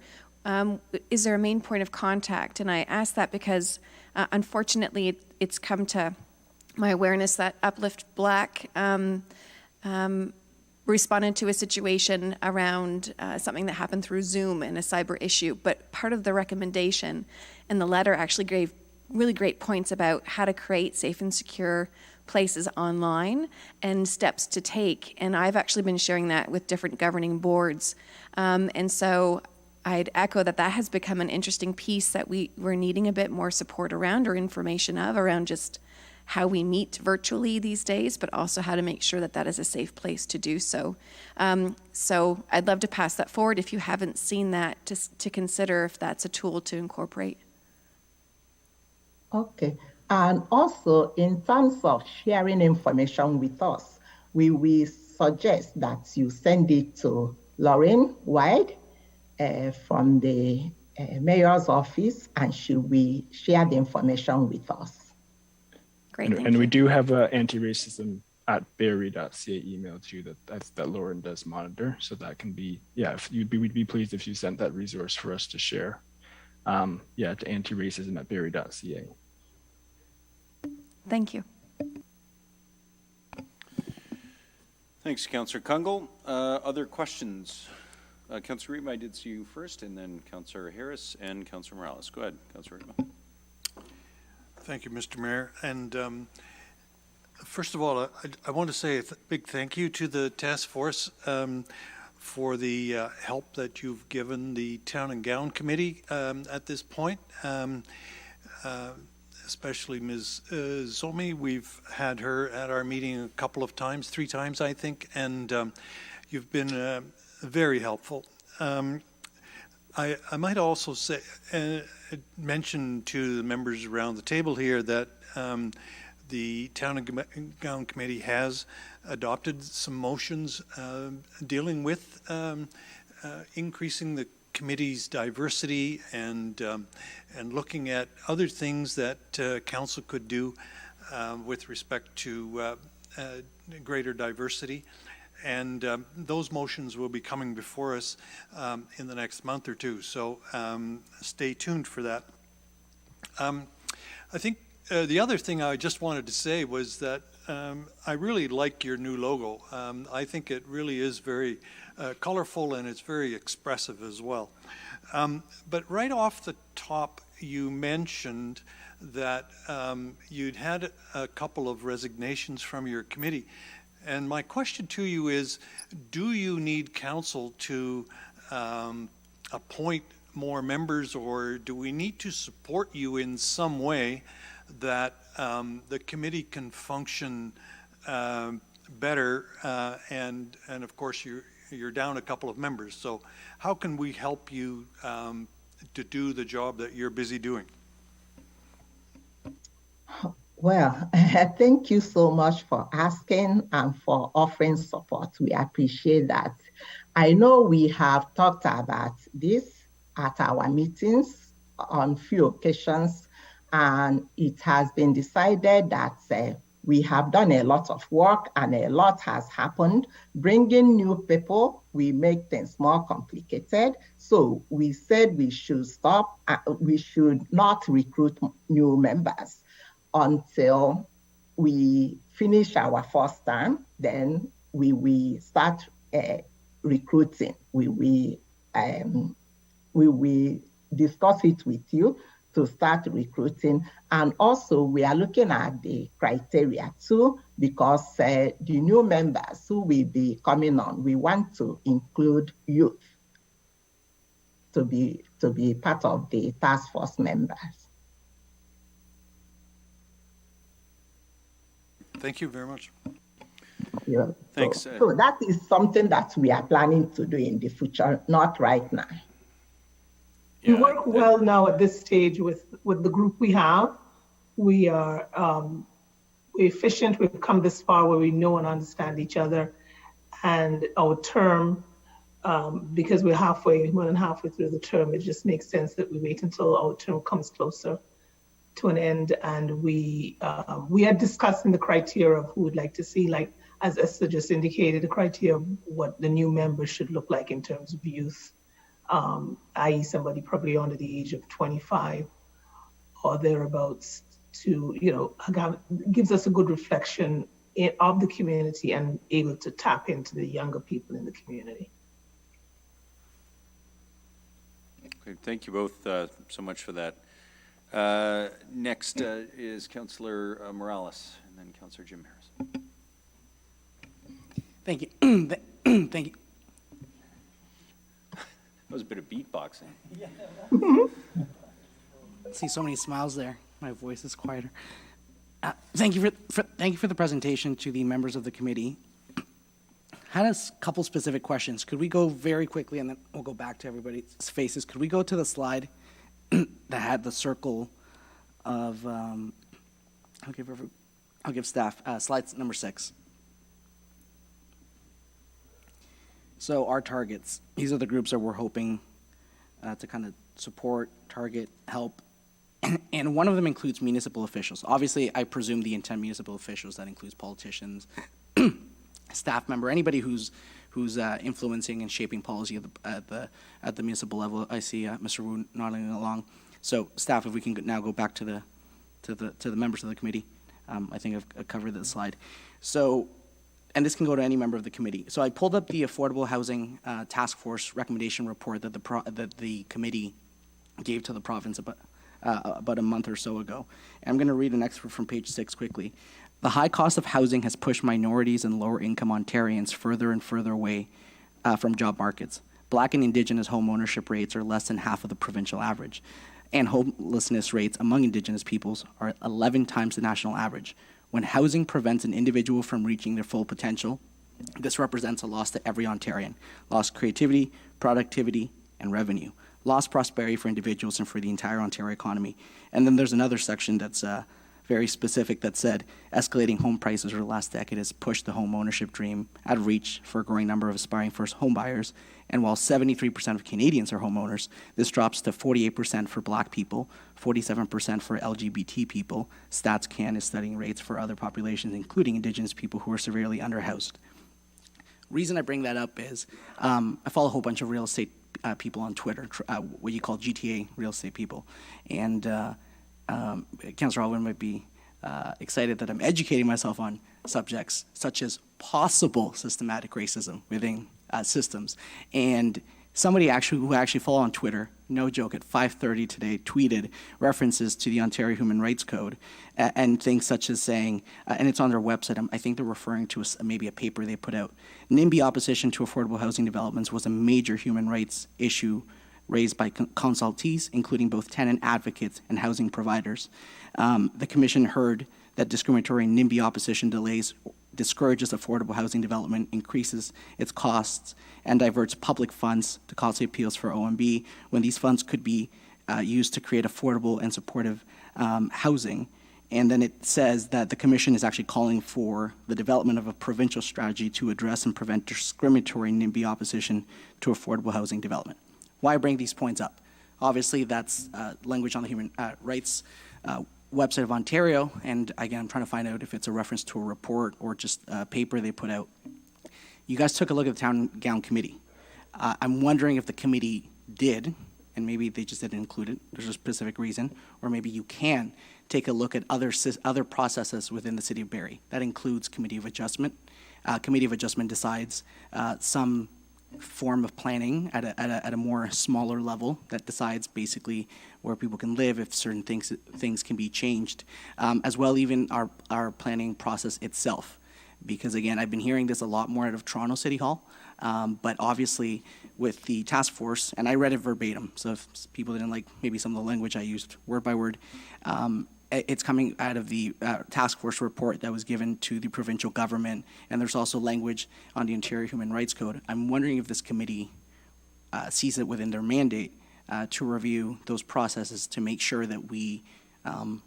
is there a main point of contact? And I ask that because unfortunately it's come to my awareness that Uplift Black responded to a situation around something that happened through Zoom and a cyber issue. But part of the recommendation in the letter actually gave really great points about how to create safe and secure places online and steps to take. And I've actually been sharing that with different governing boards. And so I'd echo that has become an interesting piece that we're needing a bit more support around or information around just how we meet virtually these days, but also how to make sure that is a safe place to do so. So I'd love to pass that forward if you haven't seen that, to consider if that's a tool to incorporate. Okay. And also in terms of sharing information with us, we suggest that you send it to Lauren White from the mayor's office, and she will share the information with us. Great, And we do have a anti-racism at barrie.ca email too that Lauren does monitor, so that can be, yeah, we'd be pleased if you sent that resource for us to share. To anti-racism at barrie.ca. Thank you. Thanks, Councillor Kungle. Other questions? Councillor Rima, I did see you first, and then Councillor Harris and Councillor Morales. Go ahead, Councillor Rima. Thank you, Mr. Mayor. And first of all, I want to say a big thank you to the task force for the help that you've given the Town and Gown Committee at this point. Especially Ms. Zomi. We've had her at our meeting a couple of times, 3 times, I think, and you've been very helpful. I might also say, mention to the members around the table here that the Town and Gown Committee has adopted some motions dealing with increasing the committee's diversity and looking at other things that council could do with respect to greater diversity. And those motions will be coming before us in the next month or two. So stay tuned for that. I think the other thing I just wanted to say was that I really like your new logo. I think it really is very colorful and it's very expressive as well. But right off the top, you mentioned that you'd had a couple of resignations from your committee. And my question to you is, do you need council to appoint more members, or do we need to support you in some way that the committee can function better? And of course, you're down a couple of members. So how can we help you to do the job that you're busy doing? Well, thank you so much for asking and for offering support. We appreciate that. I know we have talked about this at our meetings on few occasions, and it has been decided that we have done a lot of work and a lot has happened. Bringing new people, we make things more complicated. So we said we should stop, we should not recruit new members until we finish our first term. Then we will start recruiting. We will discuss it with you to start recruiting. And also we are looking at the criteria too, because the new members who will be coming on, we want to include youth to be part of the task force members. Thank you very much. Yeah. Thanks. So that is something that we are planning to do in the future, not right now. We work well now at this stage with the group we have. We are efficient. We've come this far where we know and understand each other. And our term, because we're more than halfway through the term, it just makes sense that we wait until our term comes closer to an end. And we are discussing the criteria of who would like to see, like as Esther just indicated, the criteria of what the new members should look like in terms of youth, i.e. somebody probably under the age of 25 or thereabouts, to, gives us a good reflection of the community and able to tap into the younger people in the community. Okay, thank you both so much for that. Next is Councillor Morales, and then Councillor Jim Harris. Thank you. Thank you. That was a bit of beatboxing. I see so many smiles there. My voice is quieter. Thank you for the presentation to the members of the committee. Had a couple specific questions. Could we go very quickly, and then we'll go back to everybody's faces. Could we go to the slide that had the circle of, I'll give staff, slide number 6. So our targets, these are the groups that we're hoping to kind of support, target, help, and one of them includes municipal officials. Obviously, I presume the intent municipal officials, that includes politicians, staff member, anybody who's influencing and shaping policy at the municipal level. I see Mr. Wu nodding along. So staff, if we can now go back to the members of the committee. I think I've covered this slide. So, and this can go to any member of the committee. So I pulled up the Affordable Housing Task Force recommendation report that the committee gave to the province about a month or so ago. And I'm going to read an excerpt from page 6 quickly. The high cost of housing has pushed minorities and lower income Ontarians further and further away from job markets. Black and Indigenous home ownership rates are less than half of the provincial average, and homelessness rates among Indigenous peoples are 11 times the national average. When housing prevents an individual from reaching their full potential, this represents a loss to every Ontarian. Lost creativity, productivity, and revenue. Lost prosperity for individuals and for the entire Ontario economy. And then there's another section that's very specific that said escalating home prices over the last decade has pushed the home ownership dream out of reach for a growing number of aspiring first home buyers. And while 73% of Canadians are homeowners, this drops to 48% for Black people, 47% for LGBT people. Stats Can is studying rates for other populations, including Indigenous people who are severely underhoused. Reason I bring that up is I follow a whole bunch of real estate people on Twitter, what you call GTA real estate people. And Councillor Alwyn might be excited that I'm educating myself on subjects such as possible systematic racism within systems. And somebody who actually follow on Twitter, no joke, at 5:30 today tweeted references to the Ontario Human Rights Code and things such as saying, and it's on their website, I think they're referring to maybe a paper they put out. NIMBY opposition to affordable housing developments was a major human rights issue raised by consultees, including both tenant advocates and housing providers. The Commission heard that discriminatory NIMBY opposition delays discourages affordable housing development, increases its costs, and diverts public funds to costly appeals for OMB when these funds could be used to create affordable and supportive housing. And then it says that the Commission is actually calling for the development of a provincial strategy to address and prevent discriminatory NIMBY opposition to affordable housing development. Why bring these points up? Obviously, that's language on the Human Rights website of Ontario, and again, I'm trying to find out if it's a reference to a report or just a paper they put out. You guys took a look at the Town and Gown Committee. I'm wondering if the committee did, and maybe they just didn't include it, there's a specific reason, or maybe you can take a look at other processes within the City of Barrie. That includes Committee of Adjustment. Committee of Adjustment decides some form of planning at a more smaller level that decides basically where people can live, if certain things can be changed, as well even our planning process itself. Because again, I've been hearing this a lot more out of Toronto City Hall, but obviously with the task force, and I read it verbatim, so if people didn't like maybe some of the language I used word by word, it's coming out of the task force report that was given to the provincial government, and there's also language on the Ontario Human Rights Code. I'm wondering if this committee sees it within their mandate to review those processes to make sure that we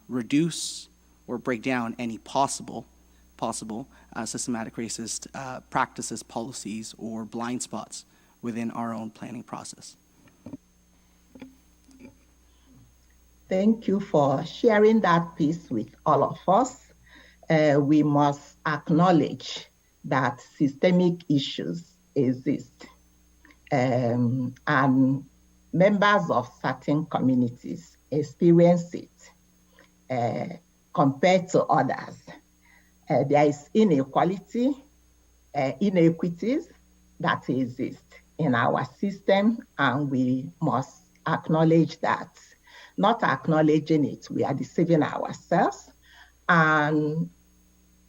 reduce or break down any possible systematic racist practices, policies, or blind spots within our own planning process. Thank you for sharing that piece with all of us. We must acknowledge that systemic issues exist, and members of certain communities experience it compared to others. There is inequality, inequities that exist in our system, and we must acknowledge that. Not acknowledging it, we are deceiving ourselves. And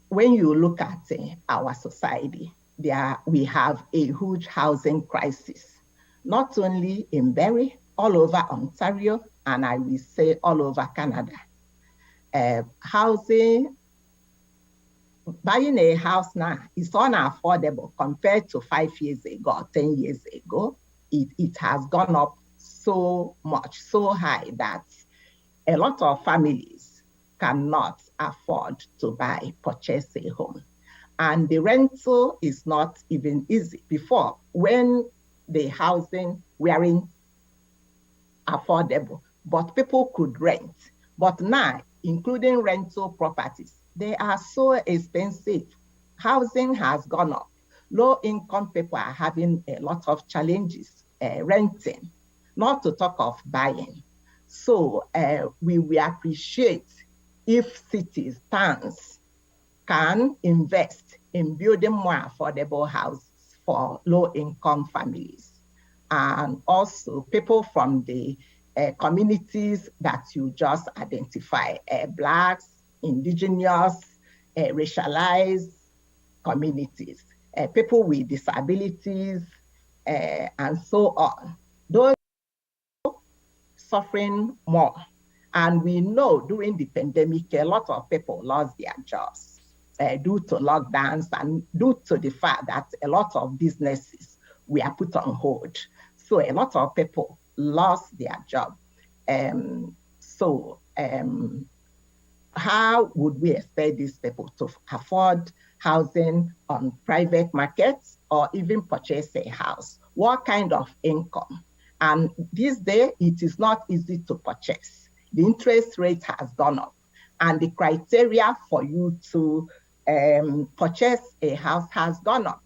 when you look at our society, we have a huge housing crisis, not only in Barrie, all over Ontario, and I will say all over Canada. Housing, buying a house now is unaffordable compared to 5 years ago or 10 years ago. It has gone up so much, so high that a lot of families cannot afford to purchase a home. And the rental is not even easy. Before, when the housing weren't affordable, but people could rent. But now, including rental properties, they are so expensive. Housing has gone up. Low-income people are having a lot of challenges renting, not to talk of buying. So we appreciate if cities, towns can invest in building more affordable houses for low-income families. And also people from the communities that you just identify, Blacks, indigenous, racialized communities, people with disabilities, and so on. Those suffering more. And we know during the pandemic, a lot of people lost their jobs due to lockdowns and due to the fact that a lot of businesses were put on hold. So a lot of people lost their job. How would we expect these people to afford housing on private markets or even purchase a house? What kind of income? And this day, it is not easy to purchase. The interest rate has gone up, and the criteria for you to purchase a house has gone up.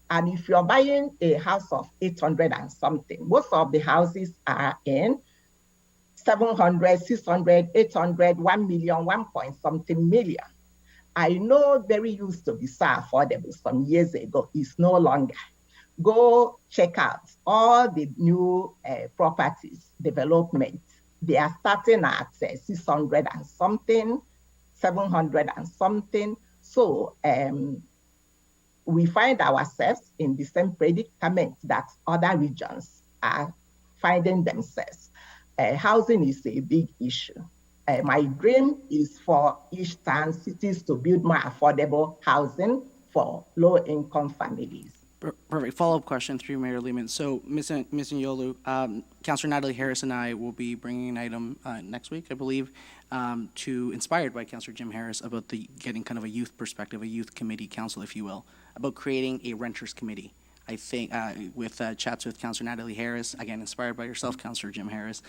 And if you're buying a house of 800 and something, most of the houses are in 700, 600, 800, 1 million, 1 point something million. I know Barrie used to be so affordable some years ago. It's no longer. Go check out all the new properties development. They are starting at 600 and something, 700 and something. So we find ourselves in the same predicament that other regions are finding themselves. Housing is a big issue. My dream is for each town, cities to build more affordable housing for low-income families. Perfect. Follow-up question through Mayor Lehman. So, Ms. Nyolu, Councillor Natalie Harris and I will be bringing an item next week, I believe, inspired by Councillor Jim Harris about getting kind of a youth perspective, a youth committee council, if you will, about creating a renters committee. I think with chats with Councillor Natalie Harris, again, inspired by yourself, Councillor Jim Harris,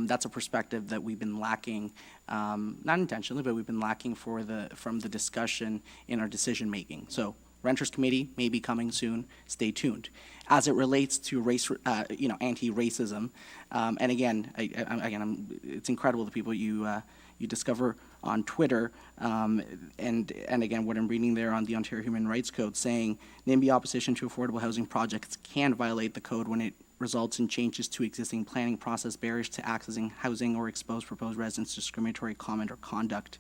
that's a perspective that we've been lacking, not intentionally, but we've been lacking from the discussion in our decision making. So, Renters Committee may be coming soon. Stay tuned. As it relates to race, anti-racism, and again, it's incredible the people you discover on Twitter, and again, what I'm reading there on the Ontario Human Rights Code saying NIMBY opposition to affordable housing projects can violate the code when it results in changes to existing planning process, barriers to accessing housing, or expose proposed residents to discriminatory comment or conduct.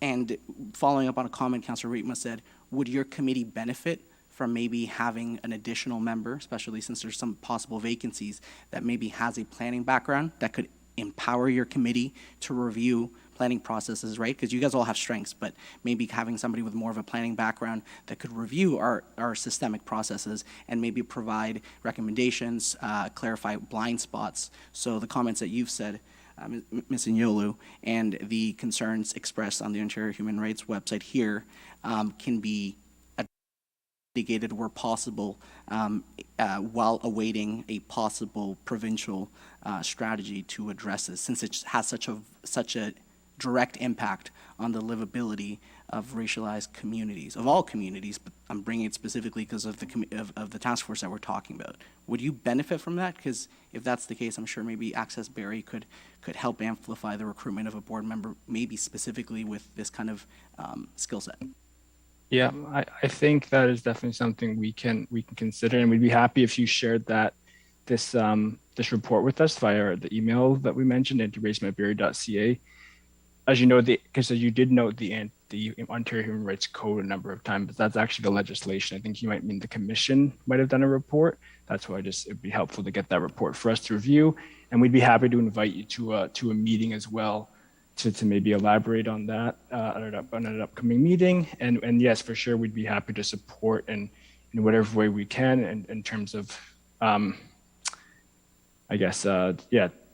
And following up on a comment Councillor Rietma said, would your committee benefit from maybe having an additional member, especially since there's some possible vacancies, that maybe has a planning background that could empower your committee to review planning processes, right? Because you guys all have strengths, but maybe having somebody with more of a planning background that could review our systemic processes and maybe provide recommendations, clarify blind spots. So the comments that you've said, Ms. Nyolu, and the concerns expressed on the Ontario Human Rights website here can be mitigated where possible while awaiting a possible provincial strategy to address this, since it has such a direct impact on the livability of racialized communities, of all communities, but I'm bringing it specifically because of the task force that we're talking about. Would you benefit from that? Because if that's the case, I'm sure maybe Access Barrie could help amplify the recruitment of a board member, maybe specifically with this kind of skill set. Yeah, I think that is definitely something we can consider, and we'd be happy if you shared this report with us via the email that we mentioned, anti-racism@barrie.ca. As you know, because you did note the Ontario Human Rights Code a number of times, but that's actually the legislation. I think you might mean the commission might have done a report. That's why it'd be helpful to get that report for us to review, and we'd be happy to invite you to a meeting as well to maybe elaborate on that on an upcoming meeting. And yes, for sure, we'd be happy to support in whatever way we can in terms of,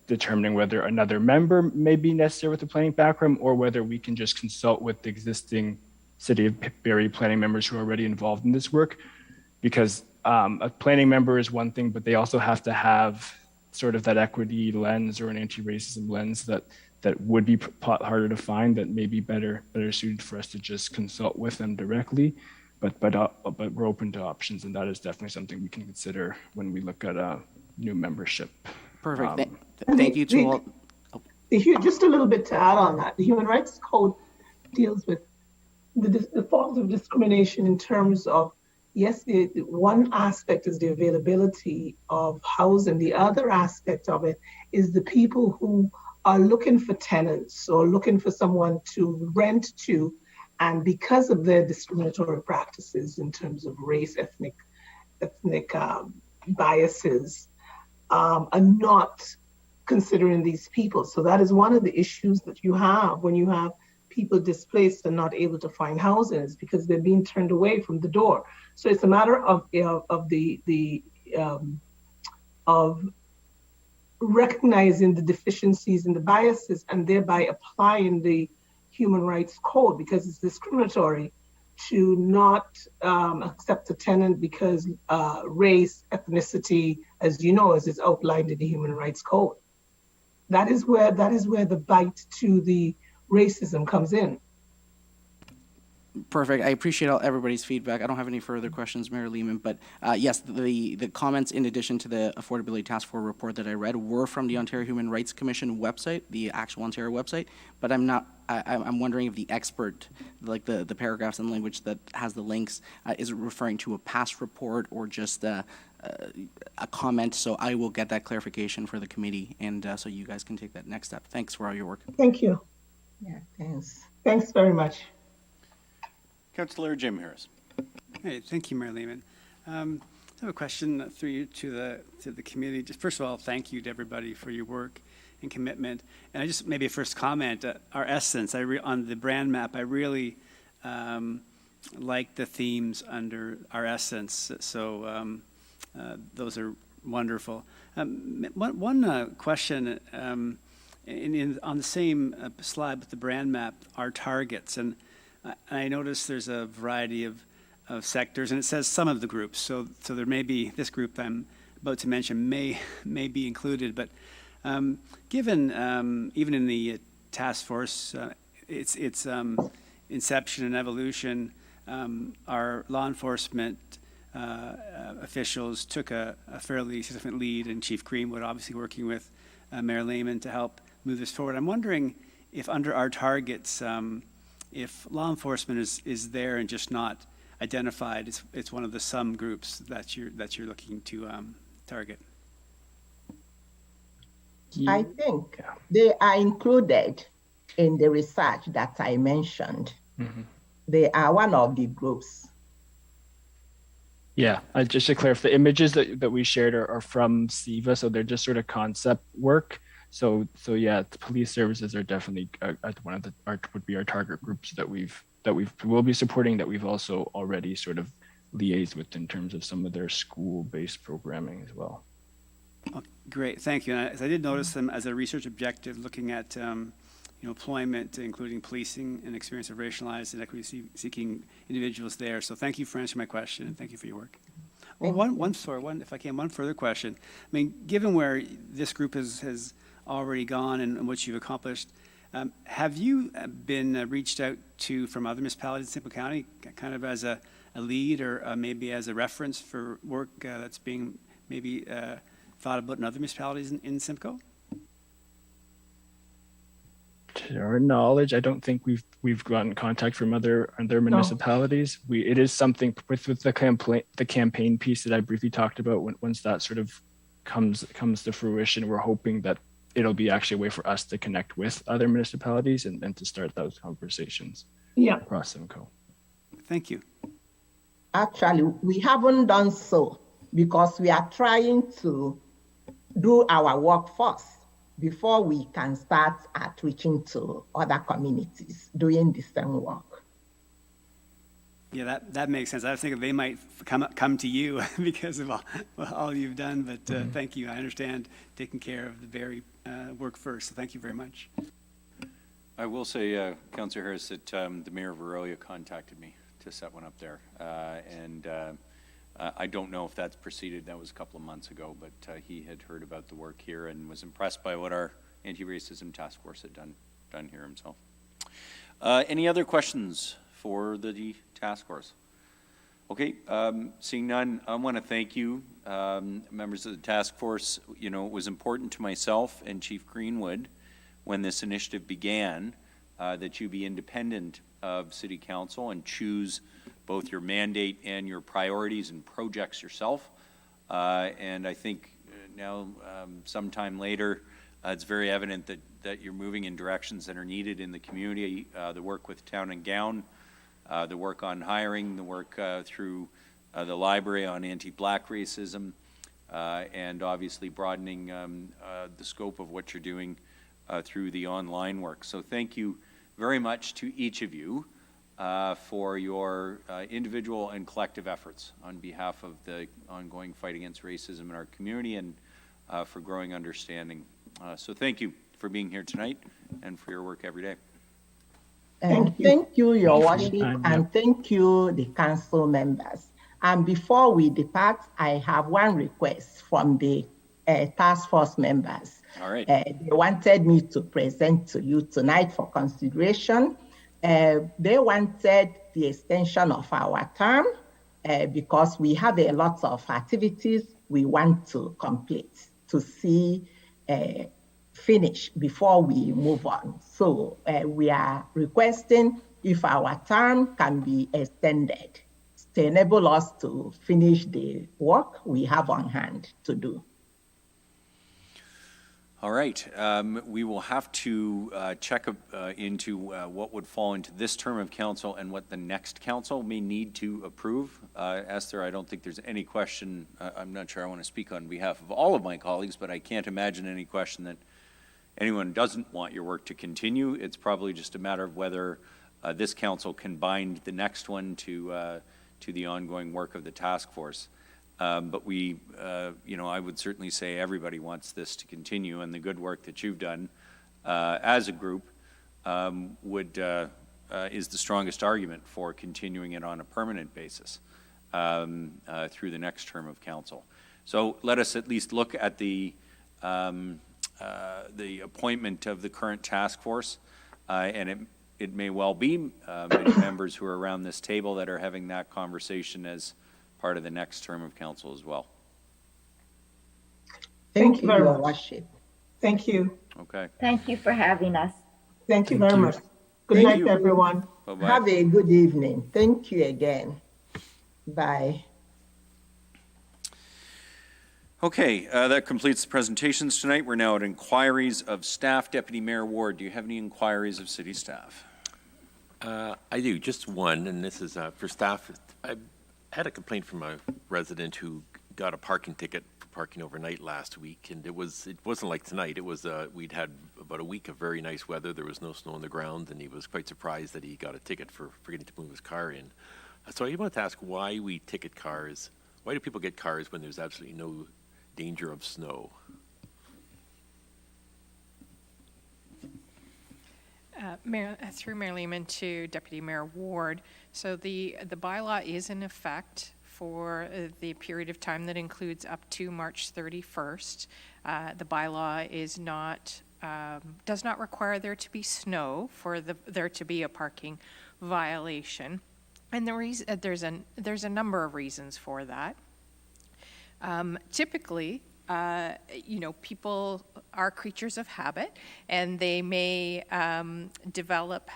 determining whether another member may be necessary with a planning background or whether we can just consult with the existing City of Barrie planning members who are already involved in this work. Because a planning member is one thing, but they also have to have sort of that equity lens or an anti-racism lens that would be harder to find, that may be better suited for us to just consult with them directly. But we're open to options, and that is definitely something we can consider when we look at new membership. Perfect. Thank you to all. Just a little bit to add on that. The Human Rights Code deals with the forms of discrimination in terms of, yes, the one aspect is the availability of housing. The other aspect of it is the people who are looking for tenants or looking for someone to rent to, and because of their discriminatory practices in terms of race, ethnic biases, are not considering these people. So that is one of the issues that you have when you have people displaced and not able to find houses, because they're being turned away from the door. So it's a matter of recognizing the deficiencies and the biases, and thereby applying the Human Rights Code, because it's discriminatory to not accept a tenant because race, ethnicity, as you know, as is outlined in the Human Rights Code. That is where the bite to the racism comes in. Perfect. I appreciate everybody's feedback. I don't have any further questions, Mayor Lehman, but yes, the comments in addition to the Affordability Task Force report that I read were from the Ontario Human Rights Commission website, the actual Ontario website, but I'm wondering if the expert, like the paragraphs and language that has the links, is referring to a past report or just a comment. So I will get that clarification for the committee, and so you guys can take that next step. Thanks for all your work. Thank you. Yeah, thanks. Thanks very much. Councillor Jim Harris. Hey, thank you, Mayor Lehman. I have a question through you to the committee. Just first of all, thank you to everybody for your work and commitment. And I just maybe a first comment. Our essence on the brand map, I really like the themes under our essence. So those are wonderful. One question on the same slide with the brand map, our targets, and I noticed there's a variety of sectors, and it says some of the groups. So there may be this group I'm about to mention may be included, but given even in the task force, its inception and evolution, our law enforcement officials took a fairly significant lead, and Chief Greenwood obviously working with Mayor Lehman to help move this forward. I'm wondering if under our targets, if law enforcement is there and just not identified, it's one of the some groups that you're looking to target. I think they are included in the research that I mentioned. Mm-hmm. They are one of the groups. Yeah, just to clarify, the images that we shared are from SIVA, so they're just sort of concept work. So yeah, the police services are definitely one of would be our target groups that will be supporting, that we've also already sort of liaised with in terms of some of their school-based programming as well. Oh, great, thank you. And I did notice them as a research objective, looking at employment, including policing and experience of racialized and equity-seeking individuals there. So thank you for answering my question, and thank you for your work. Well, one further question. I mean, given where this group has already gone and what you've accomplished, have you been reached out to from other municipalities in Simcoe County, kind of as a lead or maybe as a reference for work that's being maybe thought about in other municipalities in Simcoe? To our knowledge, I don't think we've gotten contact from other municipalities. It is something with the campaign piece that I briefly talked about. Once that sort of comes to fruition, we're hoping that it'll be actually a way for us to connect with other municipalities and to start those conversations across Simcoe. Thank you. Actually, we haven't done so because we are trying to do our work first before we can start outreaching to other communities doing the same work. Yeah, that makes sense. I was thinking they might come to you because of all you've done, but thank you. I understand taking care of the Barrie work first, so thank you very much. I will say, Councillor Harris, that the Mayor of Aurelia contacted me to set one up there, and I don't know if that's proceeded. That was a couple of months ago, but he had heard about the work here and was impressed by what our anti-racism task force had done here himself. Any other questions for the task force? Okay, seeing none, I want to thank you, members of the task force. You know, it was important to myself and Chief Greenwood when this initiative began that you be independent of City Council and choose both your mandate and your priorities and projects yourself. And I think now, sometime later, it's very evident that you're moving in directions that are needed in the community. The work with Town and Gown, the work on hiring, the work through the library on anti-Black racism, and obviously broadening the scope of what you're doing through the online work. So thank you very much to each of you for your individual and collective efforts on behalf of the ongoing fight against racism in our community and for growing understanding. So thank you for being here tonight and for your work every day. Thank you, Your Worship, and thank you, the council members. And before we depart, I have one request from the task force members. All right. They wanted me to present to you tonight for consideration. They wanted the extension of our term because we have a lot of activities we want to complete to see finish before we move on. So we are requesting if our term can be extended to enable us to finish the work we have on hand to do. All right, we will have to check into what would fall into this term of council and what the next council may need to approve. Esther, I don't think there's any question. I'm not sure I want to speak on behalf of all of my colleagues, but I can't imagine any question that anyone doesn't want your work to continue. It's probably just a matter of whether this council can bind the next one to the ongoing work of the task force. But we, you know, I would certainly say everybody wants this to continue, and the good work that you've done as a group is the strongest argument for continuing it on a permanent basis through the next term of council. So let us at least look at the appointment of the current task force, and it may well be many members who are around this table that are having that conversation as part of the next term of council as well. Thank you very Your much. Worship. Thank you. Okay. Thank you for having us. Thank you very much. Good night, everyone. Bye-bye. Have a good evening. Thank you again. Bye. Okay, that completes the presentations tonight. We're now at inquiries of staff. Deputy Mayor Ward, do you have any inquiries of city staff? I do, just one, and this is for staff. I had a complaint from a resident who got a parking ticket for parking overnight last week, and it wasn't like tonight. It was we'd had about a week of very nice weather. There was no snow on the ground, and he was quite surprised that he got a ticket for forgetting to move his car in. So I wanted to ask why we ticket cars. Why do people get cars when there's absolutely no danger of snow? Through Mayor Lehman to Deputy Mayor Ward. So the bylaw is in effect for the period of time that includes up to March 31st. The bylaw is not does not require there to be snow for there to be a parking violation, and the reason there's a number of reasons for that. Typically, you know, people are creatures of habit, and they may develop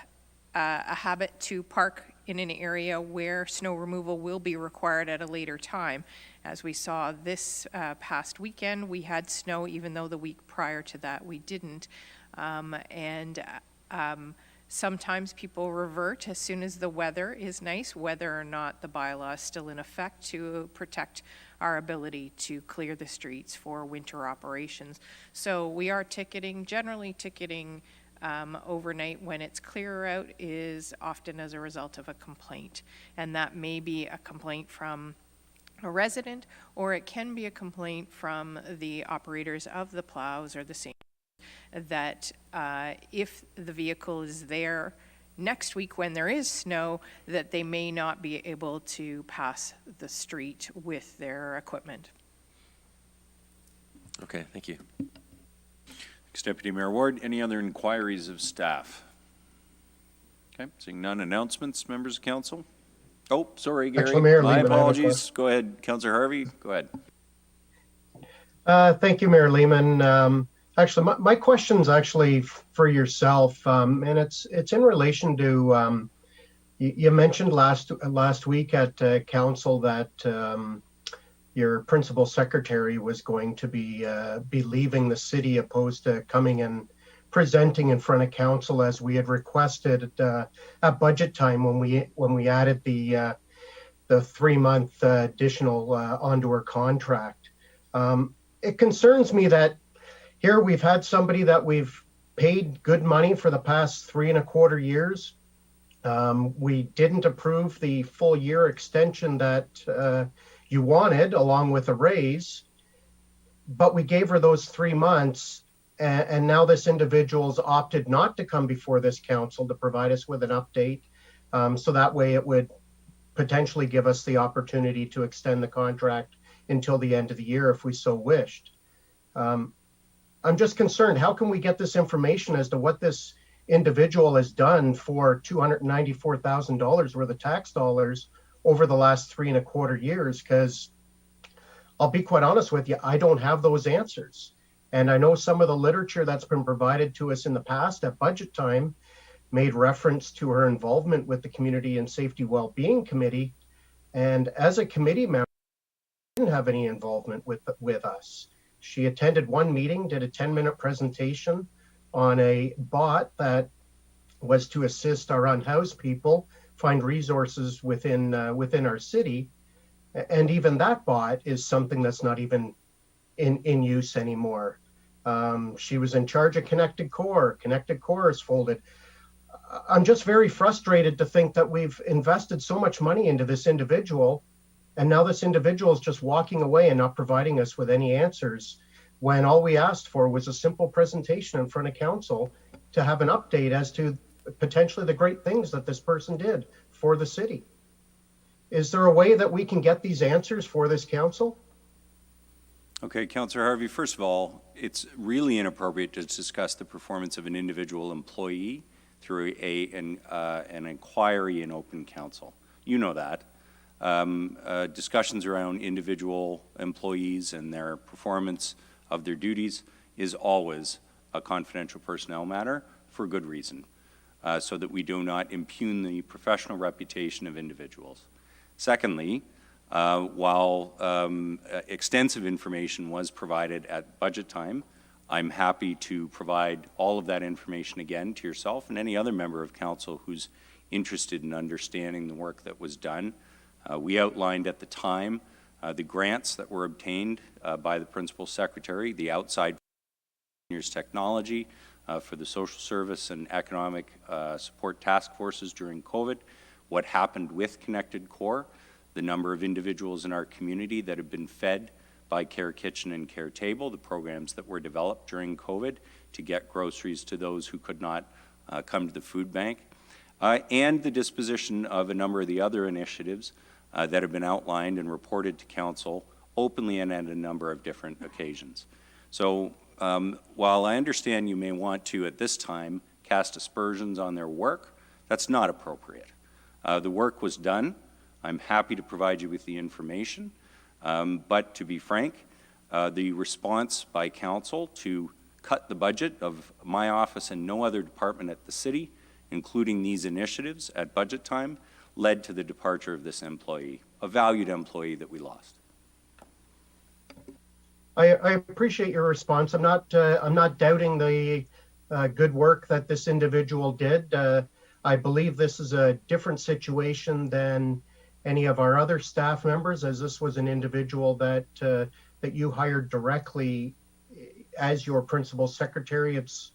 a habit to park in an area where snow removal will be required at a later time. As we saw this past weekend, we had snow, even though the week prior to that we didn't. Sometimes people revert as soon as the weather is nice, whether or not the bylaw is still in effect to protect our ability to clear the streets for winter operations. So we are generally ticketing overnight when it's clearer out is often as a result of a complaint. And that may be a complaint from a resident, or it can be a complaint from the operators of the plows or the same that if the vehicle is there next week when there is snow, that they may not be able to pass the street with their equipment. Okay, thank you. Thanks, Deputy Mayor Ward. Any other inquiries of staff? Okay, seeing none. Announcements, members of council? Oh, sorry, Gary. Actually, Mayor My Lehman, I have a apologies. Go ahead, Councillor Harvey. Go ahead. Thank you, Mayor Lehman. Actually, my question's actually for yourself, and it's in relation to you mentioned last week at council that your principal secretary was going to be leaving the city, opposed to coming and presenting in front of council as we had requested at budget time when we added the 3-month additional onto her contract. It concerns me that here we've had somebody that we've paid good money for the past 3.25 years. We didn't approve the full year extension that you wanted, along with a raise, but we gave her those 3 months, and now this individual's opted not to come before this council to provide us with an update, so that way it would potentially give us the opportunity to extend the contract until the end of the year if we so wished. I'm just concerned, how can we get this information as to what this individual has done for $294,000 worth of tax dollars over the last 3.25 years? Because I'll be quite honest with you, I don't have those answers. And I know some of the literature that's been provided to us in the past at budget time made reference to her involvement with the Community and Safety Wellbeing Committee. And as a committee member, she didn't have any involvement with us. She attended one meeting, did a 10-minute presentation on a bot that was to assist our unhoused people find resources within our city. And even that bot is something that's not even in use anymore. She was in charge of Connected Core. Connected Core is folded. I'm just very frustrated to think that we've invested so much money into this individual, and now this individual is just walking away and not providing us with any answers, when all we asked for was a simple presentation in front of council to have an update as to potentially the great things that this person did for the city. Is there a way that we can get these answers for this council? Okay, Councillor Harvey, first of all, it's really inappropriate to discuss the performance of an individual employee through an inquiry in open council. You know that. Discussions around individual employees and their performance of their duties is always a confidential personnel matter for good reason, so that we do not impugn the professional reputation of individuals. Secondly, while extensive information was provided at budget time, I'm happy to provide all of that information again to yourself and any other member of council who's interested in understanding the work that was done. We outlined at the time the grants that were obtained by the Principal Secretary, the outside technology for the social service and economic support task forces during COVID, what happened with Connected Core, the number of individuals in our community that have been fed by Care Kitchen and Care Table, the programs that were developed during COVID to get groceries to those who could not come to the food bank, and the disposition of a number of the other initiatives that have been outlined and reported to council openly and at a number of different occasions. So while I understand you may want to at this time cast aspersions on their work, that's not appropriate. The work was done. I'm happy to provide you with the information, but to be frank, the response by council to cut the budget of my office and no other department at the city, including these initiatives at budget time, led to the departure of this employee, a valued employee that we lost. I appreciate your response. I'm not doubting the good work that this individual did. I believe this is a different situation than any of our other staff members, as this was an individual that you hired directly as your principal secretary. It's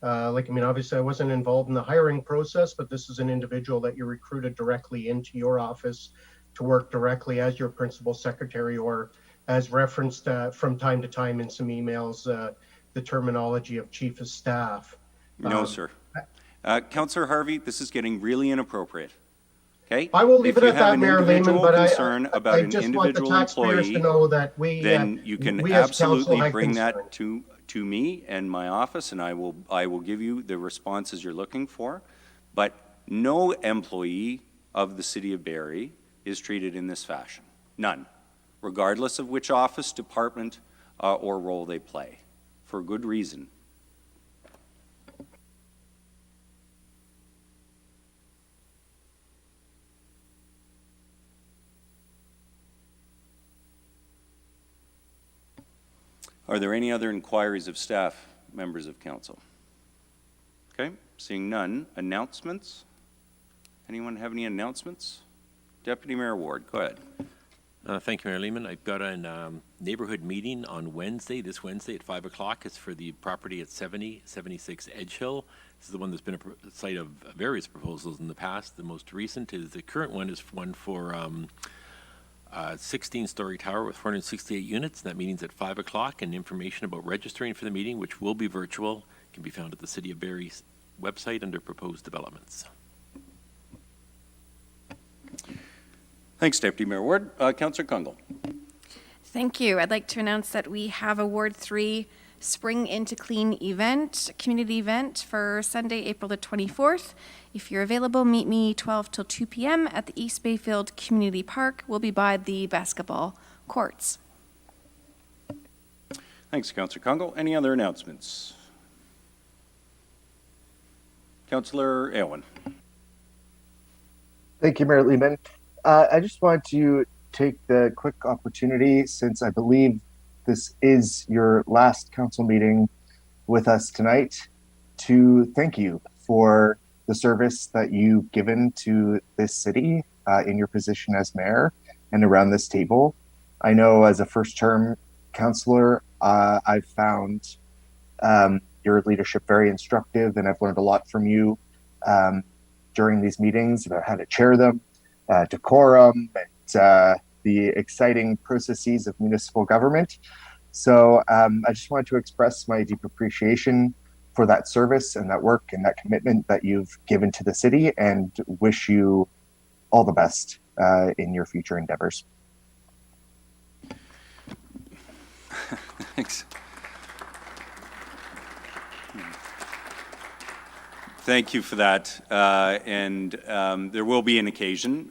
obviously I wasn't involved in the hiring process, but this is an individual that you recruited directly into your office to work directly as your principal secretary, or as referenced from time to time in some emails, the terminology of chief of staff. No, sir. Councillor Harvey, this is getting really inappropriate. Okay? I will leave it at that, Mayor Lehman, but concern about I an just want the individual taxpayers to employee, know that we, then you can we as council absolutely have bring concern. that to me and my office, and I will give you the responses you're looking for. But no employee of the City of Barrie is treated in this fashion. None, regardless of which office, department, or role they play, for good reason. Are there any other inquiries of staff, members of council? Okay, seeing none. Announcements? Anyone have any announcements? Deputy Mayor Ward, go ahead. Thank you, Mayor Lehman. I've got a neighborhood meeting on Wednesday, this Wednesday at 5 o'clock. It's for the property at 7076 Edge Hill. This is the one that's been a site of various proposals in the past. The most recent is, the current one is one for a 16-story tower with 468 units. That meeting's at 5 o'clock, and information about registering for the meeting, which will be virtual, can be found at the City of Barrie's website under proposed developments. Thanks, Deputy Mayor Ward. Councillor Kungle. Thank you. I'd like to announce that we have a Ward 3 Spring Into Clean event, community event for Sunday, April the 24th. If you're available, meet me 12 till 2 p.m. at the East Bayfield Community Park. We'll be by the basketball courts. Thanks, Councillor Kungle. Any other announcements? Councillor Aylwin. Thank you, Mayor Lehman. I just want to take the quick opportunity, since I believe this is your last council meeting with us tonight, to thank you for the service that you've given to this city in your position as mayor and around this table. I know as a first-term councillor, I've found your leadership very instructive, and I've learned a lot from you during these meetings about how to chair them, decorum, and the exciting processes of municipal government. So I just wanted to express my deep appreciation for that service and that work and that commitment that you've given to the city, and wish you all the best in your future endeavors. Thanks. Thank you for that. There will be an occasion.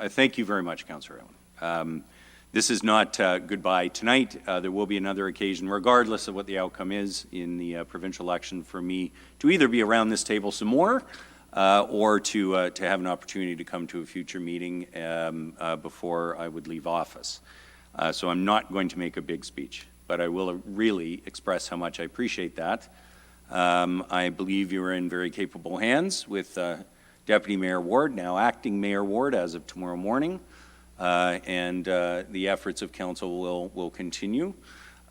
Thank you very much, Councillor Owen. This is not goodbye tonight. There will be another occasion, regardless of what the outcome is in the provincial election, for me to either be around this table some more or to have an opportunity to come to a future meeting before I would leave office. So I'm not going to make a big speech, but I will really express how much I appreciate that. I believe you are in very capable hands with Deputy Mayor Ward, now Acting Mayor Ward as of tomorrow morning, and the efforts of council will continue.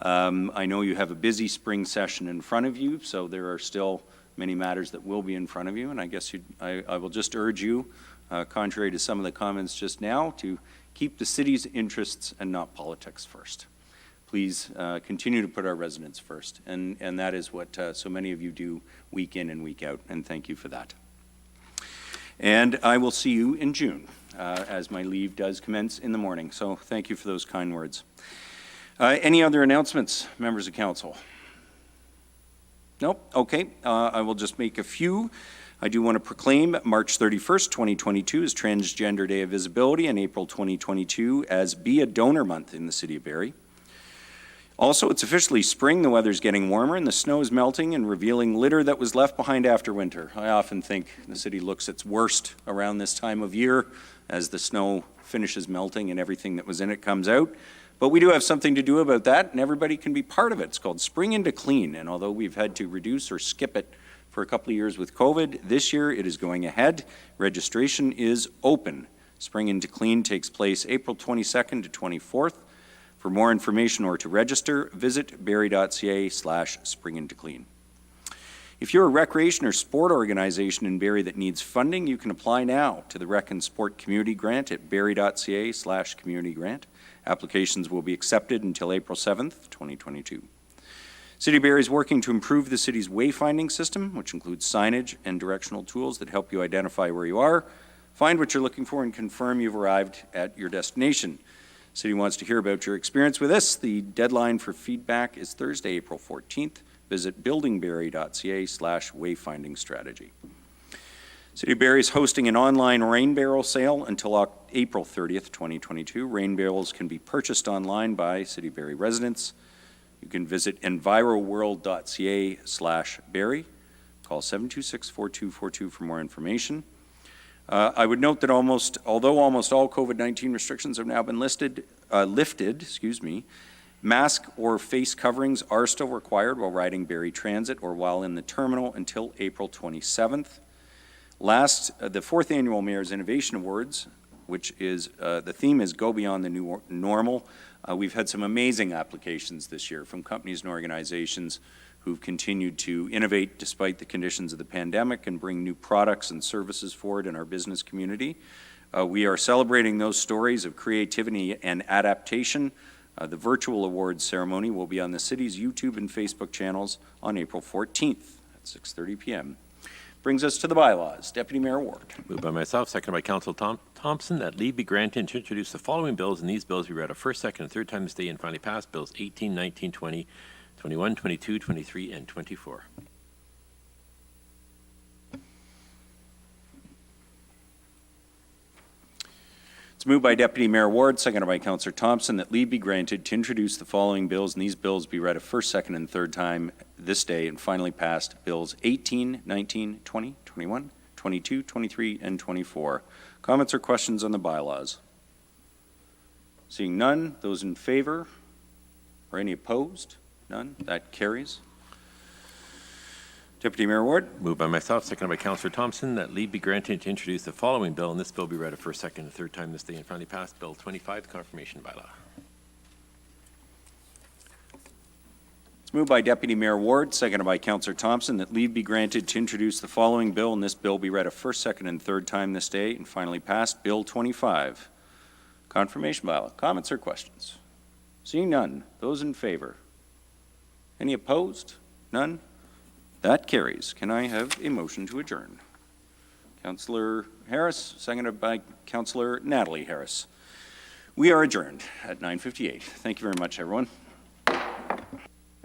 I know you have a busy spring session in front of you, so there are still many matters that will be in front of you, and I guess I will just urge you, contrary to some of the comments just now, to keep the city's interests and not politics first. Please continue to put our residents first, and that is what so many of you do week in and week out, and thank you for that. And I will see you in June, as my leave does commence in the morning, so thank you for those kind words. Any other announcements, members of council? Nope? Okay, I will just make a few. I do want to proclaim March 31st, 2022 as Transgender Day of Visibility, and April 2022 as Be a Donor Month in the City of Barrie. Also, it's officially spring, the weather's getting warmer, and the snow is melting and revealing litter that was left behind after winter. I often think the city looks its worst around this time of year as the snow finishes melting and everything that was in it comes out. But we do have something to do about that, and everybody can be part of it. It's called Spring Into Clean, and although we've had to reduce or skip it for a couple of years with COVID, this year it is going ahead. Registration is open. Spring Into Clean takes place April 22nd to 24th. For more information or to register, visit barrie.ca/springintoclean. If you're a recreation or sport organization in Barrie that needs funding, you can apply now to the Rec and Sport Community Grant at barrie.ca/communitygrant. Applications will be accepted until April 7th, 2022. City of Barrie is working to improve the city's wayfinding system, which includes signage and directional tools that help you identify where you are, find what you're looking for, and confirm you've arrived at your destination. City wants to hear about your experience with this. The deadline for feedback is Thursday, April 14th. Visit buildingbarrie.ca/wayfinding strategy. City of Barrie is hosting an online rain barrel sale until April 30th, 2022. Rain barrels can be purchased online by City of Barrie residents. You can visit enviroworld.ca/Barrie. Call 726-4242 for more information. I would note that although almost all COVID-19 restrictions have now been lifted, mask or face coverings are still required while riding Barrie Transit or while in the terminal until April 27th. Last, the 4th Annual Mayor's Innovation Awards, which is, the theme is Go Beyond the New Normal. We've had some amazing applications this year from companies and organizations who've continued to innovate despite the conditions of the pandemic and bring new products and services forward in our business community. We are celebrating those stories of creativity and adaptation. The virtual awards ceremony will be on the city's YouTube and Facebook channels on April 14th at 6:30 p.m. Brings us to the bylaws. Deputy Mayor Ward. Moved by myself, seconded by Councillor Thompson, that leave be granted to introduce the following bills, and these bills be read a first, second, and third time this day and finally passed. Bills 18, 19, 20, 21, 22, 23, and 24. It's moved by Deputy Mayor Ward, seconded by Councillor Thompson, that leave be granted to introduce the following bills, and these bills be read a first, second, and third time this day and finally passed. Bills 18, 19, 20, 21, 22, 23, and 24. Comments or questions on the bylaws? Seeing none, those in favor or any opposed? None. That carries. Deputy Mayor Ward. Moved by myself, seconded by Councillor Thompson, that leave be granted to introduce the following bill, and this bill be read a first, second, and third time this day and finally passed. Bill 25, the confirmation bylaw. It's moved by Deputy Mayor Ward, seconded by Councillor Thompson, that leave be granted to introduce the following bill, and this bill be read a first, second, and third time this day and finally passed. Bill 25, confirmation bylaw. Comments or questions? Seeing none, those in favor? Any opposed? None? That carries. Can I have a motion to adjourn? Councillor Harris, seconded by Councillor Natalie Harris. We are adjourned at 9:58. Thank you very much, everyone.